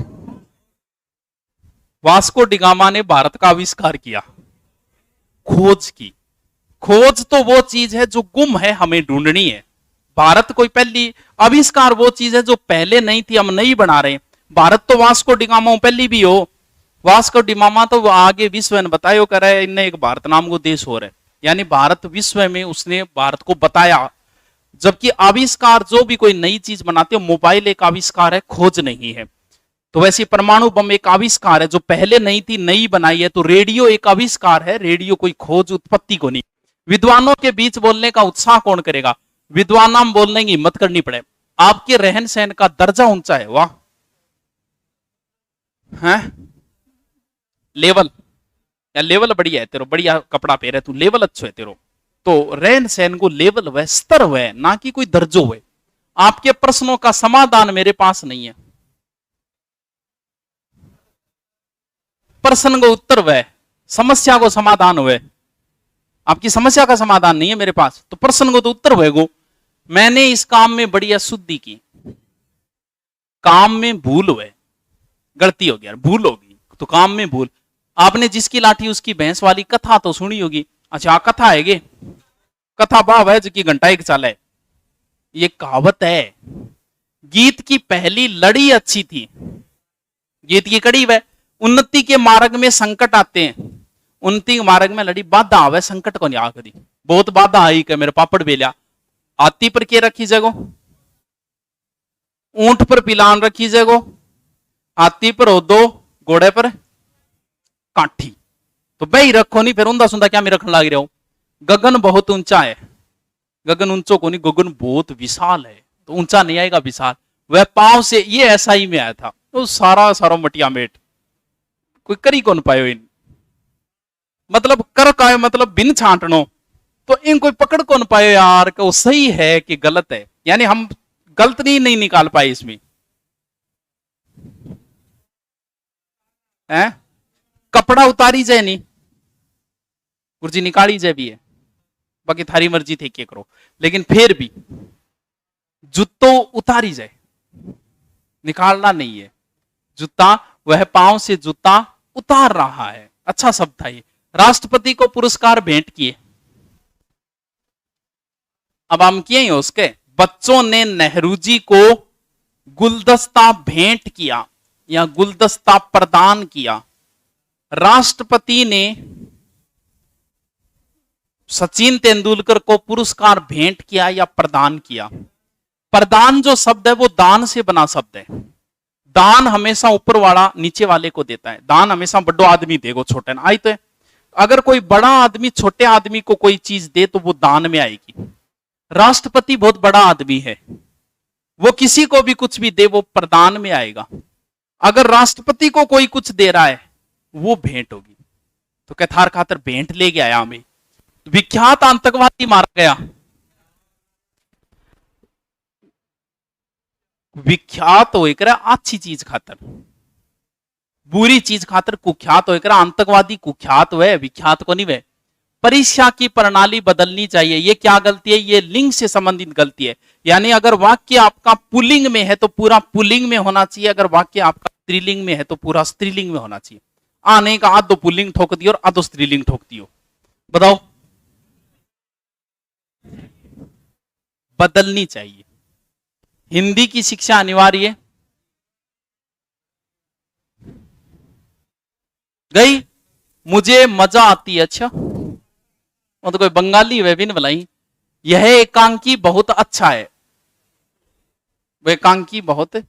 वास्को डिगामा ने भारत का आविष्कार किया, खोज की। खोज तो वो चीज है जो गुम है, हमें ढूंढनी है। भारत कोई पहली आविष्कार वो चीज है जो पहले नहीं थी, हम नहीं बना रहे। भारत तो वास्को डिगामा पहली भी हो, वास्को डिगामा तो आगे विश्व ने बतायो करे, इनने एक भारत नाम को देश हो रहे, यानी भारत विश्व में उसने भारत को बताया। जबकि आविष्कार जो भी कोई नई चीज बनाते हो, मोबाइल एक आविष्कार है, खोज नहीं है। तो वैसे परमाणु बम एक आविष्कार है जो पहले नहीं थी, नई बनाई है। तो रेडियो एक आविष्कार है, रेडियो कोई खोज उत्पत्ति को नहीं। विद्वानों के बीच बोलने का उत्साह कौन करेगा, विद्वान नाम बोलने की हिम्मत करनी पड़े। आपके रहन सहन का दर्जा ऊंचा है, वाह है लेवल, या लेवल बढ़िया है तेरो, बढ़िया कपड़ा पहरे तू, लेवल अच्छो है तेरो। तो रहन सहन को लेवल हुए, स्तर हुए, ना कि कोई दर्जो हुए। आपके प्रश्नों का समाधान मेरे पास नहीं है, प्रश्न को उत्तर हुए, समस्या को समाधान हुए, आपकी समस्या का समाधान नहीं है मेरे पास, तो प्रश्न को तो उत्तर हुए गो। मैंने इस काम में बढ़िया शुद्धि की, काम में भूल हुए, गलती हो गया, भूल होगी तो काम में भूल। आपने जिसकी लाठी उसकी भैंस वाली कथा तो सुनी होगी, अच्छा कथा है गे, कथा भाव है जो कि घंटा एक चाल है, ये कहावत है। गीत की पहली लड़ी अच्छी थी, गीत की कड़ी वह, उन्नति के मार्ग में संकट आते हैं, उन्नति के मार्ग में लड़ी बाधा आवे, संकट को नहीं आ करी, बहुत बाधा आई के मेरे पापड़ बेलिया, हाथी पर के रखी जगह, ऊंट पर पिलान रखी जगह, हाथी पर हो दो, घोड़े पर काठी, तो बही रखो नहीं, फिर उंदा सुंदा क्या मैं रखने लग रहा हूं। गगन बहुत ऊंचा है, गगन ऊंचो को नहीं, गगन बहुत विशाल है, तो ऊंचा नहीं आएगा, विशाल। वह पांव से, ये ऐसा ही में आया था, तो सारा सारा मटिया मेट, कोई करी कौन पायो इन, मतलब कर का मतलब बिन छांटनो, तो इन कोई पकड़ कौन पायो यार कि वो सही है कि गलत है, यानी हम गलत नहीं निकाल पाए इसमें है। कपड़ा उतारी जाए नहीं, गुरुजी निकाली जाए भी है, बाकी थारी मर्जी थे क्या करो, लेकिन फिर भी जूतो उतारी जाए, निकालना नहीं है जूता, वह पांव से जूता उतार रहा है, अच्छा शब्द था ये। राष्ट्रपति को पुरस्कार भेंट किए, अब हम किए उसके, बच्चों ने नेहरू जी को गुलदस्ता भेंट किया या गुलदस्ता प्रदान किया, राष्ट्रपति ने सचिन तेंदुलकर को पुरस्कार भेंट किया या प्रदान किया। प्रदान जो शब्द है वो दान से बना शब्द है, दान हमेशा ऊपर वाला नीचे वाले को देता है, दान हमेशा बड़ो आदमी देगो छोटे ना आई, तो अगर कोई बड़ा आदमी छोटे आदमी को कोई चीज दे तो वो दान में आएगी। राष्ट्रपति बहुत बड़ा आदमी है, वो किसी को भी कुछ भी दे वो प्रदान में आएगा। अगर राष्ट्रपति को कोई कुछ दे रहा है वो भेंट होगी, तो कथार खातर भेंट ले गया हमें। विख्यात आतंकवादी मारा गया, विख्यात होकर अच्छी चीज खातर, बुरी चीज खातर कुख्यात होकर आतंकवादी कुख्यात हुए, विख्यात को नहीं हुए। परीक्षा की प्रणाली बदलनी चाहिए, ये क्या गलती है, ये लिंग से संबंधित गलती है, यानी अगर वाक्य आपका पुल्लिंग में है तो पूरा पुल्लिंग में होना चाहिए, अगर वाक्य आपका स्त्रीलिंग में है तो पूरा स्त्रीलिंग में होना चाहिए। आने का आधो पुल्लिंग ठोक दियो और आधो स्त्रीलिंग ठोक दियो, बताओ, बदलनी चाहिए। हिंदी की शिक्षा अनिवार्य है, गई, मुझे मजा आती है, अच्छा वो तो कोई बंगाली वे भी नहीं बुलाई, यह एकांकी बहुत अच्छा है, वह एकांकी बहुत,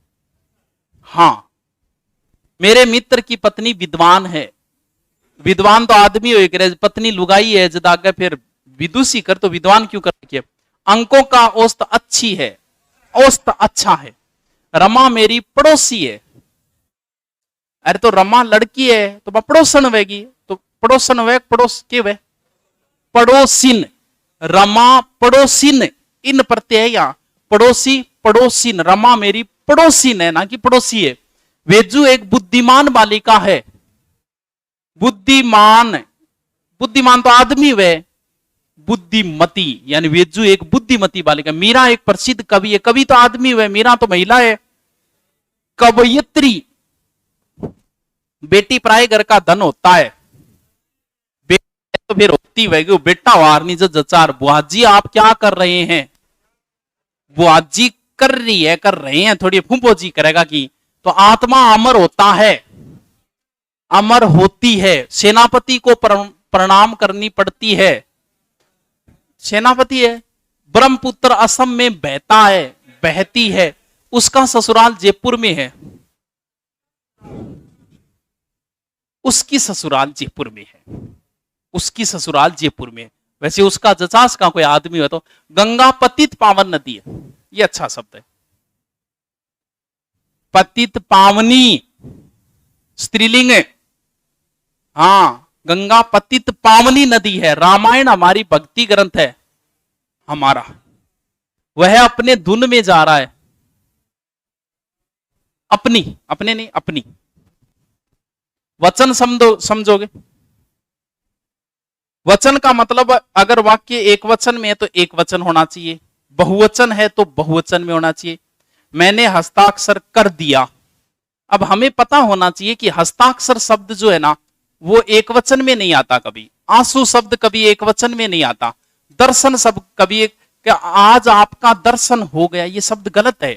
हाँ मेरे मित्र की पत्नी विद्वान है, विद्वान तो आदमी हो, पत्नी लुगाई है जद आगे फिर विदुषी कर तो विद्वान क्यों कर। अंकों का औसत अच्छी है, औसत अच्छा है, रमा मेरी पड़ोसी है, अरे तो रमा लड़की है तो पड़ोसन वेगी, तो पड़ोसन वे पड़ोस के वे पड़ोसिन, रमा पड़ोसिन, इन प्रत्यय या पड़ोसी पड़ोसिन, रमा मेरी पड़ोसिन है ना कि पड़ोसी है। वेजू एक बुद्धिमान बालिका है, बुद्धिमान, बुद्धिमान तो आदमी वे, बुद्धिमती यानी वेजू एक बुद्धिमती बालिका। मीरा एक प्रसिद्ध कवि है, कवि तो आदमी हुए, मीरा तो महिला है। कवयित्री, बेटी प्राय घर का धन होता है, बेटी तो फिर होती वही बेटा वारनी जो जचार। बुआजी आप क्या कर रहे हैं, बुआजी कर रही है, कर रहे हैं, थोड़ी फूफो जी करेगा कि, तो आत्मा अमर होता है, अमर होती है। सेनापति को प्रणाम करनी पड़ती है, सेनापति है। ब्रह्मपुत्र असम में बहता है, बहती है, उसका ससुराल जयपुर में है, उसकी ससुराल जयपुर में है, उसकी ससुराल जयपुर में। वैसे उसका जचास का कोई आदमी हो तो गंगा पतित पावन नदी है, ये अच्छा शब्द है, पतित पावनी स्त्रीलिंग है। हाँ, गंगा पतित पावनी नदी है। रामायण हमारी भक्ति ग्रंथ है, हमारा वह अपने धुन में जा रहा है। अपनी, अपने नहीं, अपनी। वचन समझोगे? वचन का मतलब अगर वाक्य एक वचन में है तो एक वचन होना चाहिए, बहुवचन है तो बहुवचन में होना चाहिए। मैंने हस्ताक्षर कर दिया। अब हमें पता होना चाहिए कि हस्ताक्षर शब्द जो है ना वो एक वचन में नहीं आता कभी। आंसू शब्द कभी एक वचन में नहीं आता। दर्शन शब्द कभी एक, क्या आज आपका दर्शन हो गया, ये शब्द गलत है।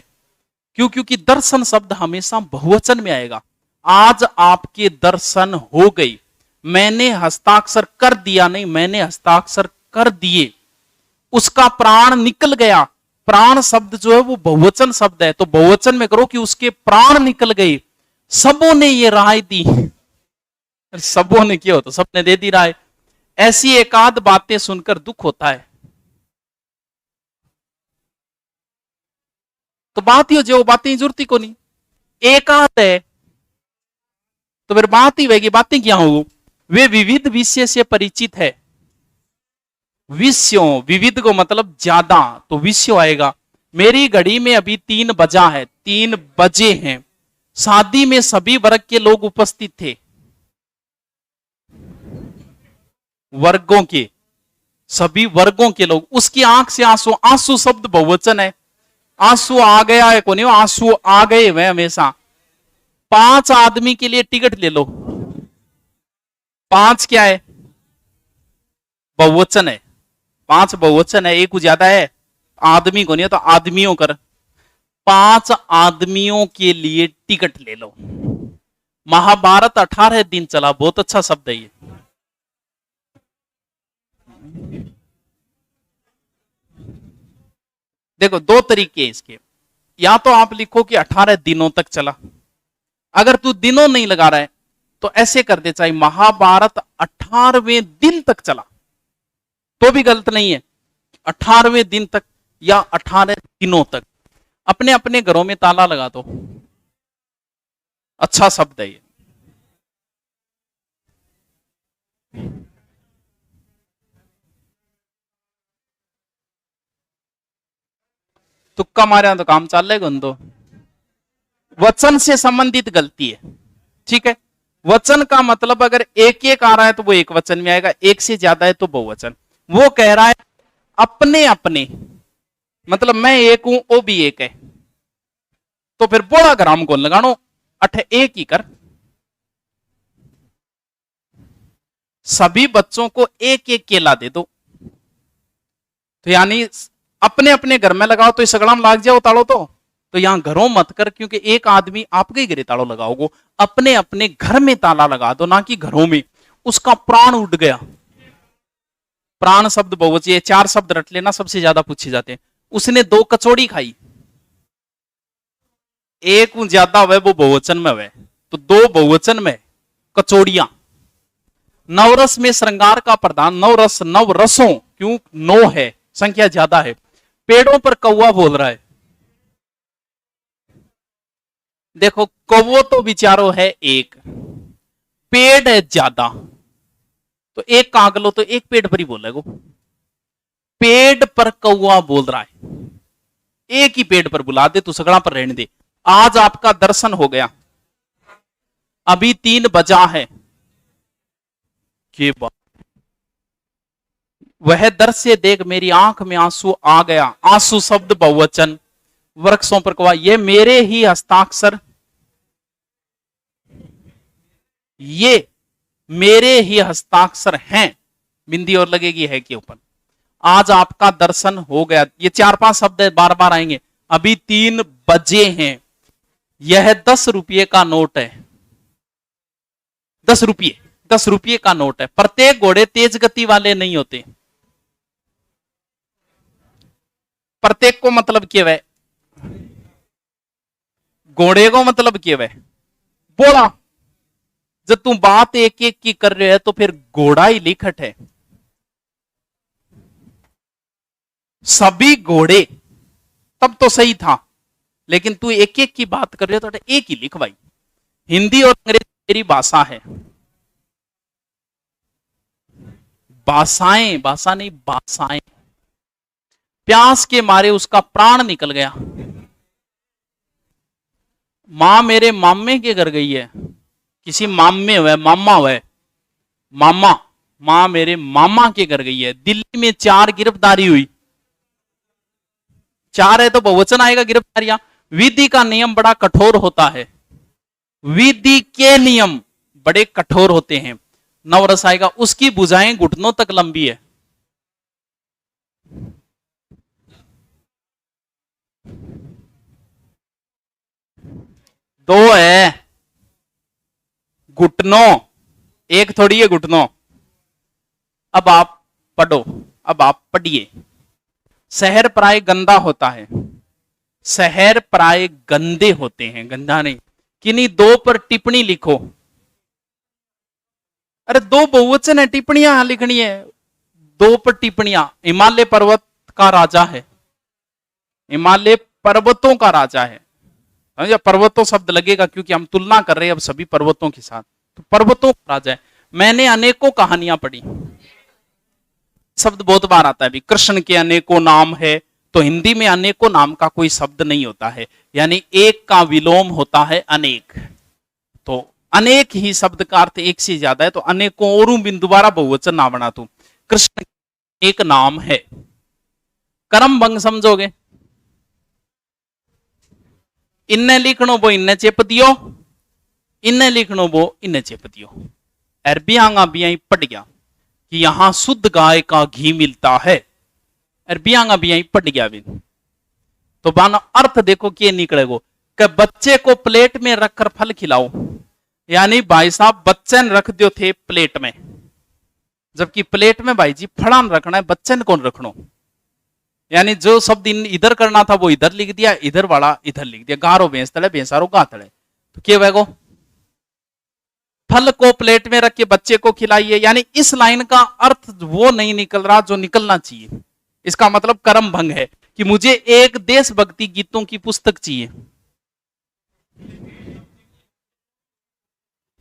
क्यों? क्योंकि दर्शन शब्द हमेशा बहुवचन में आएगा। आज आपके दर्शन हो गई। मैंने हस्ताक्षर कर दिया नहीं, मैंने हस्ताक्षर कर दिए। उसका प्राण निकल गया। प्राण शब्द जो है वो बहुवचन शब्द है, तो बहुवचन में करो कि उसके प्राण निकल गए। सबों ने ये राय दी। सबों ने किया हो तो सबने दे दी राय। ऐसी एकाध बातें सुनकर दुख होता है। तो बात ही हो जो बातें जरूरत ही को नहीं। एकाध है तो फिर बात ही होगी, बातें क्या हो? वे विविध विषय से परिचित है। विषयों, विविध को मतलब ज्यादा, तो विषय आएगा। मेरी घड़ी में अभी 3 बजा है, 3 बजे हैं। शादी में सभी वर्ग के लोग उपस्थित थे। वर्गों के, सभी वर्गों के लोग। उसकी आंख से आंसू, आंसू शब्द बहुवचन है। आंसू आ गया है कौन? आंसू आ गए वह हमेशा। 5 आदमी के लिए टिकट ले लो। 5 क्या है? बहुवचन है। 5 बहुवचन है, एक ज्यादा है। आदमी को नहीं है तो आदमियों कर। 5 आदमियों के लिए टिकट ले लो। महाभारत 18 दिन चला, बहुत अच्छा शब्द है ये। देखो 2 तरीके हैं इसके। या तो आप लिखो कि 18 दिनों तक चला। अगर तू दिनों नहीं लगा रहा है तो ऐसे कर दे, चाहे महाभारत 18वें दिन तक चला तो भी गलत नहीं है। 18वें दिन तक या 18 दिनों तक। अपने अपने घरों में ताला लगा दो। अच्छा शब्द है ये। तुक्का मारे तो काम चल रहा है। तो वचन से संबंधित गलती है, ठीक है। वचन का मतलब अगर एक एक आ रहा है तो वो एक वचन में आएगा, एक से ज्यादा है तो बहुवचन। वो कह रहा है अपने अपने, मतलब मैं एक हूं वो भी एक है, तो फिर बोला ग्राम कौन लगानो, अठ एक ही कर। सभी बच्चों को एक एक केला दे दो। तो यानी अपने अपने घर में लगाओ तो इस सगड़ाम लाग जाओ ताड़ो। तो यहां घरों मत कर, क्योंकि एक आदमी आपके ही घरे तालो लगाओगे। अपने अपने घर में ताला लगा दो, ना कि घरों में। उसका प्राण उड़ गया। प्राण शब्द बहुवचन, ये 4 शब्द रट लेना, सबसे ज्यादा पूछे जाते हैं। उसने 2 कचौड़ी खाई। एक ज्यादा हुआ वो बहुवचन में हुआ, तो 2 बहुवचन में कचौड़ियां। नवरस में श्रृंगार का प्रधान, नवरस, नव रसों, क्यों 9 है, संख्या ज्यादा है। पेड़ों पर कौवा बोल रहा है। देखो कौवो तो विचारो है एक, पेड़ है ज्यादा, तो एक काग लो तो एक पेड़ पर ही बोलेगो। पेड़ पर कौवा बोल रहा है, एक ही पेड़ पर बुला दे, तू सगड़ा पर रहने दे। आज आपका दर्शन हो गया, अभी 3 बजा है। के बात, वह दर से देख मेरी आंख में आंसू आ गया। आंसू शब्द बहुवचन। वृक्षों पर कौवा, ये मेरे ही हस्ताक्षर, ये मेरे ही हस्ताक्षर हैं। बिंदी और लगेगी है के ऊपर। आज आपका दर्शन हो गया। ये 4-5 शब्द बार बार आएंगे। अभी 3 बजे हैं। यह 10 रुपये का नोट है। 10 रुपये, 10 रुपये का नोट है। प्रत्येक घोड़े तेज गति वाले नहीं होते। प्रत्येक को मतलब क्या है? घोड़े को मतलब क्या है? बोला। जब तू बात एक एक की कर रहे है तो फिर घोड़ा ही लिखट है। सभी घोड़े, तब तो सही था। लेकिन तू एक एक की बात कर रहे हो तो एक ही लिख भाई। हिंदी और अंग्रेजी मेरी भाषा है। भाषाएं, भाषा नहीं भाषाएं। प्यास के मारे उसका प्राण निकल गया। मां मेरे मामे के घर गई है, किसी मामे हुए, मामा हुए, मामा, मां मेरे मामा के घर गई है। दिल्ली में 4 गिरफ्तारी हुई। 4 है तो बहुवचन आएगा गिरफ्तारियां। विधि का नियम बड़ा कठोर होता है। विधि के नियम बड़े कठोर होते हैं। नवरस आएगा, उसकी भुजाएं घुटनों तक लंबी है। दो है घुटनों, एक थोड़ी है घुटनों। अब आप पढ़ो, अब आप पढ़िए। शहर प्राय गंदा होता है। शहर प्राय गंदे होते हैं, गंदा नहीं। किन्हीं 2 पर टिप्पणी लिखो। अरे 2 बहुवचन है, टिप्पणियां लिखनी है। 2 पर टिप्पणियां। हिमालय पर्वत का राजा है। हिमालय पर्वतों का राजा है। पर्वतों शब्द लगेगा क्योंकि हम तुलना कर रहे हैं अब सभी पर्वतों के साथ, तो पर्वतों का राजा है। मैंने अनेकों कहानियां पढ़ी। शब्द बहुत बार आता है भी, कृष्ण के अनेकों नाम है, तो हिंदी में अनेकों नाम का कोई शब्द नहीं होता है, यानी एक का विलोम होता है अनेक। तो अनेक ही शब्द का अर्थ एक से ज्यादा है, तो अनेकों और बिन दोबारा बहुवचन ना बना तू। कृष्ण एक नाम है। कर्म भंग समझोगे? इन्ने लिखनो वो इन्ने चेप दियो, इन्ने लिखनो वो इन्ने चेप दियो। अरबी आंगा भी पढ़ गया कि यहां शुद्ध गाय का घी मिलता है। अरबी आंगा भी पढ़ गया भी, तो बाना अर्थ देखो कि निकलेगो कि बच्चे को प्लेट में रखकर फल खिलाओ। यानी भाई साहब बच्चे ने रख दियो थे प्लेट में, जबकि प्लेट में भाई जी फड़ान रखना है, बच्चे ने कौन रखनो। यानी जो शब्द इधर करना था वो इधर लिख दिया, इधर वाला इधर लिख दिया। गारो भैंस तले, भैंसारो गा तले, तो क्या वैगो फल को प्लेट में रख के बच्चे को खिलाइए। यानी इस लाइन का अर्थ वो नहीं निकल रहा जो निकलना चाहिए। इसका मतलब कर्म भंग है कि मुझे एक देशभक्ति गीतों की पुस्तक चाहिए।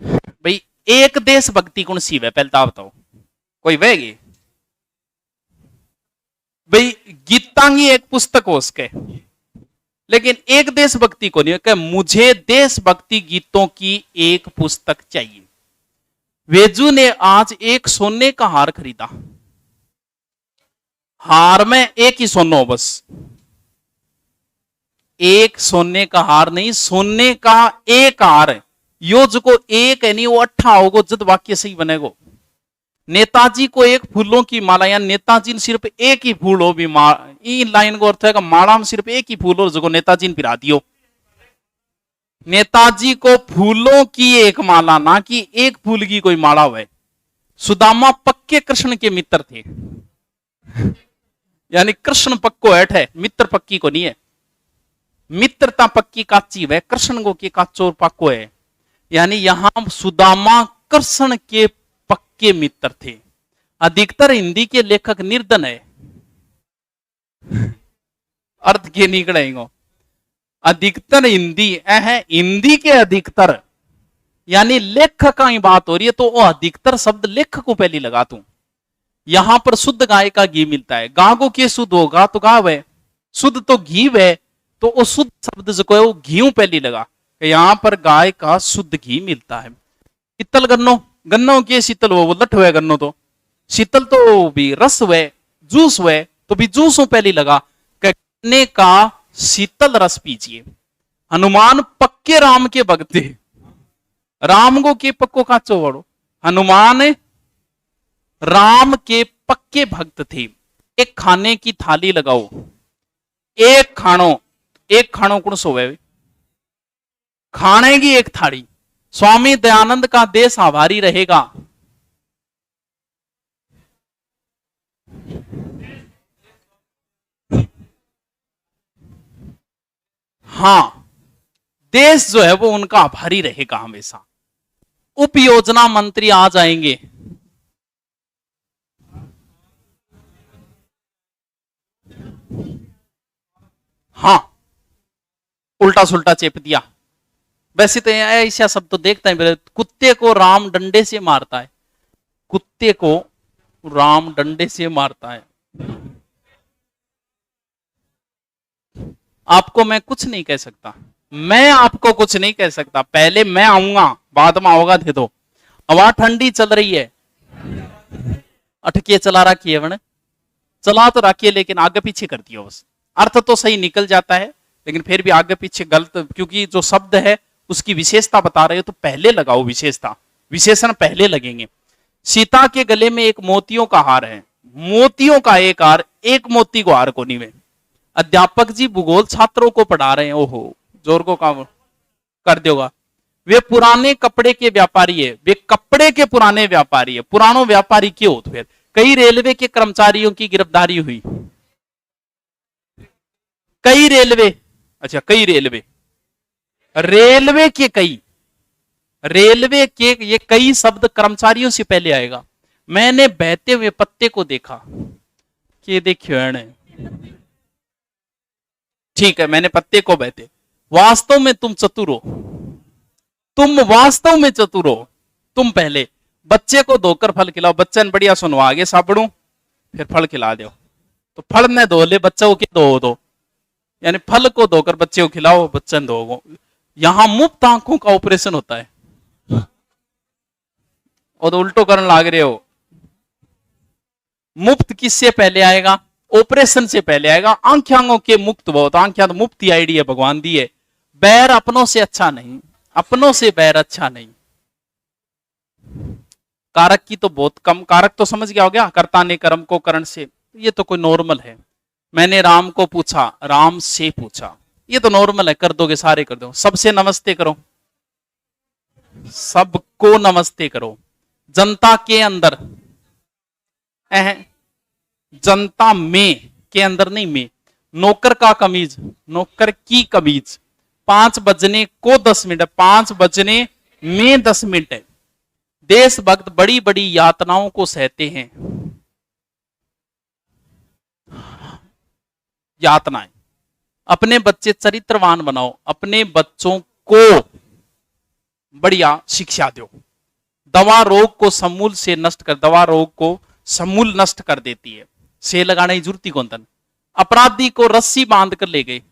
भाई एक देशभक्ति कौन सी है पहले तो बताओ, कोई वेगी? भाई गीतांगी एक पुस्तक हो उसके, लेकिन एक देशभक्ति को नहीं है कि मुझे देशभक्ति गीतों की एक पुस्तक चाहिए। वेजू ने आज एक सोने का हार खरीदा। हार में एक ही सोना हो बस, एक सोने का हार नहीं, सोने का एक हार है। यो जो को एक है नहीं वो 8 होगो जद वाक्य सही बनेगो। नेताजी को एक फूलों की माला, या नेताजी ने सिर्फ एक ही फूल हो भी इन लाइन को अर्थ है माला में सिर्फ एक ही फूल हो जो नेताजी ने पिरा दियो। नेताजी को फूलों की एक माला, ना कि एक फूल की कोई माला हुए। सुदामा पक्के कृष्ण के मित्र थे। यानी कृष्ण पक्को ऐठ है, मित्र पक्की को नहीं है। मित्रता पक्की काची वह कृष्ण को की काचोर पक्को है। यानी यहां सुदामा कृष्ण के पक्के मित्र थे। अधिकतर हिंदी के लेखक निर्धन है। अर्थ के निकलेंगे अधिकतर हिंदी है, हिंदी के अधिकतर, यानी लेखक का ही बात हो रही है तो वो अधिकतर शब्द लेखक को पहले लगा तू। यहां पर शुद्ध गाय का घी मिलता है। गा को के शुद्ध होगा तो गा वह शुद्ध तो घी वह, तो वो शुद्ध शब्द जो है वो घी पहले लगा। यहां पर गाय का शुद्ध घी मिलता है। शीतल गन्नो, गन्नो के शीतल वो लठ हुए गन्नो, तो शीतल तो भी रस हुए, जूस हुए, तो भी जूस पहले लगा। गन्ने का शीतल रस पीजिए। हनुमान पक्के राम के भक्त थे। राम को के पक्को काचो वड़ो, हनुमान राम के पक्के भक्त थे। एक खाने की थाली लगाओ, एक खाणो कुण सोवे, खाने की एक थाली। स्वामी दयानंद का देश आभारी रहेगा। हां, देश जो है वो उनका आभारी रहेगा हमेशा। उप योजना मंत्री आ जाएंगे। हां, उल्टा सुल्टा चेप दिया। वैसे तो ऐसा शब्द तो देखता है, कुत्ते को राम डंडे से मारता है, कुत्ते को राम डंडे से मारता है। आपको मैं कुछ नहीं कह सकता, मैं आपको कुछ नहीं कह सकता। पहले मैं आऊंगा, बाद में आओगा दे दो। हवा ठंडी चल रही है, अटके चला रखी है मैंने, चला तो रखिए लेकिन आगे पीछे कर दिया बस। अर्थ तो सही निकल जाता है लेकिन फिर भी आगे पीछे गलत, क्योंकि जो शब्द है उसकी विशेषता बता रहे हो तो पहले लगाओ विशेषता, विशेषण पहले लगेंगे। सीता के गले में एक मोतियों का हार है, मोतियों का एक हार, एक मोती को हार को नहीं में। अध्यापक जी भूगोल छात्रों को पढ़ा रहे हैं, ओहो जोर को काम कर देगा। वे पुराने कपड़े के व्यापारी है, वे कपड़े के पुराने व्यापारी है। पुरानो व्यापारी क्यों हो? तो फिर कई रेलवे के कर्मचारियों की गिरफ्तारी हुई, कई रेलवे, अच्छा कई रेलवे, रेलवे के कई, रेलवे के ये कई शब्द कर्मचारियों से पहले आएगा। मैंने बहते हुए पत्ते को देखा, कि देखियो ठीक है, मैंने पत्ते को बहते, वास्तव में तुम चतुर हो, तुम वास्तव में चतुर हो। तुम पहले बच्चे को धोकर फल खिलाओ, बच्चे ने बढ़िया सुनवा आगे साबड़ू, फिर फल खिला दो। तो फल ने धो ले, बच्चे को क्या दो, यानी फल को धोकर बच्चे को खिलाओ, बच्चे ने धो। यहां मुफ्त आंखों का ऑपरेशन होता है, और तो उल्टो करने लाग रहे हो। मुफ्त किससे पहले आएगा? ऑपरेशन से पहले आएगा। आंखों के मुक्त बहुत, आंखें तो मुफ्त ही आईडी है भगवान दी है। बैर अपनों से अच्छा नहीं, अपनों से बैर अच्छा नहीं। कारक की तो बहुत कम, कारक तो समझ गया हो गया, कर्ता ने कर्म को करण से, ये तो कोई नॉर्मल है। मैंने राम को पूछा, राम से पूछा, ये तो नॉर्मल है, कर दोगे सारे कर दो। सबसे नमस्ते करो, सबको नमस्ते करो। जनता के अंदर, जनता में के अंदर नहीं में। नौकर का कमीज, नौकर की कमीज। 5 बजने को 10 मिनट, 5 बजने में 10 मिनट है। देशभक्त बड़ी बड़ी यातनाओं को सहते हैं, यातनाएं। अपने बच्चे चरित्रवान बनाओ, अपने बच्चों को बढ़िया शिक्षा दो। दवा रोग को समूल से नष्ट कर, दवा रोग को समूल नष्ट कर देती है। से लगाने की जरूरत ही कौन था। अपराधी को रस्सी बांध कर ले गए,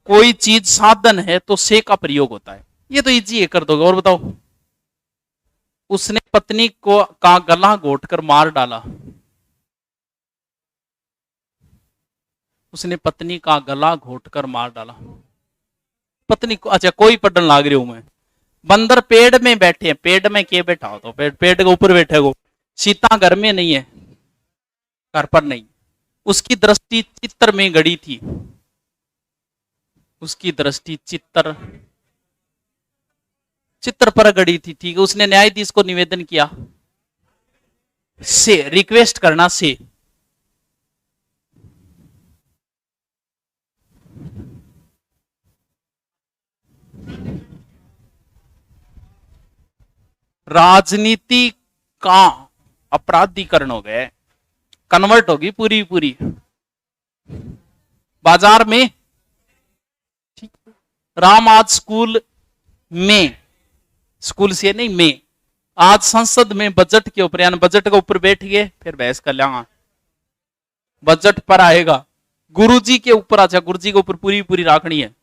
कोई चीज साधन है तो से का प्रयोग होता है, ये तो इजी है, कर दोगे। और बताओ, उसने पत्नी को का गला घोट कर मार डाला, उसने पत्नी का गला घोट कर मार डाला। पत्नी को, अच्छा कोई पढ़ने लाग रही हूं मैं। बंदर पेड़ में बैठे हैं, पेड़ में के बैठा हो? तो पेड़ के ऊपर बैठे हो। सीता घर में नहीं है, घर पर नहीं। उसकी दृष्टि चित्र में गड़ी थी, उसकी दृष्टि चित्र पर गड़ी थी, ठीक है। उसने न्यायाधीश को निवेदन किया, से रिक्वेस्ट करना से। राजनीति का अपराधीकरण हो गया, कन्वर्ट होगी पूरी पूरी बाजार में। ठीक, राम आज स्कूल में, स्कूल से नहीं में, आज संसद में बजट के ऊपर, यानी बजट के ऊपर बैठ गए, फिर बहस कर लेंगे, बजट पर आएगा। गुरुजी के ऊपर, अच्छा गुरुजी के ऊपर पूरी पूरी राखनी है,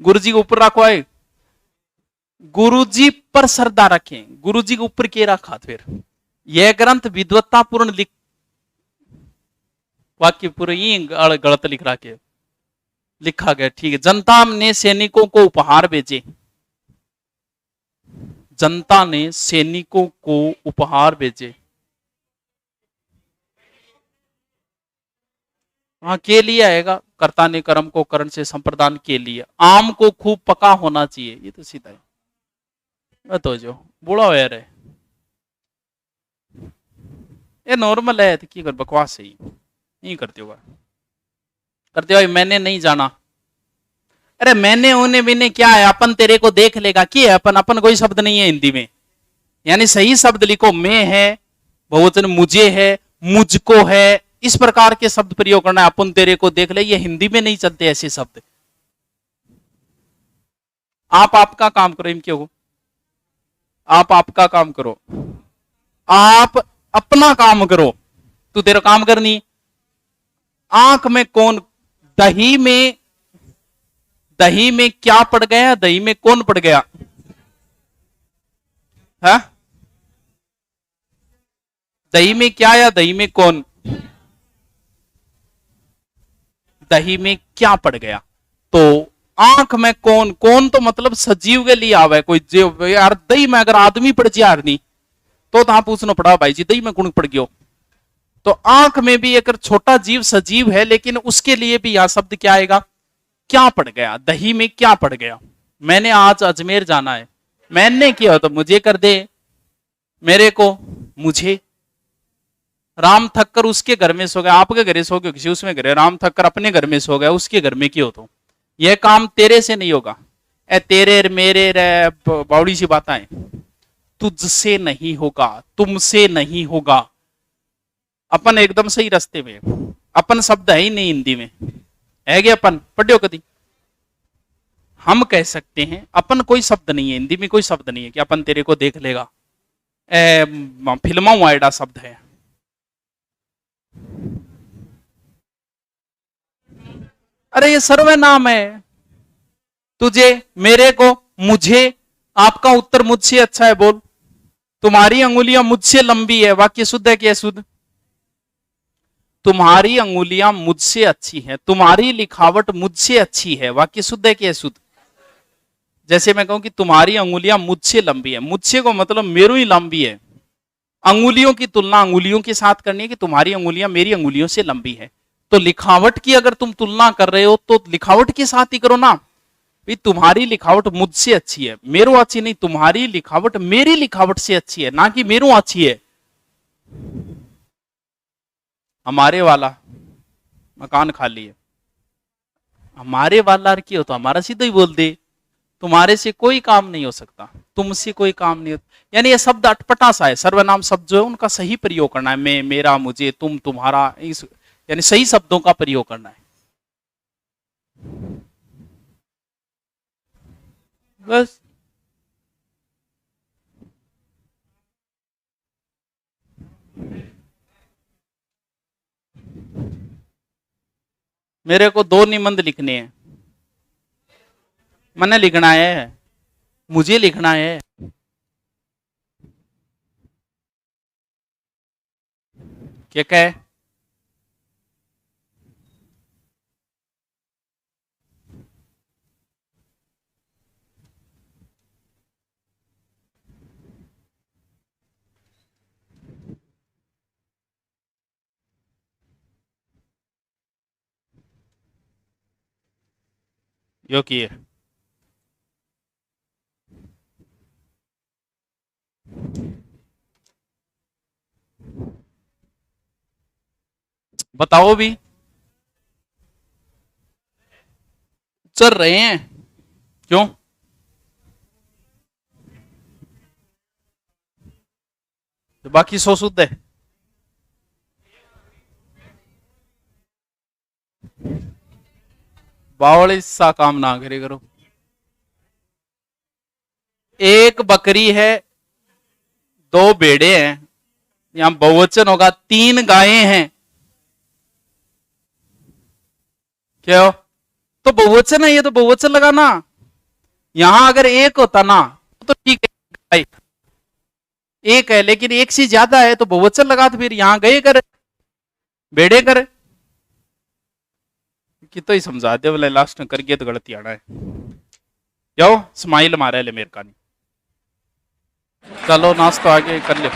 गुरुजी के ऊपर रखो आए, गुरुजी पर श्रद्धा रखें। गुरुजी के ऊपर के रखा, फिर यह ग्रंथ विद्वत्तापूर्ण लिख, वाक्य पूरे ही गलत लिख रहा के लिखा गया, ठीक है। जनता ने सैनिकों को उपहार भेजे, जनता ने सैनिकों को उपहार भेजे। हाँ, के लिए आएगा, कर्ता ने कर्म को करण से संप्रदान के लिए। आम को खूब पका होना चाहिए, ये तो सीधा है, तो जो बूढ़ा हो रहा है ये नॉर्मल है, तो की कर बकवास है, नहीं करते होगा, करते हो। मैंने नहीं जाना, अरे मैंने उन्हें मैंने क्या है, अपन तेरे को देख लेगा, क्या है अपन, अपन कोई शब्द नहीं है हिंदी में, यानी सही शब्द लिखो। मैं है बहुवचन, मुझे है, मुझको है, इस प्रकार के शब्द प्रयोग करना है। अपन तेरे को देख ले, ये हिंदी में नहीं चलते ऐसे शब्द। आप आपका काम करो, इन क्यों आप आपका काम करो, आप अपना काम करो, तू तेरा काम करनी। आंख में कौन, दही में, दही में क्या पड़ गया, दही में कौन पड़ गया है? दही में क्या या दही में कौन? दही में क्या पड़ गया? तो आंख में कौन, कौन तो मतलब सजीव के लिए आवे कोई जीव। यार दही में अगर आदमी पड़ जाए नहीं तो ता पूछना पड़ा भाई जी दही में कौन पड़ गयो। तो आंख में भी एक छोटा जीव सजीव है, लेकिन उसके लिए भी यह शब्द क्या आएगा, क्या पड़ गया, दही में क्या पड़ गया। मैंने आज अजमेर जाना है, मैंने किया तो मुझे कर दे, मेरे को, मुझे। राम थक्कर उसके घर में सो गया, आपके घरे सो गए, किसी उसमें घरे, राम थक्कर अपने घर में सो गया, उसके घर में क्यों? तो यह काम तेरे से नहीं होगा। ए तेरे मेरे रे बावड़ी सी बात है, तुझसे नहीं होगा, तुमसे नहीं होगा। अपन एकदम सही रास्ते में, अपन शब्द है ही नहीं हिंदी में, है गया अपन पढ़ो कदी। हम कह सकते हैं अपन, कोई शब्द नहीं है हिंदी में, कोई शब्द नहीं है कि अपन तेरे को देख लेगा। फिल्मा वायडा शब्द है। अरे ये सर्वनाम है। तुझे, मेरे को, मुझे। आपका उत्तर मुझसे अच्छा है, बोल। तुम्हारी अंगुलियां मुझसे लंबी है, वाक्य शुद्ध है कि अशुद्ध? तुम्हारी अंगुलियां मुझसे अच्छी है, तुम्हारी लिखावट मुझसे अच्छी है, वाक्य शुद्ध है कि अशुद्ध? जैसे मैं कहूं कि तुम्हारी अंगुलियां मुझसे लंबी है, मुझसे को मतलब मेरू ही लंबी है। अंगुलियों की तुलना अंगुलियों के साथ करनी है कि तुम्हारी अंगुलियां मेरी अंगुलियों से लंबी है। तो लिखावट की अगर तुम तुलना कर रहे हो तो लिखावट के साथ ही करो ना। भाई तुम्हारी लिखावट मुझसे अच्छी है, मेरो अच्छी नहीं, तुम्हारी लिखावट मेरी लिखावट से अच्छी है, ना कि मेरो अच्छी है। हमारे वाला मकान खाली है, हमारे वाला की हो तो हमारा सीधा ही बोल दे। तुम्हारे से कोई काम नहीं हो सकता, तुमसे कोई काम नहीं होता। यानी ये शब्द अटपटा सा है। सर्वनाम शब्द जो है उनका सही प्रयोग करना है, मैं, मेरा, मुझे, तुम, तुम्हारा, इस यानी सही शब्दों का प्रयोग करना है बस। मेरे को 2 निबंध लिखने हैं, मैंने लिखना है, मुझे लिखना है। क्या कहे? यो किए बताओ भी, चल रहे हैं क्यों? तो बाकी 100 शुद्ध है। बावड़ी सा काम ना करे करो। एक बकरी है, 2 भेड़े हैं, यहां बहुवचन होगा, 3 गायें हैं। क्या हो? तो बहुवचन है, ये तो बहुवचन लगाना। यहां अगर एक होता ना तो ठीक है, एक है, लेकिन एक से ज्यादा है तो बहुवचन लगा, तो फिर यहां गए कर, भेड़े कर कि तो ही समझा दे बोले, लास्ट में कर गया तो गलती आना है। जाओ स्माइल मारे ले मेरे का नहीं। चलो नाश्ता आगे कर ले।